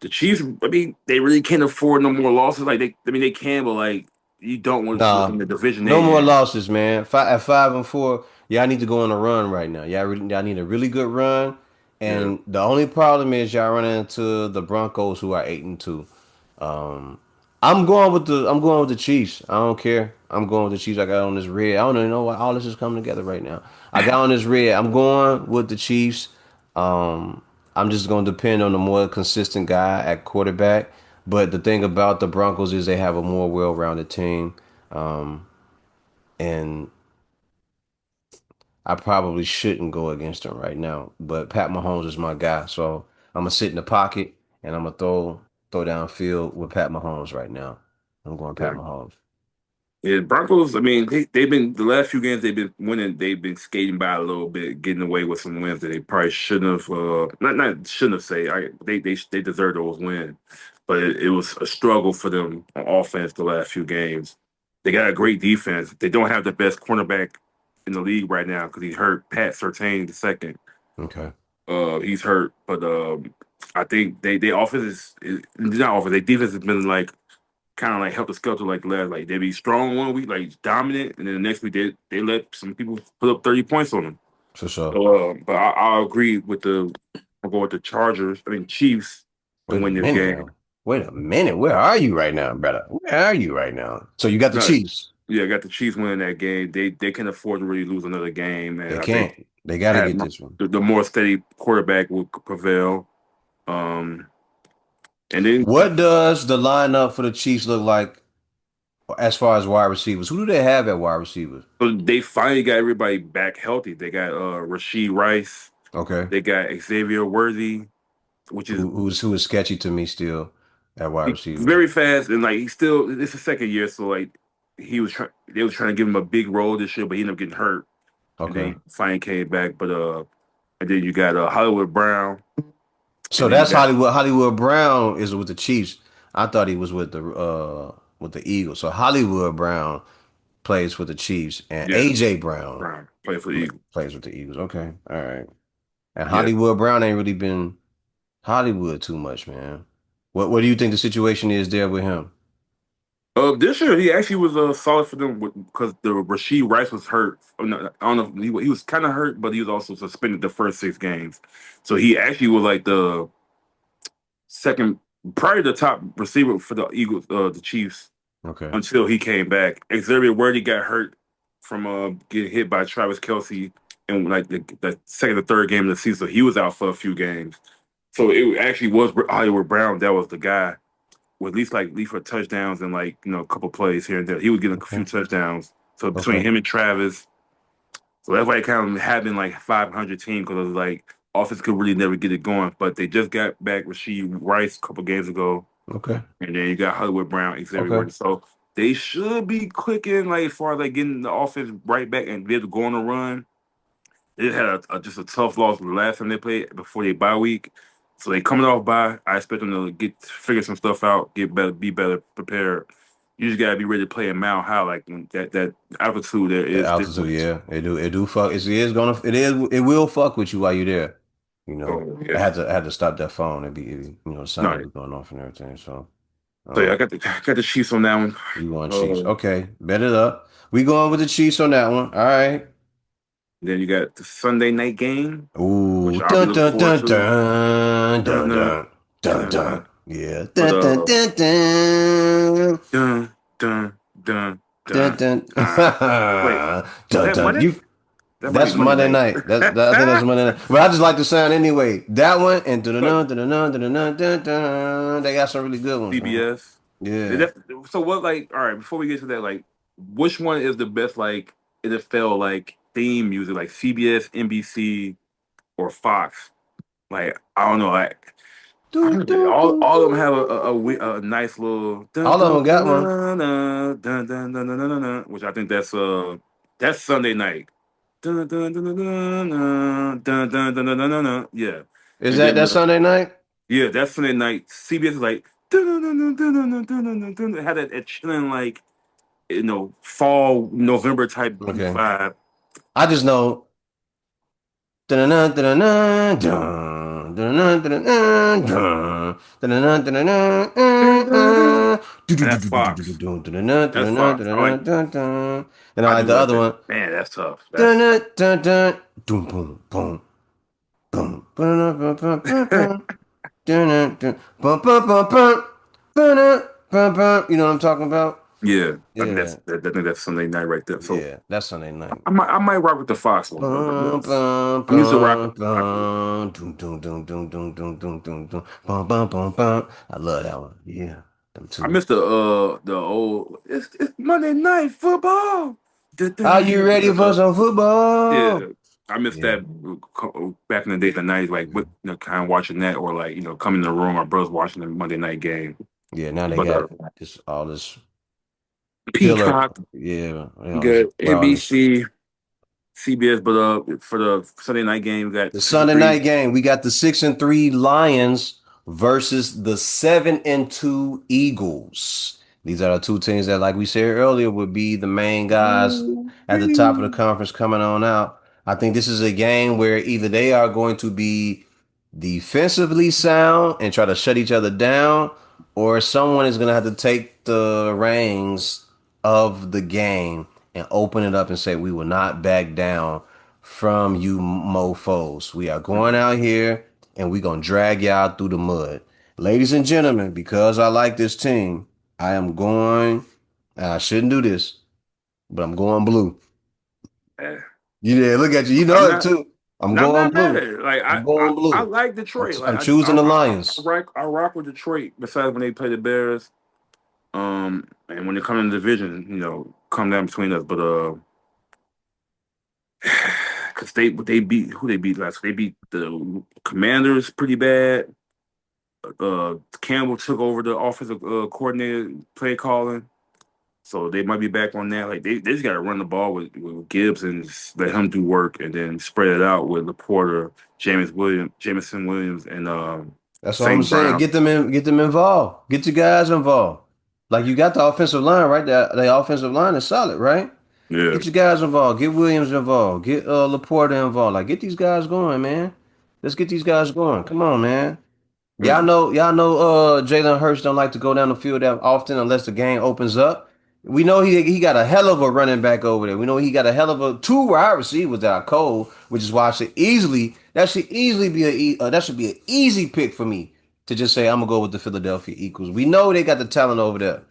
Speaker 2: the Chiefs. I mean, they really can't afford no more losses. Like I mean, they can, but like you don't want to look in
Speaker 1: Nah,
Speaker 2: the division
Speaker 1: no
Speaker 2: they
Speaker 1: more
Speaker 2: in.
Speaker 1: losses, man. At 5-4, y'all need to go on a run right now. Y'all need a really good run.
Speaker 2: Yeah,
Speaker 1: And the only problem is y'all running into the Broncos, who are 8-2. Um, I'm going with the Chiefs. I don't care. I'm going with the Chiefs. I got on this red. I don't even know why all this is coming together right now. I got on this red. I'm going with the Chiefs. Um, I'm just going to depend on the more consistent guy at quarterback. But the thing about the Broncos is they have a more well-rounded team. Um, and I probably shouldn't go against him right now. But Pat Mahomes is my guy, so I'm gonna sit in the pocket and I'm gonna throw downfield with Pat Mahomes right now. I'm going Pat
Speaker 2: yeah.
Speaker 1: Mahomes.
Speaker 2: Yeah, Broncos. I mean, they've been the last few games they've been winning. They've been skating by a little bit, getting away with some wins that they probably shouldn't have. Not shouldn't have. They deserve those wins, but it was a struggle for them on offense the last few games. They got a great defense. They don't have the best cornerback in the league right now because he's hurt. Pat Surtain the second.
Speaker 1: Okay.
Speaker 2: He's hurt, but I think they offense is not offense. Their defense has been like kind of like help the skelter like the last like they be strong one week like dominant and then the next week they let some people put up 30 points on them.
Speaker 1: For sure.
Speaker 2: So but I'll agree with the I'll go with the Chargers, I mean Chiefs, to
Speaker 1: Wait a
Speaker 2: win this
Speaker 1: minute
Speaker 2: game.
Speaker 1: now. Wait a minute. Where are you right now, brother? Where are you right now? So you got the
Speaker 2: No,
Speaker 1: Chiefs.
Speaker 2: yeah, I got the Chiefs winning that game. They can afford to really lose another game, and
Speaker 1: They
Speaker 2: I think
Speaker 1: can't. They got to
Speaker 2: Pat
Speaker 1: get this one.
Speaker 2: the more steady quarterback will prevail. Um, and then
Speaker 1: What does the lineup for the Chiefs look like as far as wide receivers? Who do they have at wide receivers?
Speaker 2: so they finally got everybody back healthy. They got Rasheed Rice,
Speaker 1: Okay.
Speaker 2: they got Xavier Worthy, which is
Speaker 1: Who is sketchy to me still at wide
Speaker 2: he's
Speaker 1: receiver?
Speaker 2: very fast and like he's still it's his second year, so like they was trying to give him a big role this year, but he ended up getting hurt and then
Speaker 1: Okay.
Speaker 2: he finally came back. But and then you got Hollywood Brown,
Speaker 1: So
Speaker 2: and then you
Speaker 1: that's
Speaker 2: got
Speaker 1: Hollywood. Hollywood Brown is with the Chiefs. I thought he was with the Eagles. So Hollywood Brown plays for the Chiefs, and
Speaker 2: yeah
Speaker 1: AJ Brown
Speaker 2: Brown play for the Eagles.
Speaker 1: plays with the Eagles. Okay, all right. And
Speaker 2: Yeah.
Speaker 1: Hollywood Brown ain't really been Hollywood too much, man. What do you think the situation is there with him?
Speaker 2: This year he actually was solid for them because the Rasheed Rice was hurt. I don't know. He was kind of hurt, but he was also suspended the first 6 games. So he actually was like the second, probably the top receiver for the Eagles, the Chiefs
Speaker 1: Okay,
Speaker 2: until he came back. Xavier Worthy got hurt from getting hit by Travis Kelsey in like the second or third game of the season. So he was out for a few games. So it actually was Hollywood Brown that was the guy with at least like lead for touchdowns and like a couple plays here and there. He was getting a few
Speaker 1: okay,
Speaker 2: touchdowns. So between
Speaker 1: okay,
Speaker 2: him and Travis, so that's why it kind of having like 500 team because it was like offense could really never get it going. But they just got back Rasheed Rice a couple games ago,
Speaker 1: okay,
Speaker 2: and then you got Hollywood Brown, Xavier
Speaker 1: okay,
Speaker 2: Worthy. So they should be clicking like as far as like getting the offense right back and be able to go on a run. They had just a tough loss the last time they played before they bye week. So they coming off bye. I expect them to get figure some stuff out, get better, be better prepared. You just gotta be ready to play a mile high. Like that altitude there
Speaker 1: The
Speaker 2: is
Speaker 1: altitude,
Speaker 2: different.
Speaker 1: yeah, it do fuck. It will fuck with you while you're there.
Speaker 2: So
Speaker 1: I
Speaker 2: yeah,
Speaker 1: had to stop that phone. The
Speaker 2: no.
Speaker 1: sound was going off and everything. So,
Speaker 2: So yeah,
Speaker 1: um,
Speaker 2: I got the Chiefs on that one.
Speaker 1: you going Chiefs?
Speaker 2: Uh,
Speaker 1: Okay, bet it up. We going with the Chiefs on that one. All right.
Speaker 2: then you got the Sunday night game, which
Speaker 1: Ooh,
Speaker 2: I'll be
Speaker 1: dun
Speaker 2: looking
Speaker 1: dun
Speaker 2: forward
Speaker 1: dun
Speaker 2: to.
Speaker 1: dun
Speaker 2: Dun,
Speaker 1: dun
Speaker 2: dun,
Speaker 1: dun dun
Speaker 2: dun,
Speaker 1: dun.
Speaker 2: dun.
Speaker 1: Yeah.
Speaker 2: But
Speaker 1: Dun, dun, dun, dun.
Speaker 2: dun dun dun
Speaker 1: Dun,
Speaker 2: dun.
Speaker 1: dun.
Speaker 2: Uh, Wait, was
Speaker 1: Dun,
Speaker 2: that
Speaker 1: dun.
Speaker 2: Monday?
Speaker 1: That's
Speaker 2: That might be Monday
Speaker 1: Monday
Speaker 2: night.
Speaker 1: night. I think that's Monday night. But I just like the sound anyway. That one and dun,
Speaker 2: But
Speaker 1: dun, dun, dun, dun, dun, dun, dun. They got some really good ones, man.
Speaker 2: CBS.
Speaker 1: Yeah.
Speaker 2: So what? Like, all right. Before we get to that, like, which one is the best like NFL like theme music? Like CBS, NBC, or Fox? Like, I don't know. Like, I
Speaker 1: Dun,
Speaker 2: don't know.
Speaker 1: dun, dun,
Speaker 2: All of them have
Speaker 1: dun.
Speaker 2: a nice little dun
Speaker 1: All of
Speaker 2: dun
Speaker 1: them
Speaker 2: dun
Speaker 1: got one.
Speaker 2: dun dun dun dun dun dun dun, dun, dun, which I think that's Sunday night. Dun dun dun dun dun dun dun dun dun dun dun dun. Yeah,
Speaker 1: Is
Speaker 2: and
Speaker 1: that
Speaker 2: then
Speaker 1: that Sunday night?
Speaker 2: yeah, that's Sunday night. CBS is like dun dun dun dun dun dun dun dun dun dun. It had that chilling like fall November type
Speaker 1: Okay.
Speaker 2: vibe.
Speaker 1: I just know. Dun, dun, dun, dun, dun, dun, dun, dun, dun, dun, dun, dun, dun, dun,
Speaker 2: Dun, dun, dun.
Speaker 1: dun, dun,
Speaker 2: And
Speaker 1: dun,
Speaker 2: that's
Speaker 1: dun, dun,
Speaker 2: Fox.
Speaker 1: dun, dun, dun,
Speaker 2: That's
Speaker 1: dun,
Speaker 2: Fox. I like.
Speaker 1: dun, dun, dun. And I
Speaker 2: I
Speaker 1: like
Speaker 2: do
Speaker 1: the
Speaker 2: like
Speaker 1: other
Speaker 2: that.
Speaker 1: one.
Speaker 2: Man, that's tough.
Speaker 1: Dun,
Speaker 2: That's
Speaker 1: dun, dun, dun. Boom, boom, boom, boom. Bum, bum, bum, bum, bum. Dun, dun, dun. Bum, bum, bum, bum. Bum, dun, bum, bum. You know what I'm talking about?
Speaker 2: yeah. I think
Speaker 1: Yeah.
Speaker 2: that's Sunday night right there. So
Speaker 1: Yeah. That's Sunday night.
Speaker 2: I might rock with the Fox one.
Speaker 1: Bum, bum,
Speaker 2: I'm used to rock
Speaker 1: bum,
Speaker 2: rock with it.
Speaker 1: bum. Dum, dum, dum, dum, dum, dum, dum, dum, dum. Bum, bum, bum, bum. I love that one. Yeah. Them
Speaker 2: I
Speaker 1: two.
Speaker 2: miss the old it's Monday night football. Dun, dun,
Speaker 1: Are
Speaker 2: dun,
Speaker 1: you
Speaker 2: dun.
Speaker 1: ready for some
Speaker 2: Yeah,
Speaker 1: football?
Speaker 2: I miss
Speaker 1: Yeah.
Speaker 2: that back in the days, the nights, like with kind of watching that, or like coming in the room, our brothers watching the Monday night game.
Speaker 1: Yeah. Now they
Speaker 2: But
Speaker 1: got this all this filler.
Speaker 2: Peacock,
Speaker 1: Yeah.
Speaker 2: we
Speaker 1: All this
Speaker 2: got
Speaker 1: all this.
Speaker 2: NBC, CBS, but for the Sunday night game, we got
Speaker 1: The
Speaker 2: six and
Speaker 1: Sunday
Speaker 2: three.
Speaker 1: night game, we got the 6-3 Lions versus the 7-2 Eagles. These are the two teams that, like we said earlier, would be the main guys
Speaker 2: Ooh,
Speaker 1: at the top of the conference coming on out. I think this is a game where either they are going to be defensively sound and try to shut each other down, or someone is going to have to take the reins of the game and open it up and say, we will not back down from you mofos. We are going out here and we're going to drag y'all through the mud. Ladies and gentlemen, because I like this team, I am going, and I shouldn't do this, but I'm going blue.
Speaker 2: eh,
Speaker 1: Yeah, look at you. You
Speaker 2: I'm
Speaker 1: know it
Speaker 2: not.
Speaker 1: too. I'm
Speaker 2: I'm
Speaker 1: going
Speaker 2: not mad
Speaker 1: blue.
Speaker 2: at it. Like
Speaker 1: I'm going
Speaker 2: I
Speaker 1: blue.
Speaker 2: like Detroit. Like
Speaker 1: I'm choosing the Lions.
Speaker 2: I rock with Detroit. Besides when they play the Bears, and when they come in the division, come down between us. But because they beat who they beat last. They beat the Commanders pretty bad. Campbell took over the offensive coordinator play calling. So they might be back on that. Like they just got to run the ball with Gibbs and just let him do work, and then spread it out with Laporta, Jameson Williams, and
Speaker 1: That's all I'm
Speaker 2: St.
Speaker 1: saying.
Speaker 2: Brown.
Speaker 1: Get them involved. Get your guys involved. Like you got the offensive line, right? The offensive line is solid, right?
Speaker 2: Yeah.
Speaker 1: Get your guys involved. Get Williams involved. Get Laporta involved. Like get these guys going, man. Let's get these guys going. Come on, man.
Speaker 2: Mm.
Speaker 1: Y'all know Jalen Hurts don't like to go down the field that often unless the game opens up. We know he got a hell of a running back over there. We know he got a hell of a two wide receivers that are cold, which is why that should easily be that should be an easy pick for me to just say I'm gonna go with the Philadelphia Eagles. We know they got the talent over there.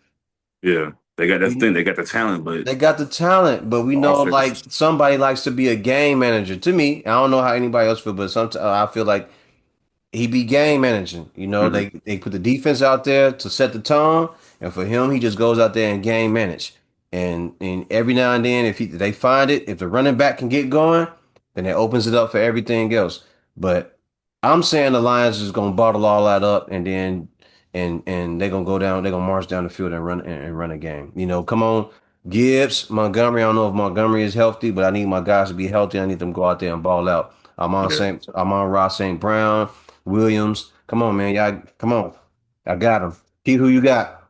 Speaker 2: Yeah. They got that
Speaker 1: We
Speaker 2: thing. They got the talent, but
Speaker 1: they got the talent, but we know like
Speaker 2: offense.
Speaker 1: somebody likes to be a game manager. To me, I don't know how anybody else feel, but sometimes I feel like he be game managing. You know,
Speaker 2: Mhm.
Speaker 1: they put the defense out there to set the tone, and for him, he just goes out there and game manage. And every now and then, if they find it, if the running back can get going, then it opens it up for everything else. But I'm saying the Lions is gonna bottle all that up, and then and they're gonna go down, they're gonna march down the field and run a game. You know, come on, Gibbs, Montgomery. I don't know if Montgomery is healthy, but I need my guys to be healthy. I need them to go out there and ball out.
Speaker 2: Yeah.
Speaker 1: I'm on Ross St. Brown. Williams. Come on, man. Y'all, come on. I got him. Keep who you got.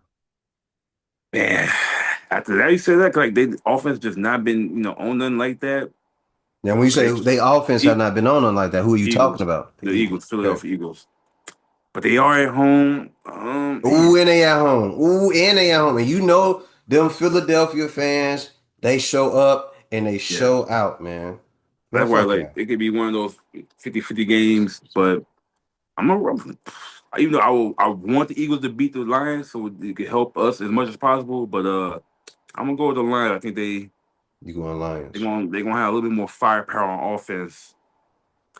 Speaker 2: Man, after that, you said that like they offense just not been on nothing like that.
Speaker 1: Now, when you say
Speaker 2: Okay,
Speaker 1: they offense have
Speaker 2: E-
Speaker 1: not been on them like that, who are you talking
Speaker 2: Eagles,
Speaker 1: about? The
Speaker 2: the
Speaker 1: Eagles.
Speaker 2: Eagles,
Speaker 1: Okay.
Speaker 2: Philadelphia Eagles, but they are at home.
Speaker 1: Ooh,
Speaker 2: Man,
Speaker 1: and they at home. Ooh, and they at home. And you know them Philadelphia fans, they show up and they
Speaker 2: yeah.
Speaker 1: show out, man. Man,
Speaker 2: That's why
Speaker 1: fuck
Speaker 2: like
Speaker 1: that.
Speaker 2: it could be one of those 50-50 games, but I'm a even though I want the Eagles to beat the Lions so it could help us as much as possible, but I'm gonna go with the Lions. I think
Speaker 1: You going Lions?
Speaker 2: they're gonna have a little bit more firepower on offense.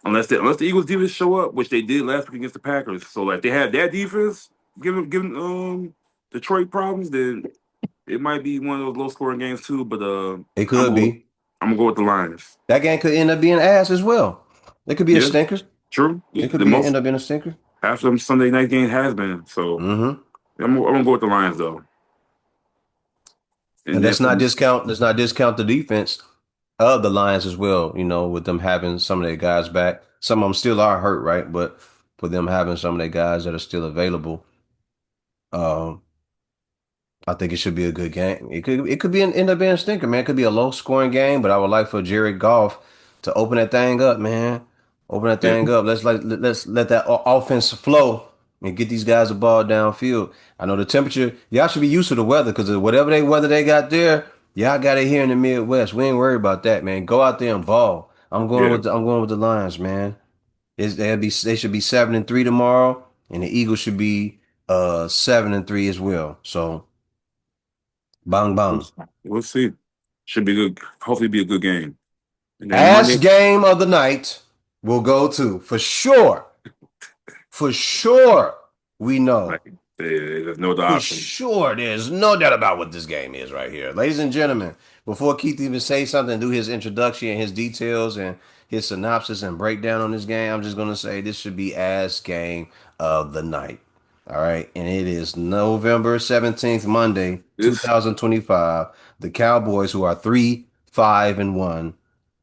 Speaker 2: Unless the Eagles defense show up, which they did last week against the Packers. So like they have that defense giving Detroit problems, then it might be one of those low scoring games too. But
Speaker 1: It could be.
Speaker 2: I'm gonna go with the Lions.
Speaker 1: That game could end up being ass as well. It could be a
Speaker 2: Yeah,
Speaker 1: stinker.
Speaker 2: true.
Speaker 1: It could
Speaker 2: The
Speaker 1: be
Speaker 2: most
Speaker 1: end up being a stinker.
Speaker 2: half of them Sunday night game has been. So
Speaker 1: Hmm.
Speaker 2: I'm gonna go with the Lions though. And
Speaker 1: And
Speaker 2: then from
Speaker 1: let's not discount the defense of the Lions as well, you know, with them having some of their guys back. Some of them still are hurt, right? But for them having some of their guys that are still available, um, I think it should be a good game. It could be end up being a stinker, man. It could be a low scoring game, but I would like for Jared Goff to open that thing up, man. Open that
Speaker 2: yeah,
Speaker 1: thing up. Let's let that offense flow and get these guys the ball downfield. I know the temperature. Y'all should be used to the weather because whatever they weather they got there, y'all got it here in the Midwest. We ain't worried about that, man. Go out there and ball.
Speaker 2: yeah,
Speaker 1: I'm going with the Lions, man. They should be 7-3 tomorrow, and the Eagles should be 7-3 as well. So. Bang
Speaker 2: we'll,
Speaker 1: bang.
Speaker 2: we'll see. Should be good. Hopefully, be a good game. And then
Speaker 1: Ass
Speaker 2: Monday,
Speaker 1: game of the night will go to for sure. For sure. We
Speaker 2: like
Speaker 1: know.
Speaker 2: there's no other
Speaker 1: For
Speaker 2: option.
Speaker 1: sure. There's no doubt about what this game is right here. Ladies and gentlemen, before Keith even say something, do his introduction and his details and his synopsis and breakdown on this game, I'm just gonna say this should be ass game of the night. All right. And it is November 17th, Monday,
Speaker 2: This
Speaker 1: 2025. The Cowboys, who are 3-5-1,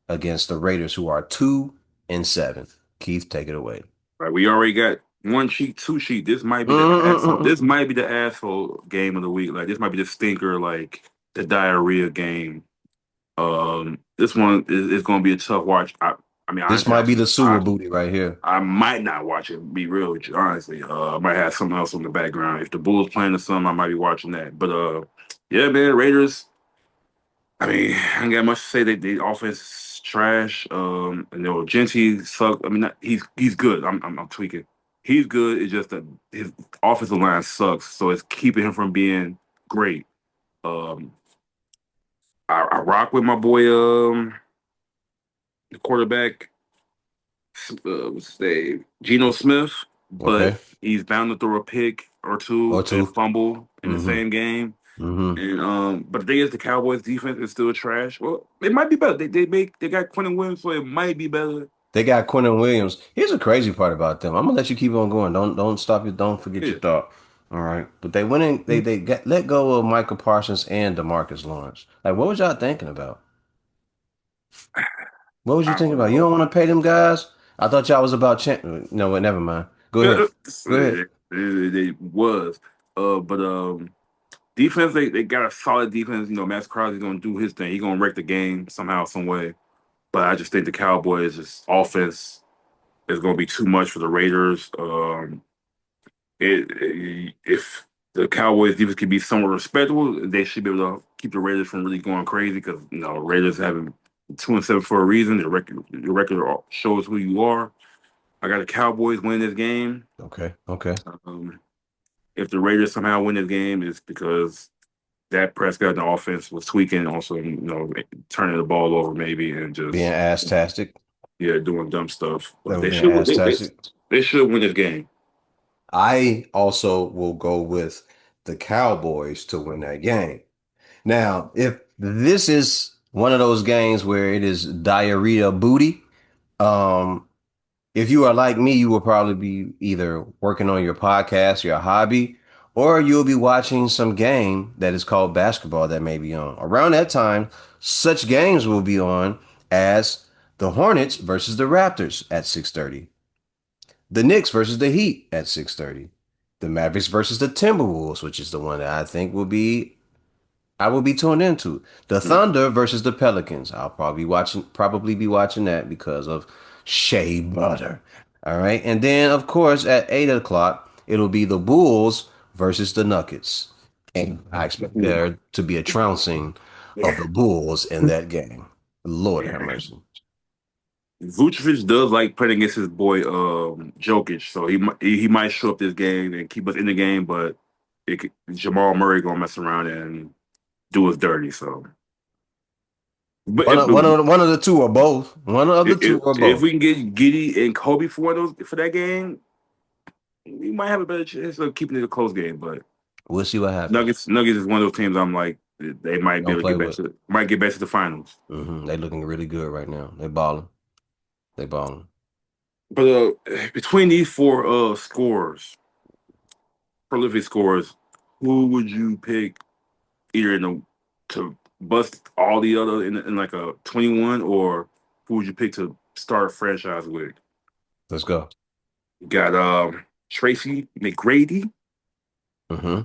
Speaker 1: against the Raiders, who are 2-7. Keith, take it away.
Speaker 2: Like we already got one sheet, two sheet. This might be the asshole.
Speaker 1: Mm-mm-mm-mm.
Speaker 2: This might be the asshole game of the week. Like this might be the stinker, like the diarrhea game. This one is going to be a tough watch. I mean,
Speaker 1: This
Speaker 2: honestly,
Speaker 1: might be the sewer booty right here.
Speaker 2: I might not watch it. Be real with you, honestly. I might have something else on the background. If the Bulls playing or something, I might be watching that. But yeah, man, Raiders. I mean, I ain't got much to say. The offense is trash. You know, Gentry suck. I mean, he's good. I'm tweaking. He's good. It's just that his offensive line sucks, so it's keeping him from being great. Um, I rock with my boy, the quarterback, what's his name, Geno Smith, but
Speaker 1: Okay.
Speaker 2: he's bound to throw a pick or
Speaker 1: Or
Speaker 2: two and
Speaker 1: two.
Speaker 2: fumble in the
Speaker 1: Mm-hmm.
Speaker 2: same game.
Speaker 1: Mm-hmm.
Speaker 2: And but the thing is, the Cowboys' defense is still trash. Well, it might be better. They got Quentin Williams, so it might be better.
Speaker 1: They got Quentin Williams. Here's a crazy part about them. I'm gonna let you keep on going. Don't stop it. Don't forget
Speaker 2: Yeah.
Speaker 1: your thought. All right. But they went in, they got let go of Michael Parsons and DeMarcus Lawrence. Like, what was y'all thinking about? What was you
Speaker 2: I
Speaker 1: thinking
Speaker 2: don't
Speaker 1: about? You
Speaker 2: know.
Speaker 1: don't want to pay them guys? I thought y'all was about no, wait, never mind. Go ahead. Go ahead.
Speaker 2: They was, but defense they got a solid defense. You know, Max Crosby's gonna do his thing. He's gonna wreck the game somehow, some way. But I just think the Cowboys' just offense is gonna be too much for the Raiders. If the Cowboys defense could be somewhat respectable, they should be able to keep the Raiders from really going crazy because you know Raiders having 2-7 for a reason. Your record shows who you are. I got the Cowboys win this game.
Speaker 1: Okay. Okay.
Speaker 2: Um, if the Raiders somehow win this game, it's because Dak Prescott and the offense was tweaking, also you know turning the ball over maybe and
Speaker 1: Being
Speaker 2: just
Speaker 1: ass-tastic.
Speaker 2: yeah doing dumb stuff.
Speaker 1: They
Speaker 2: But
Speaker 1: were
Speaker 2: they
Speaker 1: being
Speaker 2: should
Speaker 1: ass-tastic.
Speaker 2: they should win this game.
Speaker 1: I also will go with the Cowboys to win that game. Now, if this is one of those games where it is diarrhea booty, um, if you are like me, you will probably be either working on your podcast, your hobby, or you'll be watching some game that is called basketball that may be on. Around that time, such games will be on as the Hornets versus the Raptors at 6:30. The Knicks versus the Heat at 6:30. The Mavericks versus the Timberwolves, which is the one that I will be tuned into. The
Speaker 2: Mm.
Speaker 1: Thunder versus the Pelicans. I'll probably be watching that because of Shea Butter. All right. And then of course at 8 o'clock, it'll be the Bulls versus the Nuggets. And I expect there to be a
Speaker 2: Yeah.
Speaker 1: trouncing of the Bulls in that game. Lord have mercy.
Speaker 2: Vucevic does like playing against his boy Jokic, so he might show up this game and keep us in the game, but Jamal Murray gonna mess around and do us dirty. So, but
Speaker 1: One of the two or both. One of the two or
Speaker 2: if
Speaker 1: both.
Speaker 2: we can get Giddy and Kobe for one of those for that game, we might have a better chance of keeping it a close game. But
Speaker 1: We'll see what happens.
Speaker 2: Nuggets is one of those teams I'm like they might be
Speaker 1: Don't
Speaker 2: able to
Speaker 1: play
Speaker 2: get back
Speaker 1: with.
Speaker 2: to the finals.
Speaker 1: They looking really good right now. They balling. They balling.
Speaker 2: But between these four scorers, prolific scorers, who would you pick either to bust all the other in like a 21, or who would you pick to start a franchise with?
Speaker 1: Let's go.
Speaker 2: You got Tracy McGrady,
Speaker 1: Mm-hmm.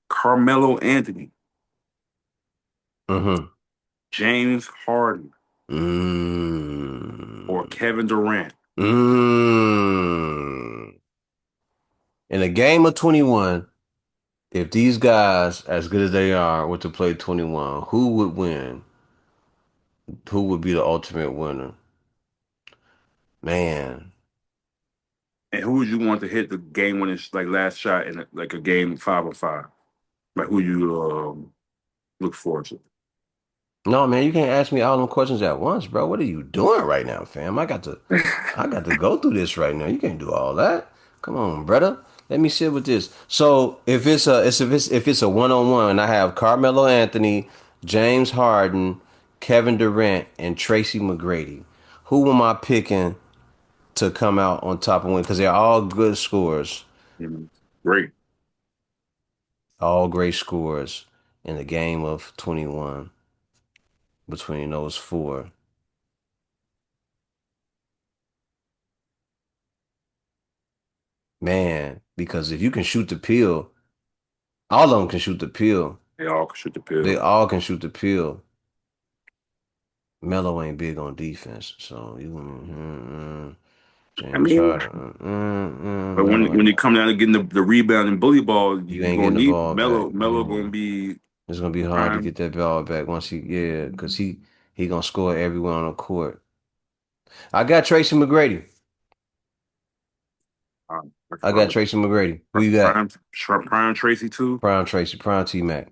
Speaker 2: Carmelo Anthony,
Speaker 1: Mm-hmm.
Speaker 2: James Harden, or
Speaker 1: Mm.
Speaker 2: Kevin Durant.
Speaker 1: Mm. In a game of 21, if these guys, as good as they are, were to play 21, who would win? Who would be the ultimate winner? Man,
Speaker 2: And who would you want to hit the game winning like last shot in like a game 5-on-5? Like who you look forward to?
Speaker 1: no, man, you can't ask me all them questions at once, bro. What are you doing right now, fam? I got to go through this right now. You can't do all that. Come on, brother. Let me sit with this. So if it's a one on one, and I have Carmelo Anthony, James Harden, Kevin Durant, and Tracy McGrady, who am I picking to come out on top and win? Because they're all good scorers,
Speaker 2: Mhm. Great.
Speaker 1: all great scorers in the game of 21 between those four. Man, because if you can shoot the pill, all of them can shoot the pill.
Speaker 2: They all can shoot the
Speaker 1: They
Speaker 2: pill.
Speaker 1: all can shoot the pill. Melo ain't big on defense, so
Speaker 2: I
Speaker 1: James
Speaker 2: mean,
Speaker 1: Harden.
Speaker 2: but
Speaker 1: Melo
Speaker 2: when
Speaker 1: ain't.
Speaker 2: they come down to getting the rebound and bully ball,
Speaker 1: You
Speaker 2: you're
Speaker 1: ain't
Speaker 2: gonna
Speaker 1: getting the
Speaker 2: need
Speaker 1: ball back.
Speaker 2: Melo. Melo gonna be
Speaker 1: It's gonna be hard to
Speaker 2: prime.
Speaker 1: get that ball back once because he gonna score everywhere on the court. I got Tracy McGrady.
Speaker 2: I can
Speaker 1: I
Speaker 2: rock
Speaker 1: got
Speaker 2: with
Speaker 1: Tracy McGrady. Who you got?
Speaker 2: prime Tracy too.
Speaker 1: Prime Tracy, Prime T Mac.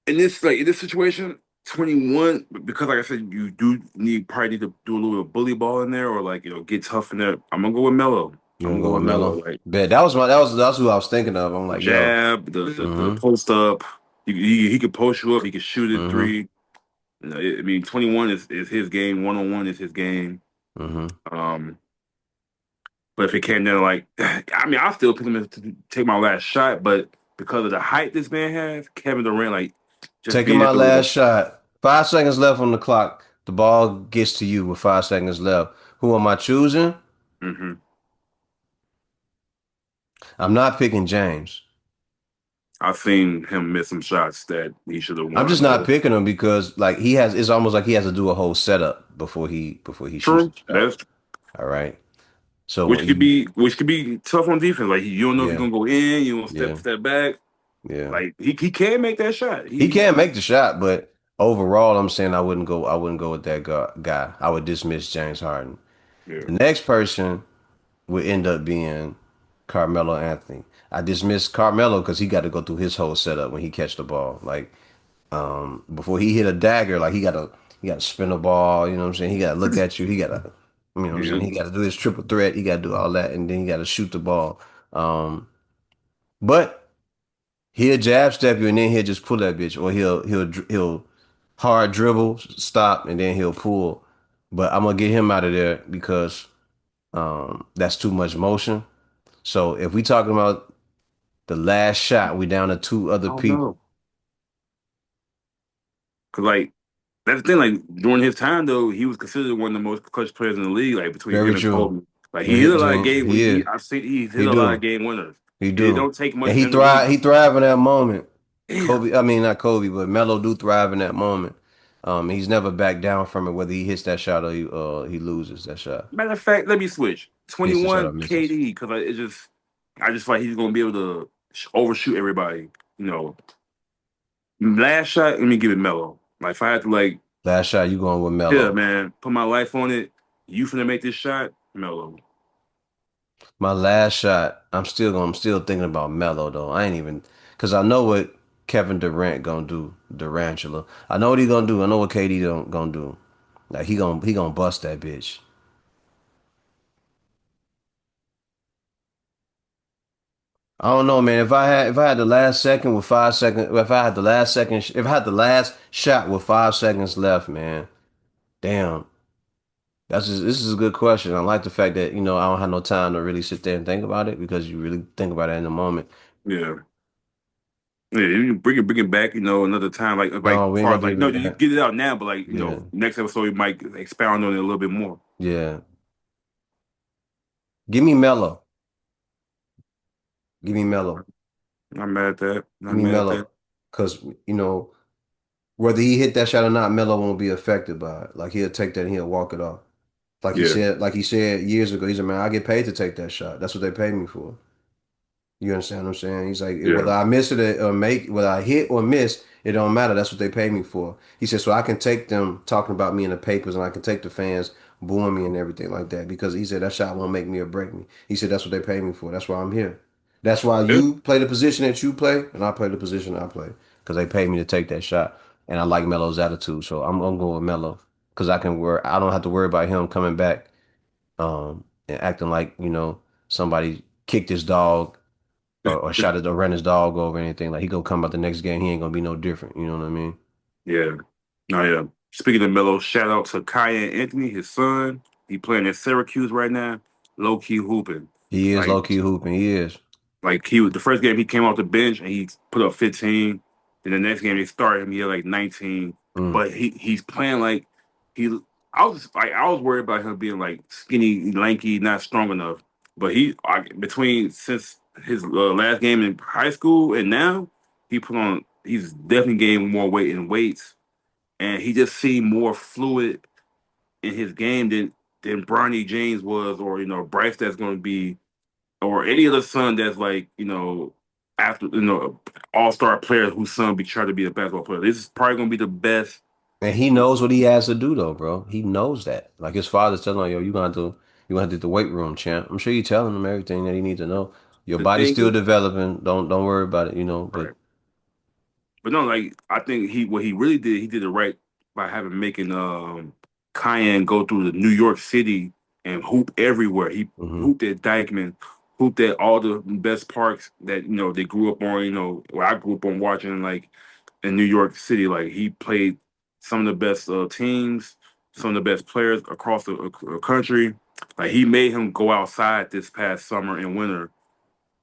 Speaker 2: In this situation, 21 because like I said, you do need to do a little bit of bully ball in there or like get tough in there. I'm gonna go with Melo.
Speaker 1: You
Speaker 2: I'm
Speaker 1: gonna
Speaker 2: gonna go
Speaker 1: go with
Speaker 2: with Melo.
Speaker 1: Melo?
Speaker 2: Like
Speaker 1: Bet that's who I was thinking of. I'm like, yo.
Speaker 2: jab, the
Speaker 1: Mm-hmm.
Speaker 2: post up. He could post you up. He could shoot it
Speaker 1: Mm-hmm.
Speaker 2: three. I mean, 21 is his game. 1-on-1 is his game.
Speaker 1: Mm-hmm.
Speaker 2: Um, but if it came down to like, I mean, I still pick him to take my last shot. But because of the height this man has, Kevin Durant, like, just
Speaker 1: Taking
Speaker 2: being
Speaker 1: my
Speaker 2: able
Speaker 1: last
Speaker 2: to.
Speaker 1: shot. 5 seconds left on the clock. The ball gets to you with 5 seconds left. Who am I choosing?
Speaker 2: Hmm.
Speaker 1: I'm not picking James.
Speaker 2: I've seen him miss some shots that he should have
Speaker 1: I'm just
Speaker 2: won.
Speaker 1: not picking him because like he has it's almost like he has to do a whole setup before he shoots
Speaker 2: True,
Speaker 1: the shot.
Speaker 2: that's
Speaker 1: All right. So when you
Speaker 2: which could be tough on defense. Like you don't know if he's
Speaker 1: yeah,
Speaker 2: gonna go in. You want to
Speaker 1: yeah,
Speaker 2: step back.
Speaker 1: yeah.
Speaker 2: Like he can make that shot.
Speaker 1: He can make the shot, but overall I'm saying I wouldn't go with that guy. I would dismiss James Harden.
Speaker 2: Yeah.
Speaker 1: The next person would end up being Carmelo Anthony. I dismissed Carmelo because he got to go through his whole setup when he catch the ball. Like before he hit a dagger, like he got to spin the ball. You know what I'm saying? He got to look at you. He got to, you know what I'm saying?
Speaker 2: Yeah.
Speaker 1: He got to do his triple threat. He got to do all that, and then he got to shoot the ball. Um, but he'll jab step you, and then he'll just pull that bitch, or he'll hard dribble, stop, and then he'll pull. But I'm gonna get him out of there because that's too much motion. So if we talking about the last shot, we down to two other
Speaker 2: I don't
Speaker 1: people.
Speaker 2: know. Cause like that's the thing. Like during his time though, he was considered one of the most clutch players in the league. Like between
Speaker 1: Very
Speaker 2: him and
Speaker 1: true.
Speaker 2: Kobe, like he
Speaker 1: Very
Speaker 2: hit a lot of
Speaker 1: true.
Speaker 2: game.
Speaker 1: He is.
Speaker 2: I've seen he hit
Speaker 1: He
Speaker 2: a lot of
Speaker 1: do.
Speaker 2: game winners.
Speaker 1: He
Speaker 2: It
Speaker 1: do.
Speaker 2: don't take
Speaker 1: And
Speaker 2: much for him to really.
Speaker 1: he thrive in that moment.
Speaker 2: Damn.
Speaker 1: Kobe, I mean not Kobe, but Melo do thrive in that moment. He's never backed down from it, whether he hits that shot or he loses that shot.
Speaker 2: Matter of fact, let me switch.
Speaker 1: Hits the shot or
Speaker 2: 21
Speaker 1: misses.
Speaker 2: KD because I just feel like he's gonna be able to overshoot everybody. Last shot, let me give it Melo. Like if I had to like
Speaker 1: Last shot, you going with
Speaker 2: Yeah,
Speaker 1: Melo.
Speaker 2: man. Put my life on it. You finna make this shot, Melo.
Speaker 1: My last shot, I'm still thinking about Melo though. I ain't even because I know what Kevin Durant gonna do, Durantula. I know what he gonna do. I know what KD gonna do. Like he gonna bust that bitch. I don't know, man. If I had the last second with 5 seconds, if I had the last second, if I had the last shot with 5 seconds left, man. Damn, this is a good question. I like the fact that I don't have no time to really sit there and think about it because you really think about it in the moment.
Speaker 2: Yeah. Yeah, you can bring it back, another time. Like
Speaker 1: No, we ain't
Speaker 2: far
Speaker 1: gonna
Speaker 2: as like
Speaker 1: get
Speaker 2: no,
Speaker 1: rid of
Speaker 2: you
Speaker 1: that.
Speaker 2: get it out now, but
Speaker 1: Yeah,
Speaker 2: next episode we might expound on it a little bit more.
Speaker 1: yeah. Give me Melo. Give me Melo.
Speaker 2: Not mad at that.
Speaker 1: Give
Speaker 2: Not
Speaker 1: me
Speaker 2: mad at that.
Speaker 1: Melo. Because, whether he hit that shot or not, Melo won't be affected by it. Like he'll take that and he'll walk it off.
Speaker 2: Yeah.
Speaker 1: Like he said years ago, he said, man, I get paid to take that shot. That's what they pay me for. You understand what I'm saying? He's like, whether
Speaker 2: Yeah.
Speaker 1: I miss it or make, whether I hit or miss, it don't matter. That's what they pay me for. He said, so I can take them talking about me in the papers and I can take the fans booing me and everything like that because he said that shot won't make me or break me. He said, that's what they pay me for. That's why I'm here. That's why
Speaker 2: Yeah.
Speaker 1: you play the position that you play and I play the position I play because they pay me to take that shot. And I like Melo's attitude. So I'm going with Melo because I don't have to worry about him coming back and acting like, somebody kicked his dog or shot it or ran his dog over or anything. Like he gonna come out the next game, he ain't gonna be no different. You know what I mean?
Speaker 2: Yeah. Oh yeah. Speaking of Melo, shout out to Kyan Anthony, his son. He playing at Syracuse right now. Low key hooping.
Speaker 1: He is
Speaker 2: Like
Speaker 1: low key hooping. He is.
Speaker 2: he was the first game he came off the bench and he put up 15. Then the next game they started him, he had like 19.
Speaker 1: Mm.
Speaker 2: But he's playing like he I was worried about him being like skinny, lanky, not strong enough. But between since his last game in high school and now, he's definitely gained more weight in weights and he just seemed more fluid in his game than Bronny James was, or Bryce that's going to be, or any other son that's like after all star player whose son be trying to be a basketball player. This is probably going to be the best.
Speaker 1: And he knows what he has to do though, bro. He knows that. Like his father's telling him, yo, you gonna have to hit the weight room, champ. I'm sure you're telling him everything that he needs to know. Your
Speaker 2: The
Speaker 1: body's
Speaker 2: thing
Speaker 1: still
Speaker 2: is,
Speaker 1: developing. Don't worry about it, but
Speaker 2: right? But no, like I think what he really did, he did it right by having making Cayenne go through the New York City and hoop everywhere. He
Speaker 1: hmm
Speaker 2: hooped at Dykeman, hooped at all the best parks that they grew up on. Where I grew up on watching like in New York City. Like he played some of the best teams, some of the best players across the country. Like he made him go outside this past summer and winter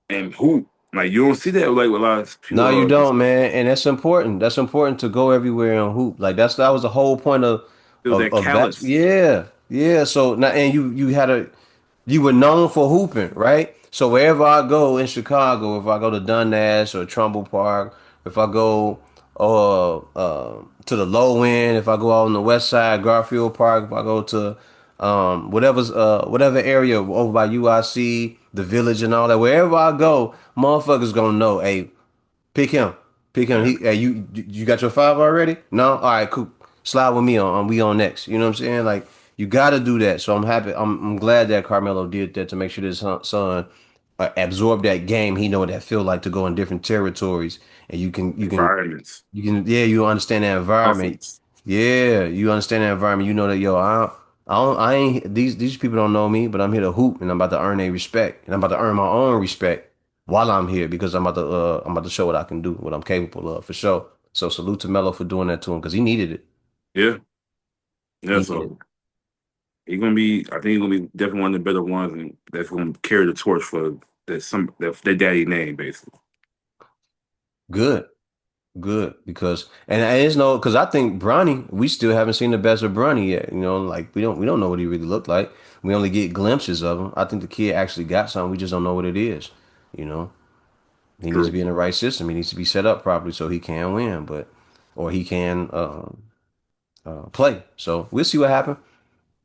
Speaker 2: and hoop. Like you don't see that like with a lot of
Speaker 1: No, you
Speaker 2: people.
Speaker 1: don't, man. And that's important. That's important to go everywhere and hoop. Like that was the whole point
Speaker 2: Feel that
Speaker 1: of basketball.
Speaker 2: callous.
Speaker 1: Yeah. Yeah. So now and you were known for hooping, right? So wherever I go in Chicago, if I go to Dundas or Trumbull Park, if I go to the low end, if I go out on the west side, Garfield Park, if I go to whatever area over by UIC, the village and all that, wherever I go, motherfuckers gonna know, hey, pick him. Pick him.
Speaker 2: Yeah,
Speaker 1: Hey, you got your five already? No? All right, cool. Slide with me on we on next. You know what I'm saying? Like you gotta do that. So I'm happy. I'm glad that Carmelo did that to make sure his son absorb that game. He know what that feel like to go in different territories, and
Speaker 2: environments,
Speaker 1: yeah, you understand that environment.
Speaker 2: toughness.
Speaker 1: Yeah, you understand that environment. You know that I ain't these people don't know me, but I'm here to hoop and I'm about to earn their respect and I'm about to earn my own respect while I'm here because I'm about to show what I can do, what I'm capable of for sure. So salute to Melo for doing that to him because he needed it.
Speaker 2: Yeah, yeah.
Speaker 1: He needed
Speaker 2: So he's gonna be. I think he's gonna be definitely one of the better ones, and that's gonna carry the torch for their daddy name, basically.
Speaker 1: good, good because and it's no because I think Bronny we still haven't seen the best of Bronny yet. Like we don't know what he really looked like. We only get glimpses of him. I think the kid actually got something. We just don't know what it is. You know. He needs to
Speaker 2: True.
Speaker 1: be in the right system. He needs to be set up properly so he can win, or he can play. So we'll see what happens.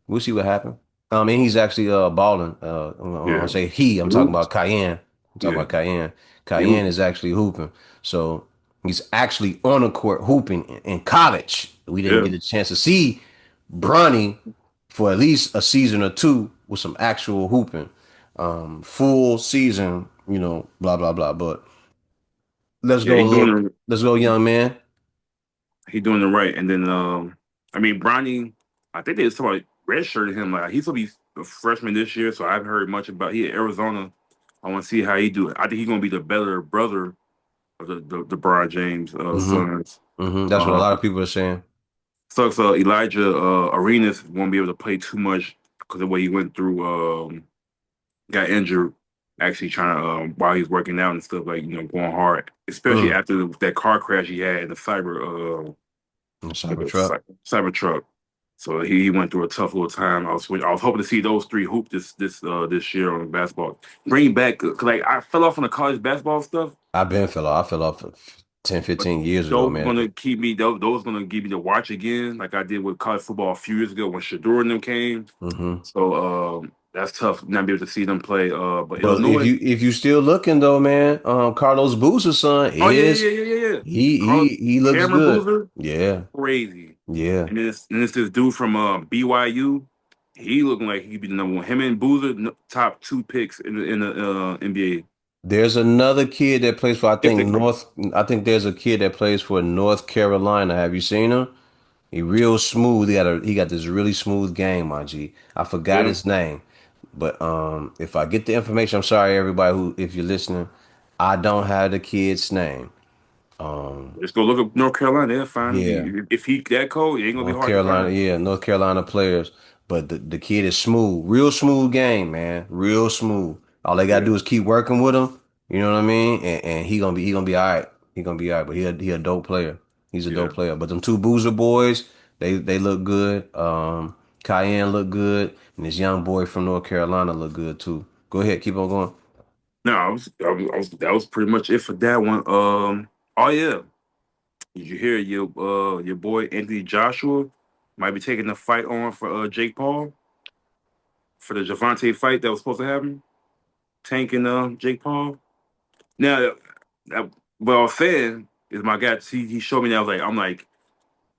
Speaker 1: We'll see what happens. And he's actually balling. When I
Speaker 2: Yeah.
Speaker 1: say he, I'm talking
Speaker 2: Who?
Speaker 1: about Cayenne. I'm talking
Speaker 2: Yeah.
Speaker 1: about Cayenne.
Speaker 2: You.
Speaker 1: Cayenne is actually hooping. So. He's actually on the court hooping in college. We didn't
Speaker 2: Yeah,
Speaker 1: get a chance to see Bronny for at least a season or two with some actual hooping, full season. Blah blah blah. But let's
Speaker 2: yeah,
Speaker 1: go, look. Let's go, young man.
Speaker 2: he doing it right. And then I mean Bronny, I think they somebody redshirted him. Like he's gonna be a freshman this year, so I haven't heard much about. He at Arizona. I want to see how he do it. I think he's gonna be the better brother of the LeBron James
Speaker 1: Mm-hmm.
Speaker 2: sons.
Speaker 1: Mm-hmm. That's what a
Speaker 2: Uh,
Speaker 1: lot of people are saying.
Speaker 2: Sucks. Elijah Arenas won't be able to play too much because of what he went through. Got injured actually trying to while he's working out and stuff like going hard, especially
Speaker 1: Mm.
Speaker 2: after that car crash he had in the cyber
Speaker 1: The
Speaker 2: like a
Speaker 1: Cybertruck.
Speaker 2: cyber truck. So he went through a tough little time. I was hoping to see those three hoop this year on basketball. Bring back 'cause, like I fell off on the college basketball stuff,
Speaker 1: I been fell off. I fell off 10,
Speaker 2: but
Speaker 1: 15 years ago,
Speaker 2: those
Speaker 1: man.
Speaker 2: gonna keep me. Those gonna give me to watch again, like I did with college football a few years ago when Shador and them came.
Speaker 1: Mm-hmm.
Speaker 2: So that's tough not be able to see them play. But
Speaker 1: But if
Speaker 2: Illinois.
Speaker 1: you still looking though, man, Carlos Boozer's son
Speaker 2: Oh yeah,
Speaker 1: is
Speaker 2: yeah, yeah, yeah, yeah.
Speaker 1: he
Speaker 2: Carl
Speaker 1: he he looks
Speaker 2: Cameron
Speaker 1: good.
Speaker 2: Boozer,
Speaker 1: Yeah,
Speaker 2: crazy.
Speaker 1: yeah.
Speaker 2: And it's this dude from BYU. He looking like he'd be the number one. Him and Boozer, top two picks in the NBA
Speaker 1: There's another kid that plays for, I
Speaker 2: if
Speaker 1: think,
Speaker 2: they come.
Speaker 1: North. I think there's a kid that plays for North Carolina. Have you seen him? He real smooth. He got this really smooth game, my G. I forgot
Speaker 2: Yeah,
Speaker 1: his name. But if I get the information, I'm sorry everybody who if you're listening, I don't have the kid's name. Um
Speaker 2: just go look up North Carolina. They'll find him.
Speaker 1: yeah.
Speaker 2: If he that cold, it ain't gonna be
Speaker 1: North
Speaker 2: hard to
Speaker 1: Carolina,
Speaker 2: find.
Speaker 1: yeah, North Carolina players. But the kid is smooth. Real smooth game, man. Real smooth. All they gotta
Speaker 2: Yeah,
Speaker 1: do is keep working with him. You know what I mean? And he gonna be all right. He gonna be all right. But he a dope player. He's a
Speaker 2: yeah.
Speaker 1: dope player. But them two Boozer boys, they look good. Cayenne look good. And this young boy from North Carolina look good too. Go ahead, keep on going.
Speaker 2: No, that was pretty much it for that one. Oh yeah. Did you hear your boy Anthony Joshua might be taking the fight on for Jake Paul for the Javante fight that was supposed to happen? Tank and Jake Paul. Now, what I was saying is my guy. He showed me that I'm like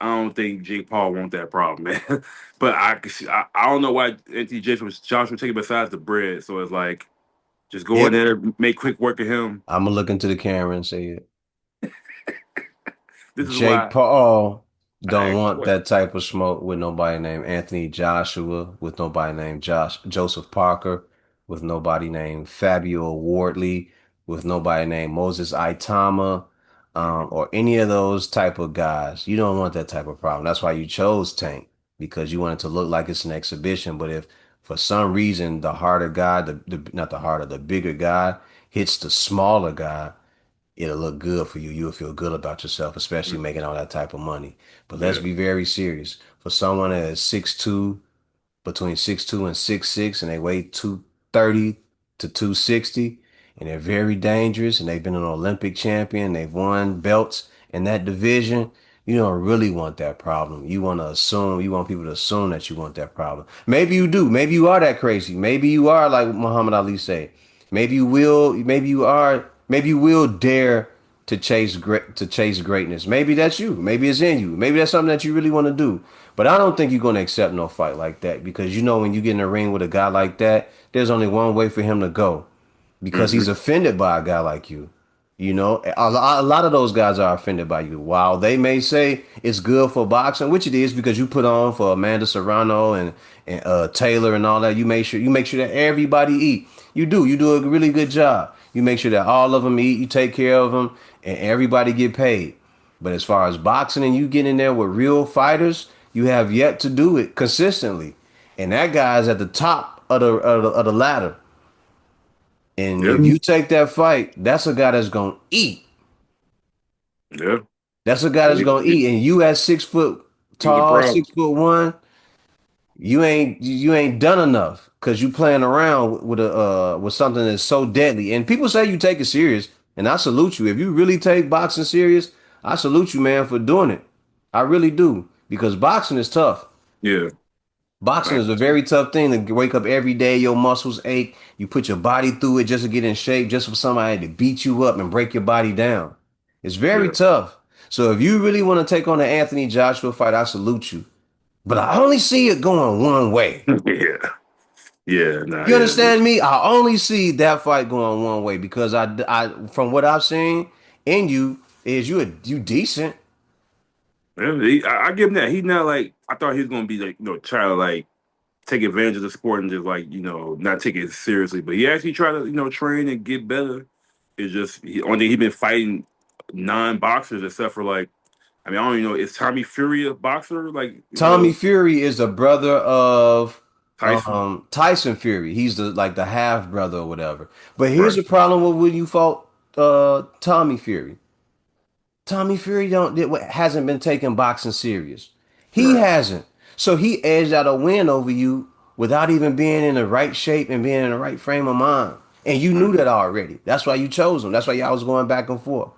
Speaker 2: I don't think Jake Paul want that problem, man. But I can see, I don't know why Anthony Joshua taking besides the bread. So it's like just go in
Speaker 1: Yep.
Speaker 2: there, make quick work of him.
Speaker 1: I'm gonna look into the camera and say it.
Speaker 2: This is
Speaker 1: Jake
Speaker 2: why
Speaker 1: Paul
Speaker 2: I
Speaker 1: don't
Speaker 2: asked the
Speaker 1: want
Speaker 2: question.
Speaker 1: that type of smoke with nobody named Anthony Joshua, with nobody named Joseph Parker, with nobody named Fabio Wardley, with nobody named Moses Itama,
Speaker 2: Mhm.
Speaker 1: or any of those type of guys. You don't want that type of problem. That's why you chose Tank, because you want it to look like it's an exhibition. But if for some reason the harder guy, the not the harder, the bigger guy hits the smaller guy, it'll look good for you. You'll feel good about yourself, especially making all that type of money. But let's
Speaker 2: Yeah,
Speaker 1: be very serious. For someone that is 6'2", between 6'2" and 6'6", and they weigh 230 to 260, and they're very dangerous, and they've been an Olympic champion, they've won belts in that division. You don't really want that problem. You want people to assume that you want that problem. Maybe you do. Maybe you are that crazy. Maybe you are like Muhammad Ali say. Maybe you will dare to chase greatness. Maybe that's you. Maybe it's in you. Maybe that's something that you really want to do. But I don't think you're going to accept no fight like that, because when you get in the ring with a guy like that, there's only one way for him to go, because
Speaker 2: hmm
Speaker 1: he's offended by a guy like you. A lot of those guys are offended by you. While they may say it's good for boxing, which it is, because you put on for Amanda Serrano and Taylor and all that. You make sure that everybody eat. You do a really good job. You make sure that all of them eat. You take care of them, and everybody get paid. But as far as boxing and you get in there with real fighters, you have yet to do it consistently, and that guy's at the top of the ladder. And
Speaker 2: yeah,
Speaker 1: if you take that fight, that's a guy that's gonna eat.
Speaker 2: yeah.
Speaker 1: That's a guy
Speaker 2: So
Speaker 1: that's gonna eat. And you at 6 foot
Speaker 2: he's a
Speaker 1: tall,
Speaker 2: problem.
Speaker 1: 6'1", you ain't done enough, because you playing around with something that's so deadly. And people say you take it serious, and I salute you. If you really take boxing serious, I salute you, man, for doing it. I really do, because boxing is tough.
Speaker 2: Yeah,
Speaker 1: Boxing
Speaker 2: like,
Speaker 1: is a very tough thing to wake up every day, your muscles ache, you put your body through it just to get in shape, just for somebody to beat you up and break your body down. It's very
Speaker 2: Yeah.
Speaker 1: tough. So if you really want to take on the Anthony Joshua fight, I salute you. But I only see it going one way.
Speaker 2: Yeah. Yeah. Nah.
Speaker 1: You
Speaker 2: Yeah.
Speaker 1: understand me? I only see that fight going one way because from what I've seen in you is you decent.
Speaker 2: Yeah, I give him that. He's not like I thought he was gonna be like try to like take advantage of the sport and just like not take it seriously. But he actually tried to train and get better. It's just only thing he been fighting non-boxers except for like I mean I don't even know is Tommy Fury a boxer like
Speaker 1: Tommy Fury is the brother of
Speaker 2: Tyson?
Speaker 1: Tyson Fury. He's the half brother or whatever. But here's
Speaker 2: Right.
Speaker 1: the problem with when you fought Tommy Fury. Tommy Fury hasn't been taking boxing serious. He
Speaker 2: Right.
Speaker 1: hasn't. So he edged out a win over you without even being in the right shape and being in the right frame of mind. And you knew
Speaker 2: Right.
Speaker 1: that already. That's why you chose him. That's why y'all was going back and forth.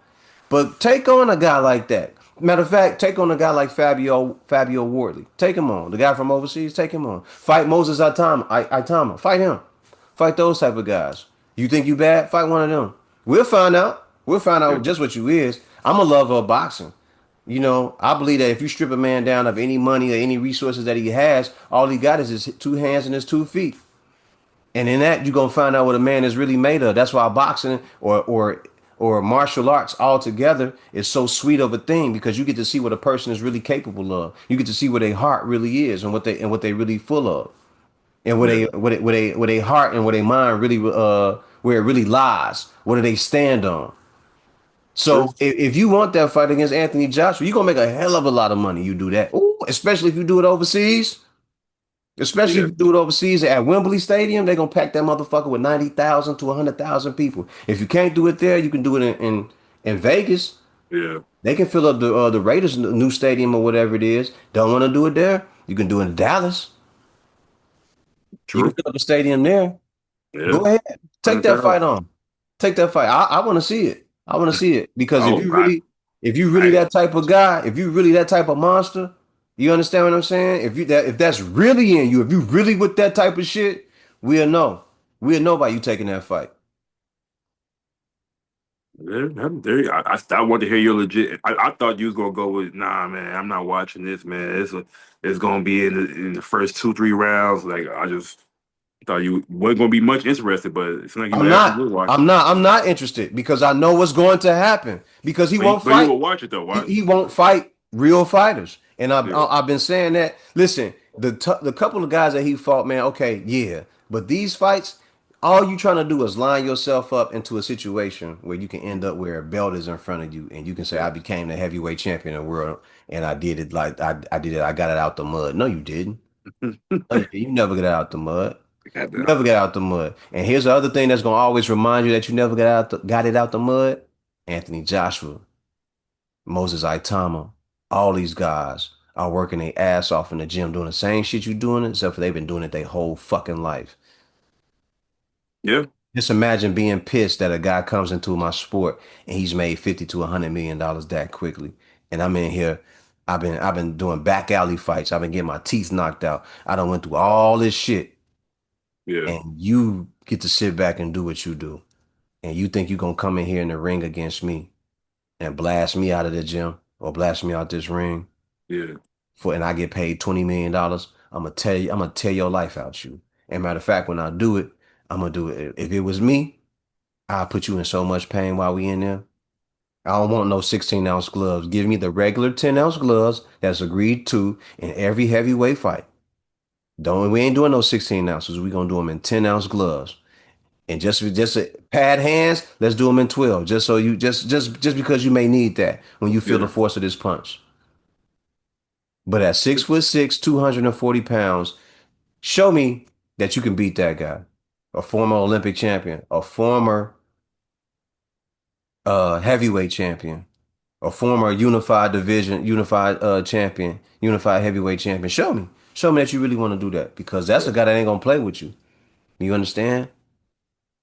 Speaker 1: But take on a guy like that. Matter of fact, take on a guy like Fabio Wardley. Take him on. The guy from overseas, take him on. Fight Moses Itama. Fight him. Fight those type of guys. You think you bad? Fight one of them. We'll find out. We'll find
Speaker 2: Yeah.
Speaker 1: out just what you is. I'm a lover of boxing. I believe that if you strip a man down of any money or any resources that he has, all he got is his two hands and his 2 feet. And in that, you're gonna find out what a man is really made of. That's why boxing or martial arts altogether is so sweet of a thing because you get to see what a person is really capable of. You get to see what their heart really is and what they really full of, and
Speaker 2: Yeah.
Speaker 1: what they heart and what their mind really where it really lies. What do they stand on?
Speaker 2: True.
Speaker 1: So if you want that fight against Anthony Joshua, you're gonna make a hell of a lot of money. You do that, ooh, especially if you do it overseas. Especially
Speaker 2: Yeah.
Speaker 1: if you do it overseas at Wembley Stadium, they're gonna pack that motherfucker with 90,000 to 100,000 people. If you can't do it there, you can do it in Vegas.
Speaker 2: Yeah.
Speaker 1: They can fill up the Raiders' new stadium or whatever it is. Don't want to do it there? You can do it in Dallas. You can
Speaker 2: True.
Speaker 1: fill up the stadium there.
Speaker 2: Yeah.
Speaker 1: Go ahead, take
Speaker 2: Hundred
Speaker 1: that fight
Speaker 2: thousand.
Speaker 1: on. Take that fight. I want to see it. I want to see it because
Speaker 2: Oh,
Speaker 1: if you really
Speaker 2: I
Speaker 1: that type of guy, if you really that type of monster, you understand what I'm saying? If that's really in you, if you really with that type of shit, we'll know. We'll know by you taking that fight.
Speaker 2: I want to hear your legit. I thought you was gonna go with nah, man. I'm not watching this, man. It's gonna be in the first 2 3 rounds. Like I just thought you wasn't gonna be much interested, but it seems like you
Speaker 1: I'm
Speaker 2: actually
Speaker 1: not.
Speaker 2: will watch
Speaker 1: I'm
Speaker 2: it.
Speaker 1: not. I'm not interested because I know what's going to happen. Because he won't
Speaker 2: But you
Speaker 1: fight.
Speaker 2: will watch it though. Why?
Speaker 1: He won't fight real fighters. And
Speaker 2: Yeah,
Speaker 1: I've been saying that. Listen, the couple of guys that he fought, man. Okay, yeah, but these fights, all you trying to do is line yourself up into a situation where you can end up where a belt is in front of you, and you can say,
Speaker 2: yeah.
Speaker 1: "I became the heavyweight champion of the world, and I did it like I did it. I got it out the mud." No, you didn't. No, you never get out the mud. You
Speaker 2: Goddamn.
Speaker 1: never get out the mud. And here's the other thing that's gonna always remind you that you never got it out the mud. Anthony Joshua, Moses Itama, all these guys are working their ass off in the gym doing the same shit you doing, except for they've been doing it their whole fucking life.
Speaker 2: Yeah,
Speaker 1: Just imagine being pissed that a guy comes into my sport and he's made 50 to $100 million that quickly. And I'm in here. I've been doing back alley fights. I've been getting my teeth knocked out. I done went through all this shit.
Speaker 2: yeah,
Speaker 1: And you get to sit back and do what you do. And you think you're gonna come in here in the ring against me and blast me out of the gym or blast me out this ring
Speaker 2: yeah,
Speaker 1: and I get paid $20 million, I'm gonna tear your life out you. And matter of fact, when I do it, I'm gonna do it. If it was me, I'll put you in so much pain while we in there. I don't want no 16-ounce gloves. Give me the regular 10-ounce gloves that's agreed to in every heavyweight fight. Don't we ain't doing no 16 ounces. We gonna do them in 10-ounce gloves. And just pad hands, let's do them in 12. Just so you just because you may need that when you feel the
Speaker 2: yeah,
Speaker 1: force of this punch. But at 6'6", 240 pounds, show me that you can beat that guy. A former Olympic champion, a former heavyweight champion, a former unified champion, unified heavyweight champion. Show me. Show me that you really want to do that because that's
Speaker 2: yeah.
Speaker 1: a guy that ain't gonna play with you. You understand?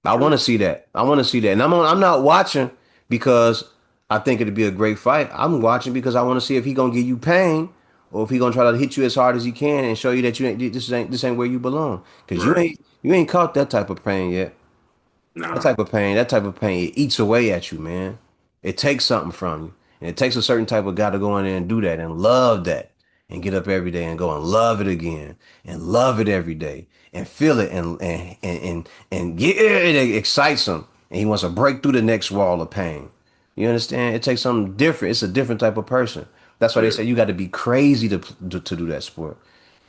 Speaker 1: I want
Speaker 2: True.
Speaker 1: to see that. I want to see that. And I'm not watching because I think it'd be a great fight. I'm watching because I want to see if he gonna give you pain or if he gonna try to hit you as hard as he can and show you that you ain't this ain't where you belong. Because you
Speaker 2: Right.
Speaker 1: ain't caught that type of pain yet.
Speaker 2: Nah.
Speaker 1: That type of pain it eats away at you, man. It takes something from you. And it takes a certain type of guy to go in there and do that and love that and get up every day and go and love it again and love it every day and feel it and get it excites him and he wants to break through the next wall of pain. You understand? It takes something different. It's a different type of person. That's why they
Speaker 2: Yeah.
Speaker 1: say you got to be crazy to do that sport.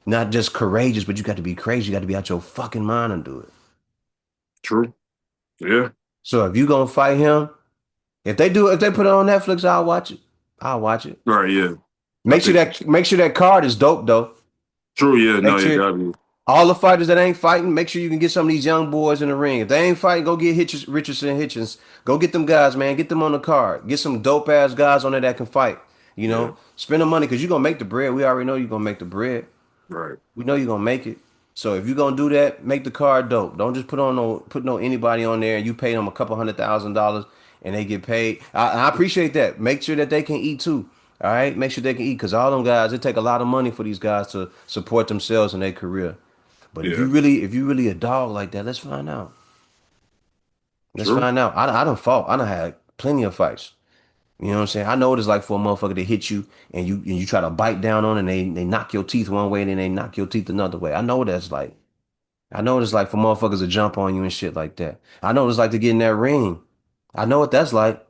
Speaker 1: Not just courageous, but you got to be crazy. You got to be out your fucking mind and do it.
Speaker 2: True. Yeah.
Speaker 1: So if you gonna fight him, if they put it on Netflix, I'll watch it. I'll watch it.
Speaker 2: Right. Yeah. I think so.
Speaker 1: Make sure that card is dope though.
Speaker 2: True. Yeah. No.
Speaker 1: Make
Speaker 2: Yeah.
Speaker 1: sure
Speaker 2: Gotta be.
Speaker 1: all the fighters that ain't fighting, make sure you can get some of these young boys in the ring. If they ain't fighting, go get Richardson and Hitchens. Go get them guys, man. Get them on the card. Get some dope ass guys on there that can fight. You
Speaker 2: Yeah.
Speaker 1: know, spend the money because you're gonna make the bread. We already know you're gonna make the bread.
Speaker 2: Right.
Speaker 1: We know you're gonna make it. So if you're gonna do that, make the card dope. Don't just put no anybody on there and you pay them a couple $100,000 and they get paid. I appreciate that. Make sure that they can eat too. All right, make sure they can eat because all them guys, it take a lot of money for these guys to support themselves in their career. But
Speaker 2: Yeah.
Speaker 1: if you really a dog like that, let's find out. Let's
Speaker 2: True.
Speaker 1: find out. I don't fought. I done had plenty of fights. You know what I'm saying? I know what it's like for a motherfucker to hit you and you try to bite down on it and they knock your teeth one way and then they knock your teeth another way. I know what that's like. I know what it's like for motherfuckers to jump on you and shit like that. I know what it's like to get in that ring. I know what that's like.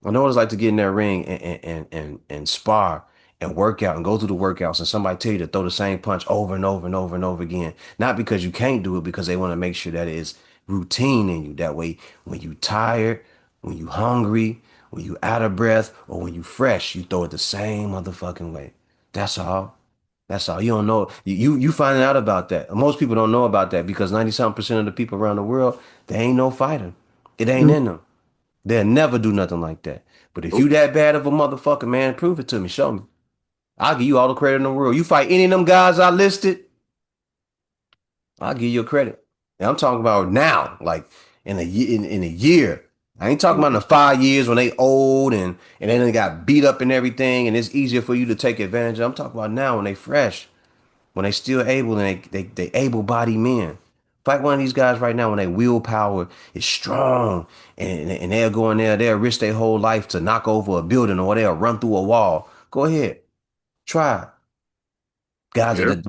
Speaker 1: I know what it's like to get in that ring and spar and work out and go through the workouts and somebody tell you to throw the same punch over and over and over and over again. Not because you can't do it, because they want to make sure that it is routine in you. That way, when you tired, when you hungry, when you out of breath, or when you fresh, you throw it the same motherfucking way. That's all. That's all. You don't know. You finding out about that. Most people don't know about that because 90 something percent of the people around the world, they ain't no fighter. It ain't in them. They'll never do nothing like that. But if you
Speaker 2: Nope.
Speaker 1: that bad of a motherfucker, man, prove it to me. Show me. I'll give you all the credit in the world. You fight any of them guys I listed, I'll give you credit. And I'm talking about now, like in a year. I ain't talking about in the 5 years when they old and they done got beat up and everything, and it's easier for you to take advantage of. I'm talking about now when they fresh, when they still able and they able bodied men. Fight one of these guys right now when they willpower is strong and they'll go in there, they'll risk their whole life to knock over a building or they'll run through a wall. Go ahead. Try. Guys
Speaker 2: Yeah.
Speaker 1: that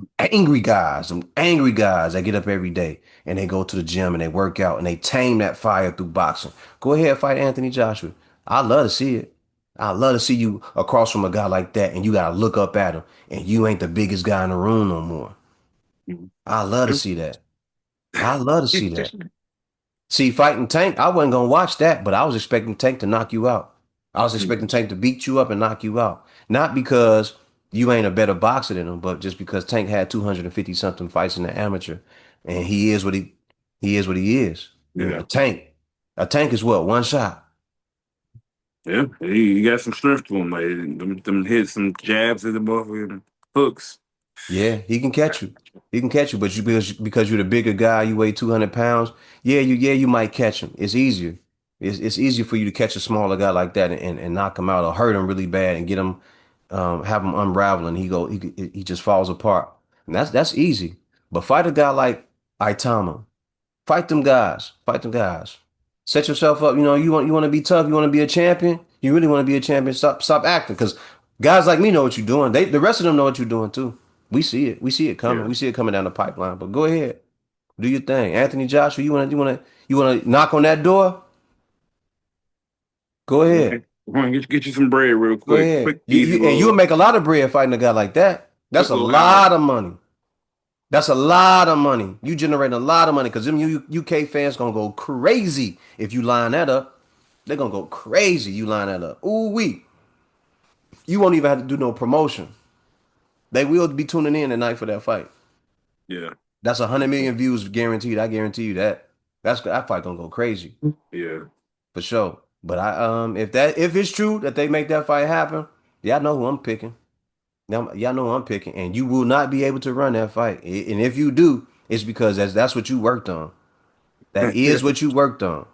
Speaker 1: some angry guys that get up every day and they go to the gym and they work out and they tame that fire through boxing. Go ahead and fight Anthony Joshua. I love to see it. I love to see you across from a guy like that and you gotta look up at him and you ain't the biggest guy in the room no more.
Speaker 2: Mhm.
Speaker 1: I love to
Speaker 2: Yeah.
Speaker 1: see that. I love to see that. See, fighting Tank, I wasn't gonna watch that, but I was expecting Tank to knock you out. I was expecting
Speaker 2: Mhm.
Speaker 1: Tank to beat you up and knock you out. Not because you ain't a better boxer than him, but just because Tank had 250 something fights in the amateur, and he is what he is. You know,
Speaker 2: Yeah.
Speaker 1: A tank is what, one shot.
Speaker 2: Yeah. He got some strength to him. Like them hit some jabs at the motherfucking hooks.
Speaker 1: Yeah, he can catch you. He can catch you, but you because you're the bigger guy, you weigh 200 pounds. Yeah, you might catch him. It's easier. It's easier for you to catch a smaller guy like that and knock him out or hurt him really bad and get him have him unravel and he just falls apart. And that's easy. But fight a guy like Itama. Fight them guys. Fight them guys. Set yourself up. You know, you want to be tough. You want to be a champion. You really want to be a champion. Stop acting because guys like me know what you're doing. The rest of them know what you're doing too. We see it. We see it coming.
Speaker 2: Yeah.
Speaker 1: We see it coming down the pipeline. But go ahead, do your thing, Anthony Joshua. You wanna knock on that door? Go ahead.
Speaker 2: Come on, get you some bread real
Speaker 1: Go
Speaker 2: quick.
Speaker 1: ahead.
Speaker 2: Quick, easy
Speaker 1: You'll
Speaker 2: little
Speaker 1: make a lot of bread fighting a guy like that. That's
Speaker 2: quick
Speaker 1: a
Speaker 2: little hour.
Speaker 1: lot of money. That's a lot of money. You generate a lot of money because them UK fans gonna go crazy if you line that up. They're gonna go crazy. You line that up. Ooh wee. You won't even have to do no promotion. They will be tuning in tonight for that fight.
Speaker 2: Yeah.
Speaker 1: That's 100 million views guaranteed. I guarantee you that. That fight gonna go crazy
Speaker 2: Yeah.
Speaker 1: for sure. But if it's true that they make that fight happen, y'all know who I'm picking. Y'all know who I'm picking, and you will not be able to run that fight. And if you do, it's because that's what you worked on. That is what you worked on.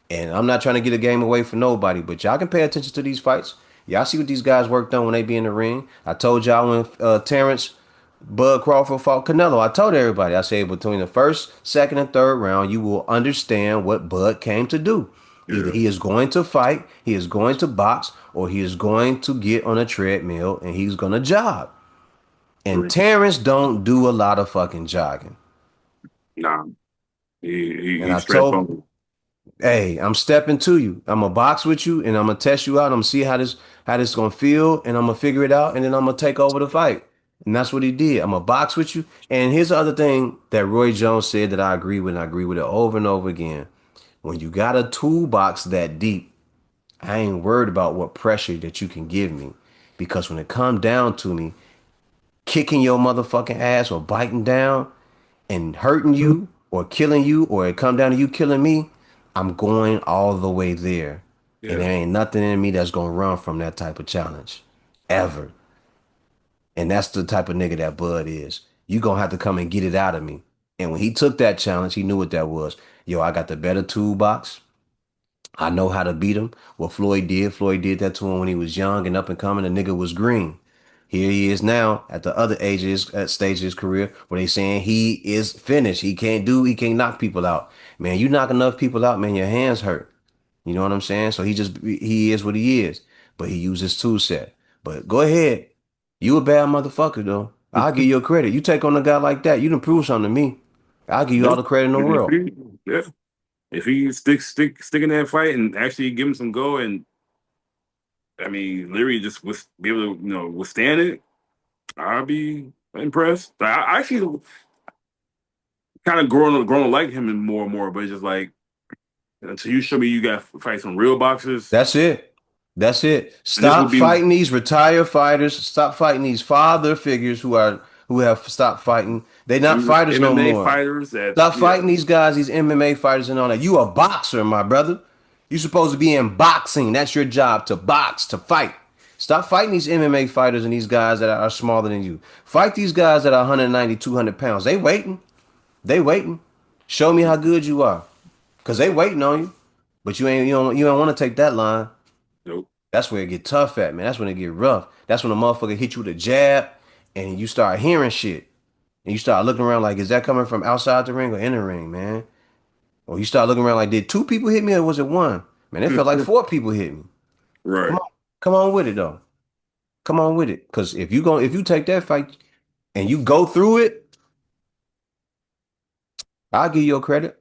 Speaker 1: And I'm not trying to get a game away from nobody, but y'all can pay attention to these fights. Y'all see what these guys worked on when they be in the ring. I told y'all when Terrence Bud Crawford fought Canelo. I told everybody. I said between the first, second, and third round, you will understand what Bud came to do. Either
Speaker 2: Yeah.
Speaker 1: he is going to fight, he is going to box, or he is going to get on a treadmill and he's going to jog. And
Speaker 2: True.
Speaker 1: Terrence don't do a lot of fucking jogging.
Speaker 2: Nah.
Speaker 1: And
Speaker 2: He
Speaker 1: I
Speaker 2: stretched
Speaker 1: told,
Speaker 2: on.
Speaker 1: hey, I'm stepping to you. I'm gonna box with you and I'm gonna test you out. I'm gonna see how this gonna feel and I'm gonna figure it out and then I'm gonna take over the fight. And that's what he did. I'm gonna box with you. And here's the other thing that Roy Jones said that I agree with, and I agree with it over and over again. When you got a toolbox that deep, I ain't worried about what pressure that you can give me. Because when it come down to me, kicking your motherfucking ass or biting down and hurting you or killing you or it come down to you killing me, I'm going all the way there. And
Speaker 2: Yeah.
Speaker 1: there ain't nothing in me that's gonna run from that type of challenge. Ever. And that's the type of nigga that Bud is. You gonna have to come and get it out of me. And when he took that challenge, he knew what that was. Yo, I got the better toolbox. I know how to beat him. What Floyd did that to him when he was young and up and coming. The nigga was green. Here he is now at the other ages, at stage of his career, where they saying he is finished. He can't knock people out. Man, you knock enough people out, man, your hands hurt. You know what I'm saying? So he is what he is. But he used his tool set. But go ahead. You a bad motherfucker though. I'll give you a credit. You take on a guy like that, you done prove something to me. I'll give you
Speaker 2: Yeah.
Speaker 1: all the credit in the
Speaker 2: And
Speaker 1: world.
Speaker 2: yeah. If he stick in that fight and actually give him some go, and I mean, literally just be able to withstand it, I'll be impressed. I actually kind of grown to like him more and more, but it's just like until you show me you got to fight some real boxers,
Speaker 1: That's it. That's it.
Speaker 2: and this would
Speaker 1: Stop
Speaker 2: be
Speaker 1: fighting these retired fighters. Stop fighting these father figures who have stopped fighting. They not fighters no
Speaker 2: MMA
Speaker 1: more.
Speaker 2: fighters that
Speaker 1: Stop
Speaker 2: yeah,
Speaker 1: fighting these guys, these MMA fighters and all that. You a boxer, my brother. You supposed to be in boxing. That's your job, to box, to fight. Stop fighting these MMA fighters and these guys that are smaller than you. Fight these guys that are 190, 200 pounds. They waiting. They waiting. Show me how good you are. Cause they waiting on you. But you don't want to take that line.
Speaker 2: nope.
Speaker 1: That's where it get tough at, man. That's when it get rough. That's when a motherfucker hit you with a jab and you start hearing shit. And you start looking around like, is that coming from outside the ring or in the ring, man? Or you start looking around like, did two people hit me or was it one? Man, it felt like four people hit me. Come
Speaker 2: Right.
Speaker 1: on. Come on with it though. Come on with it. Cause if you take that fight and you go through it, I'll give you your credit.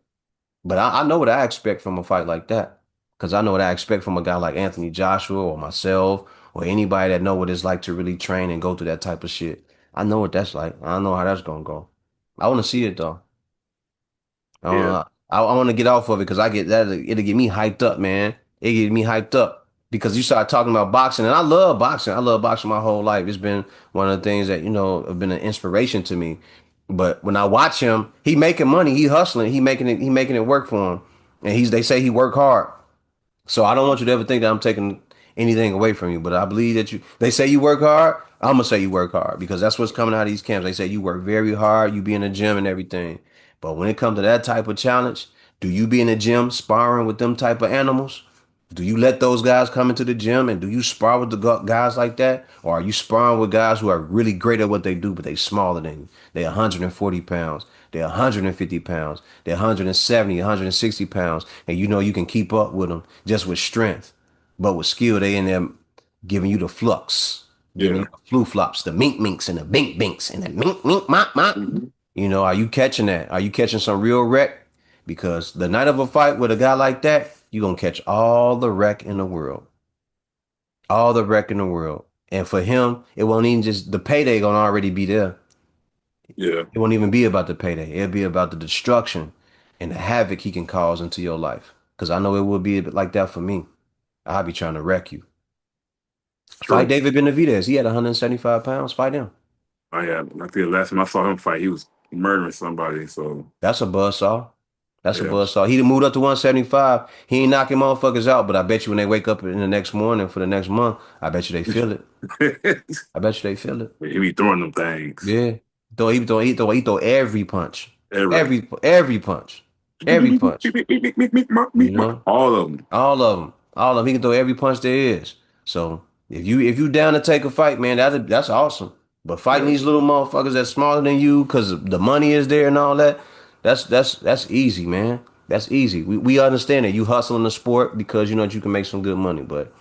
Speaker 1: But I know what I expect from a fight like that. Because I know what I expect from a guy like Anthony Joshua or myself or anybody that know what it's like to really train and go through that type of shit. I know what that's like. I know how that's gonna go. I want to see it though.
Speaker 2: Yeah.
Speaker 1: I want to get off of it because I get that it'll get me hyped up, man. It get me hyped up because you start talking about boxing, and I love boxing. I love boxing my whole life. It's been one of the things that have been an inspiration to me. But when I watch him, he making money, he hustling, he making it work for him, and they say he work hard. So I don't want you to ever think that I'm taking anything away from you, but I believe that they say you work hard. I'm gonna say you work hard because that's what's coming out of these camps. They say you work very hard, you be in the gym and everything. But when it comes to that type of challenge, do you be in the gym sparring with them type of animals? Do you let those guys come into the gym and do you spar with the guys like that? Or are you sparring with guys who are really great at what they do, but they smaller than you? They're 140 pounds. They're 150 pounds. They're 170, 160 pounds. And you know you can keep up with them just with strength. But with skill, they in there giving you the flux, giving you
Speaker 2: Yeah.
Speaker 1: the flu flops, the mink minks and the bink binks and the mink mink mop mop.
Speaker 2: Mhm.
Speaker 1: Are you catching that? Are you catching some real wreck? Because the night of a fight with a guy like that, you're going to catch all the wreck in the world. All the wreck in the world. And for him, it won't even just, the payday going to already be there.
Speaker 2: Yeah.
Speaker 1: It won't even be about the payday. It'll be about the destruction and the havoc he can cause into your life. Because I know it will be a bit like that for me. I'll be trying to wreck you. Fight
Speaker 2: True.
Speaker 1: David Benavidez. He had 175 pounds. Fight him.
Speaker 2: I think the last time I saw him fight, he was murdering somebody. So
Speaker 1: That's a buzzsaw. That's a
Speaker 2: yeah.
Speaker 1: buzzsaw. He done moved up to 175. He ain't knocking motherfuckers out, but I bet you when they wake up in the next morning for the next month, I bet you they feel it. I bet you they feel it.
Speaker 2: He be throwing them things.
Speaker 1: Yeah. He throw every punch.
Speaker 2: Every
Speaker 1: Every punch. Every punch. You know?
Speaker 2: all of them.
Speaker 1: All of them. All of them. He can throw every punch there is. So if you down to take a fight, man, that's awesome. But fighting
Speaker 2: Yeah.
Speaker 1: these little motherfuckers that's smaller than you because the money is there and all that, that's easy, man. That's easy. We understand it. You hustle in the sport because you know that you can make some good money, but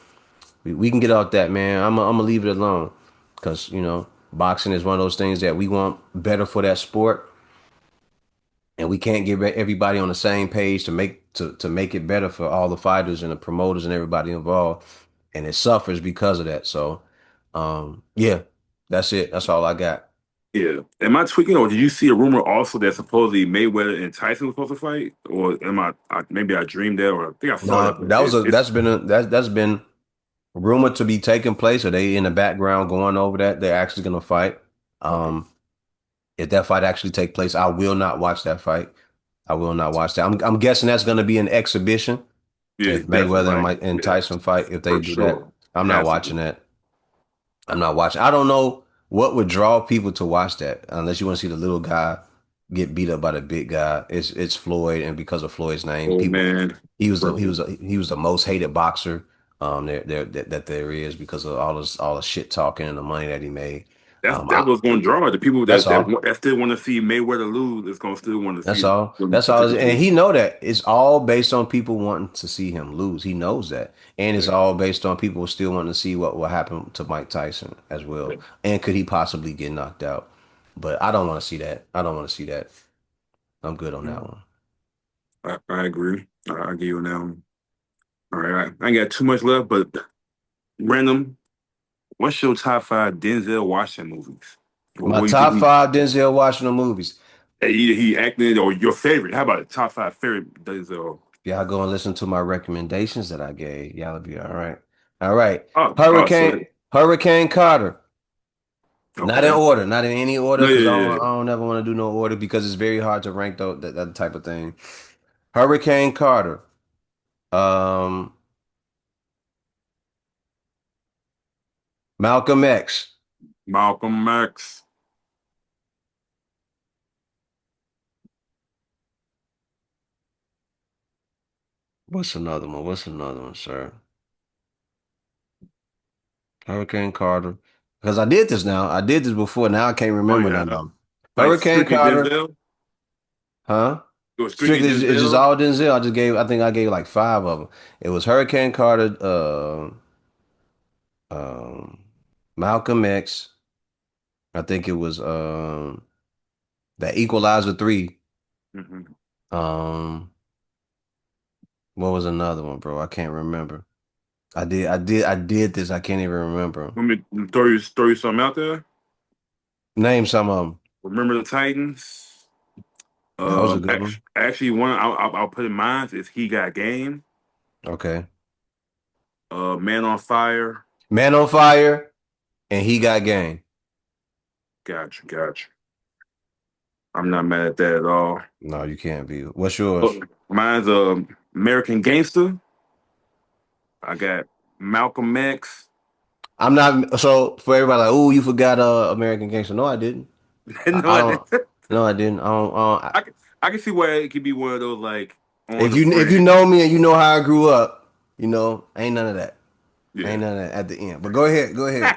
Speaker 1: we can get off that, man. I'm gonna leave it alone because you know boxing is one of those things that we want better for that sport, and we can't get everybody on the same page to make it better for all the fighters and the promoters and everybody involved, and it suffers because of that. So, yeah, that's it. That's all I got.
Speaker 2: Yeah. Am I tweaking, or did you see a rumor also that supposedly Mayweather and Tyson were supposed to fight? Or am maybe I dreamed that, or I think I saw
Speaker 1: No,
Speaker 2: that, but it's
Speaker 1: that's been rumored to be taking place. Or they in the background going over that they're actually gonna fight.
Speaker 2: okay.
Speaker 1: Um, if that fight actually take place, I will not watch that fight. I will not watch that. I'm guessing that's gonna be an exhibition.
Speaker 2: Yeah,
Speaker 1: If
Speaker 2: definitely,
Speaker 1: Mayweather and
Speaker 2: right?
Speaker 1: Mike and
Speaker 2: Yeah,
Speaker 1: Tyson fight, if they
Speaker 2: for
Speaker 1: do that,
Speaker 2: sure.
Speaker 1: I'm not
Speaker 2: Has to
Speaker 1: watching
Speaker 2: be.
Speaker 1: that. I'm not watching. I don't know what would draw people to watch that unless you want to see the little guy get beat up by the big guy. It's Floyd, and because of Floyd's name,
Speaker 2: Oh
Speaker 1: people
Speaker 2: man. Bro.
Speaker 1: he was the most hated boxer that there is because of all the shit talking and the money that he made.
Speaker 2: That's
Speaker 1: Um,
Speaker 2: that
Speaker 1: I,
Speaker 2: was going to draw the people
Speaker 1: that's all.
Speaker 2: that still want to see Mayweather lose. Is going to still want to
Speaker 1: That's
Speaker 2: see
Speaker 1: all.
Speaker 2: them
Speaker 1: That's
Speaker 2: put
Speaker 1: all.
Speaker 2: the
Speaker 1: And
Speaker 2: two.
Speaker 1: he know that it's all based on people wanting to see him lose. He knows that, and it's
Speaker 2: Yeah,
Speaker 1: all based on people still wanting to see what will happen to Mike Tyson as
Speaker 2: yeah.
Speaker 1: well. And could he possibly get knocked out? But I don't want to see that. I don't want to see that. I'm good on that one.
Speaker 2: I agree. I give you an album. All right, I ain't got too much left, but random. What's your top five Denzel Washington movies? Or
Speaker 1: My
Speaker 2: what do you think
Speaker 1: top five Denzel Washington movies.
Speaker 2: either he acted or your favorite? How about top five favorite Denzel?
Speaker 1: Y'all go and listen to my recommendations that I gave. Y'all be all right. All right.
Speaker 2: So
Speaker 1: Hurricane Carter. Not in
Speaker 2: okay.
Speaker 1: order, not in any order,
Speaker 2: No,
Speaker 1: because
Speaker 2: yeah, yeah,
Speaker 1: I don't ever want to do no order because it's very hard to rank that type of thing. Hurricane Carter. Um, Malcolm X.
Speaker 2: Malcolm X.
Speaker 1: What's another one? What's another one, sir? Hurricane Carter. Because I did this now. I did this before. Now I can't
Speaker 2: Oh
Speaker 1: remember none of
Speaker 2: yeah,
Speaker 1: them.
Speaker 2: like
Speaker 1: Hurricane
Speaker 2: strictly
Speaker 1: Carter.
Speaker 2: Denzel.
Speaker 1: Huh?
Speaker 2: It was strictly
Speaker 1: Strictly, it's just
Speaker 2: Denzel.
Speaker 1: all Denzel. I think I gave like five of them. It was Hurricane Carter, um, Malcolm X. I think it was that Equalizer 3.
Speaker 2: Mm-hmm.
Speaker 1: Um, what was another one, bro? I can't remember. I did this. I can't even remember.
Speaker 2: Let me throw you something out there.
Speaker 1: Name some of them.
Speaker 2: Remember the Titans?
Speaker 1: That was a good one.
Speaker 2: Actually, one I'll put in mind is He Got Game.
Speaker 1: Okay.
Speaker 2: Man on Fire.
Speaker 1: Man on Fire, and he got game.
Speaker 2: Gotcha, gotcha. I'm not mad at that at all.
Speaker 1: No, you can't be. What's
Speaker 2: Oh,
Speaker 1: yours?
Speaker 2: mine's American Gangster. I got Malcolm X.
Speaker 1: I'm not. So for everybody, like, oh, you forgot American Gangster. No, I didn't. I
Speaker 2: No,
Speaker 1: don't. No, I didn't. I don't.
Speaker 2: I can see why it could be one of those like on
Speaker 1: If
Speaker 2: the
Speaker 1: if you
Speaker 2: fringe.
Speaker 1: know me and you know how I grew up, you know, ain't none of that.
Speaker 2: Yeah.
Speaker 1: Ain't none of that at the end. But go ahead. Go ahead.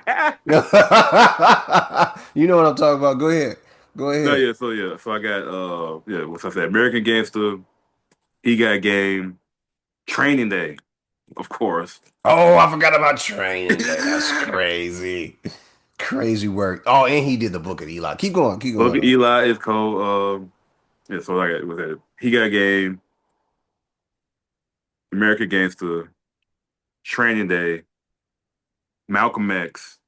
Speaker 1: You know what I'm talking about. Go ahead. Go
Speaker 2: No,
Speaker 1: ahead.
Speaker 2: yeah, so I got what's I said, American Gangster, He Got Game, Training Day, of course.
Speaker 1: Oh, I forgot about Training Day. That's crazy. Crazy work. Oh, and he did the Book of Eli. Keep going. Keep
Speaker 2: Look
Speaker 1: going
Speaker 2: at
Speaker 1: though.
Speaker 2: Eli is cold. Yeah, so I got was that He Got Game, American Gangster, Training Day, Malcolm X.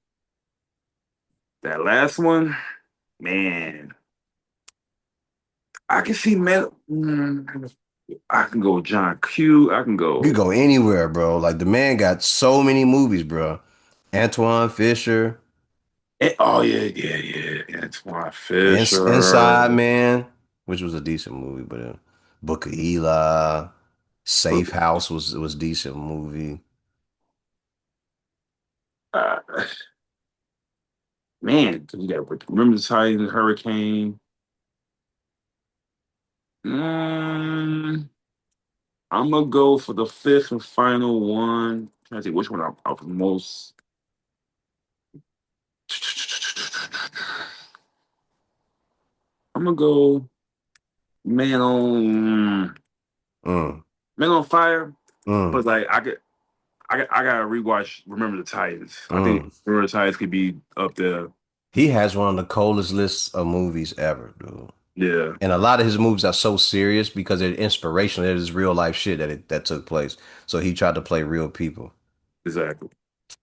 Speaker 2: That last one, man, I can see I can go John Q. I can
Speaker 1: You could
Speaker 2: go.
Speaker 1: go anywhere, bro. Like the man got so many movies, bro. Antoine Fisher,
Speaker 2: Oh yeah. Antoine
Speaker 1: Inside
Speaker 2: Fisher.
Speaker 1: Man, which was a decent movie, but Book of Eli, Safe
Speaker 2: Look,
Speaker 1: House was decent movie.
Speaker 2: uh, man, you got remember the Titans, Hurricane. Mm, I'm gonna go for the fifth and final one. Trying to see which one I was most. I'm gonna go man on.
Speaker 1: Mm,
Speaker 2: Man on Fire,
Speaker 1: mm,
Speaker 2: but like I gotta rewatch Remember the Titans. I think
Speaker 1: mm.
Speaker 2: Remember the Titans could be up there.
Speaker 1: He has one of the coldest lists of movies ever, dude.
Speaker 2: Yeah,
Speaker 1: And a lot of his movies are so serious because they're inspirational. It is real life shit that took place. So he tried to play real people.
Speaker 2: exactly.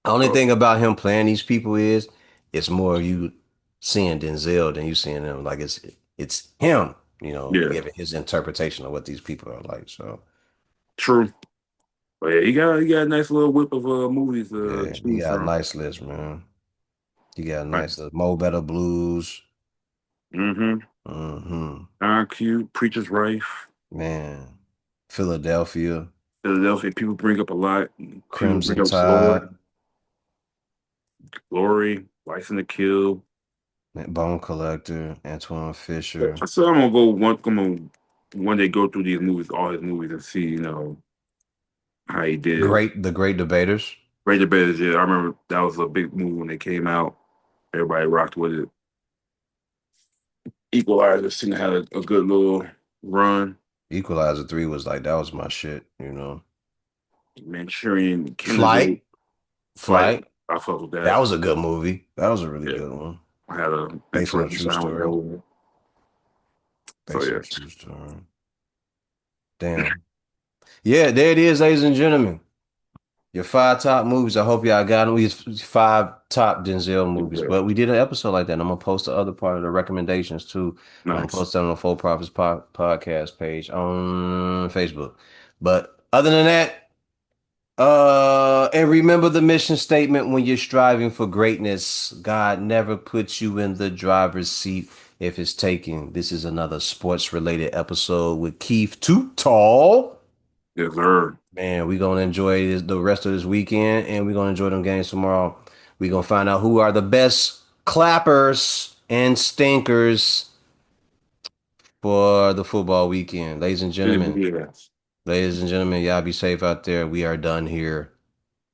Speaker 1: The only
Speaker 2: Oh,
Speaker 1: thing about him playing these people is it's more of you seeing Denzel than you seeing him. Like it's him,
Speaker 2: yeah,
Speaker 1: giving his interpretation of what these people are like. So
Speaker 2: true. But yeah, he got a nice little whip of movies to
Speaker 1: yeah, he
Speaker 2: choose
Speaker 1: got a
Speaker 2: from.
Speaker 1: nice list, man. He got a
Speaker 2: Right.
Speaker 1: nice list. Mo Better Blues.
Speaker 2: Mm-hmm.
Speaker 1: Hmm.
Speaker 2: Cute, Preacher's Wife,
Speaker 1: Man. Philadelphia.
Speaker 2: Philadelphia. People bring up a lot. People bring
Speaker 1: Crimson
Speaker 2: up Floyd,
Speaker 1: Tide.
Speaker 2: Glory, License to Kill.
Speaker 1: Bone Collector. Antoine Fisher.
Speaker 2: So I'm gonna one day go through these movies, all his movies, and see, how he did.
Speaker 1: The Great Debaters.
Speaker 2: Rage the Bears, yeah, I remember that was a big movie when they came out. Everybody rocked with it. Equalizer seemed to have a good little run.
Speaker 1: Equalizer 3 was like that was my shit.
Speaker 2: Manchurian Candidate,
Speaker 1: Flight.
Speaker 2: Flight.
Speaker 1: Flight.
Speaker 2: I fuck with
Speaker 1: That
Speaker 2: that.
Speaker 1: was a good movie. That was a really
Speaker 2: Yeah,
Speaker 1: good one.
Speaker 2: I had a
Speaker 1: Based on a
Speaker 2: interesting
Speaker 1: true
Speaker 2: time with that
Speaker 1: story.
Speaker 2: one. So
Speaker 1: Based on
Speaker 2: yeah,
Speaker 1: a true story. Damn. Yeah, there it is, ladies and gentlemen. Your five top movies. I hope y'all got them. We five top Denzel movies.
Speaker 2: yeah.
Speaker 1: But we did an episode like that. And I'm gonna post the other part of the recommendations too. I'm gonna
Speaker 2: Nice.
Speaker 1: post that on the Full Profits podcast page on Facebook. But other than that, and remember the mission statement when you're striving for greatness. God never puts you in the driver's seat if it's taken. This is another sports related episode with Keith Too Tall.
Speaker 2: Yes, sir.
Speaker 1: Man, we're gonna enjoy the rest of this weekend and we're gonna enjoy them games tomorrow. We're gonna find out who are the best clappers and stinkers for the football weekend.
Speaker 2: Yes.
Speaker 1: Ladies and gentlemen, y'all be safe out there. We are done here.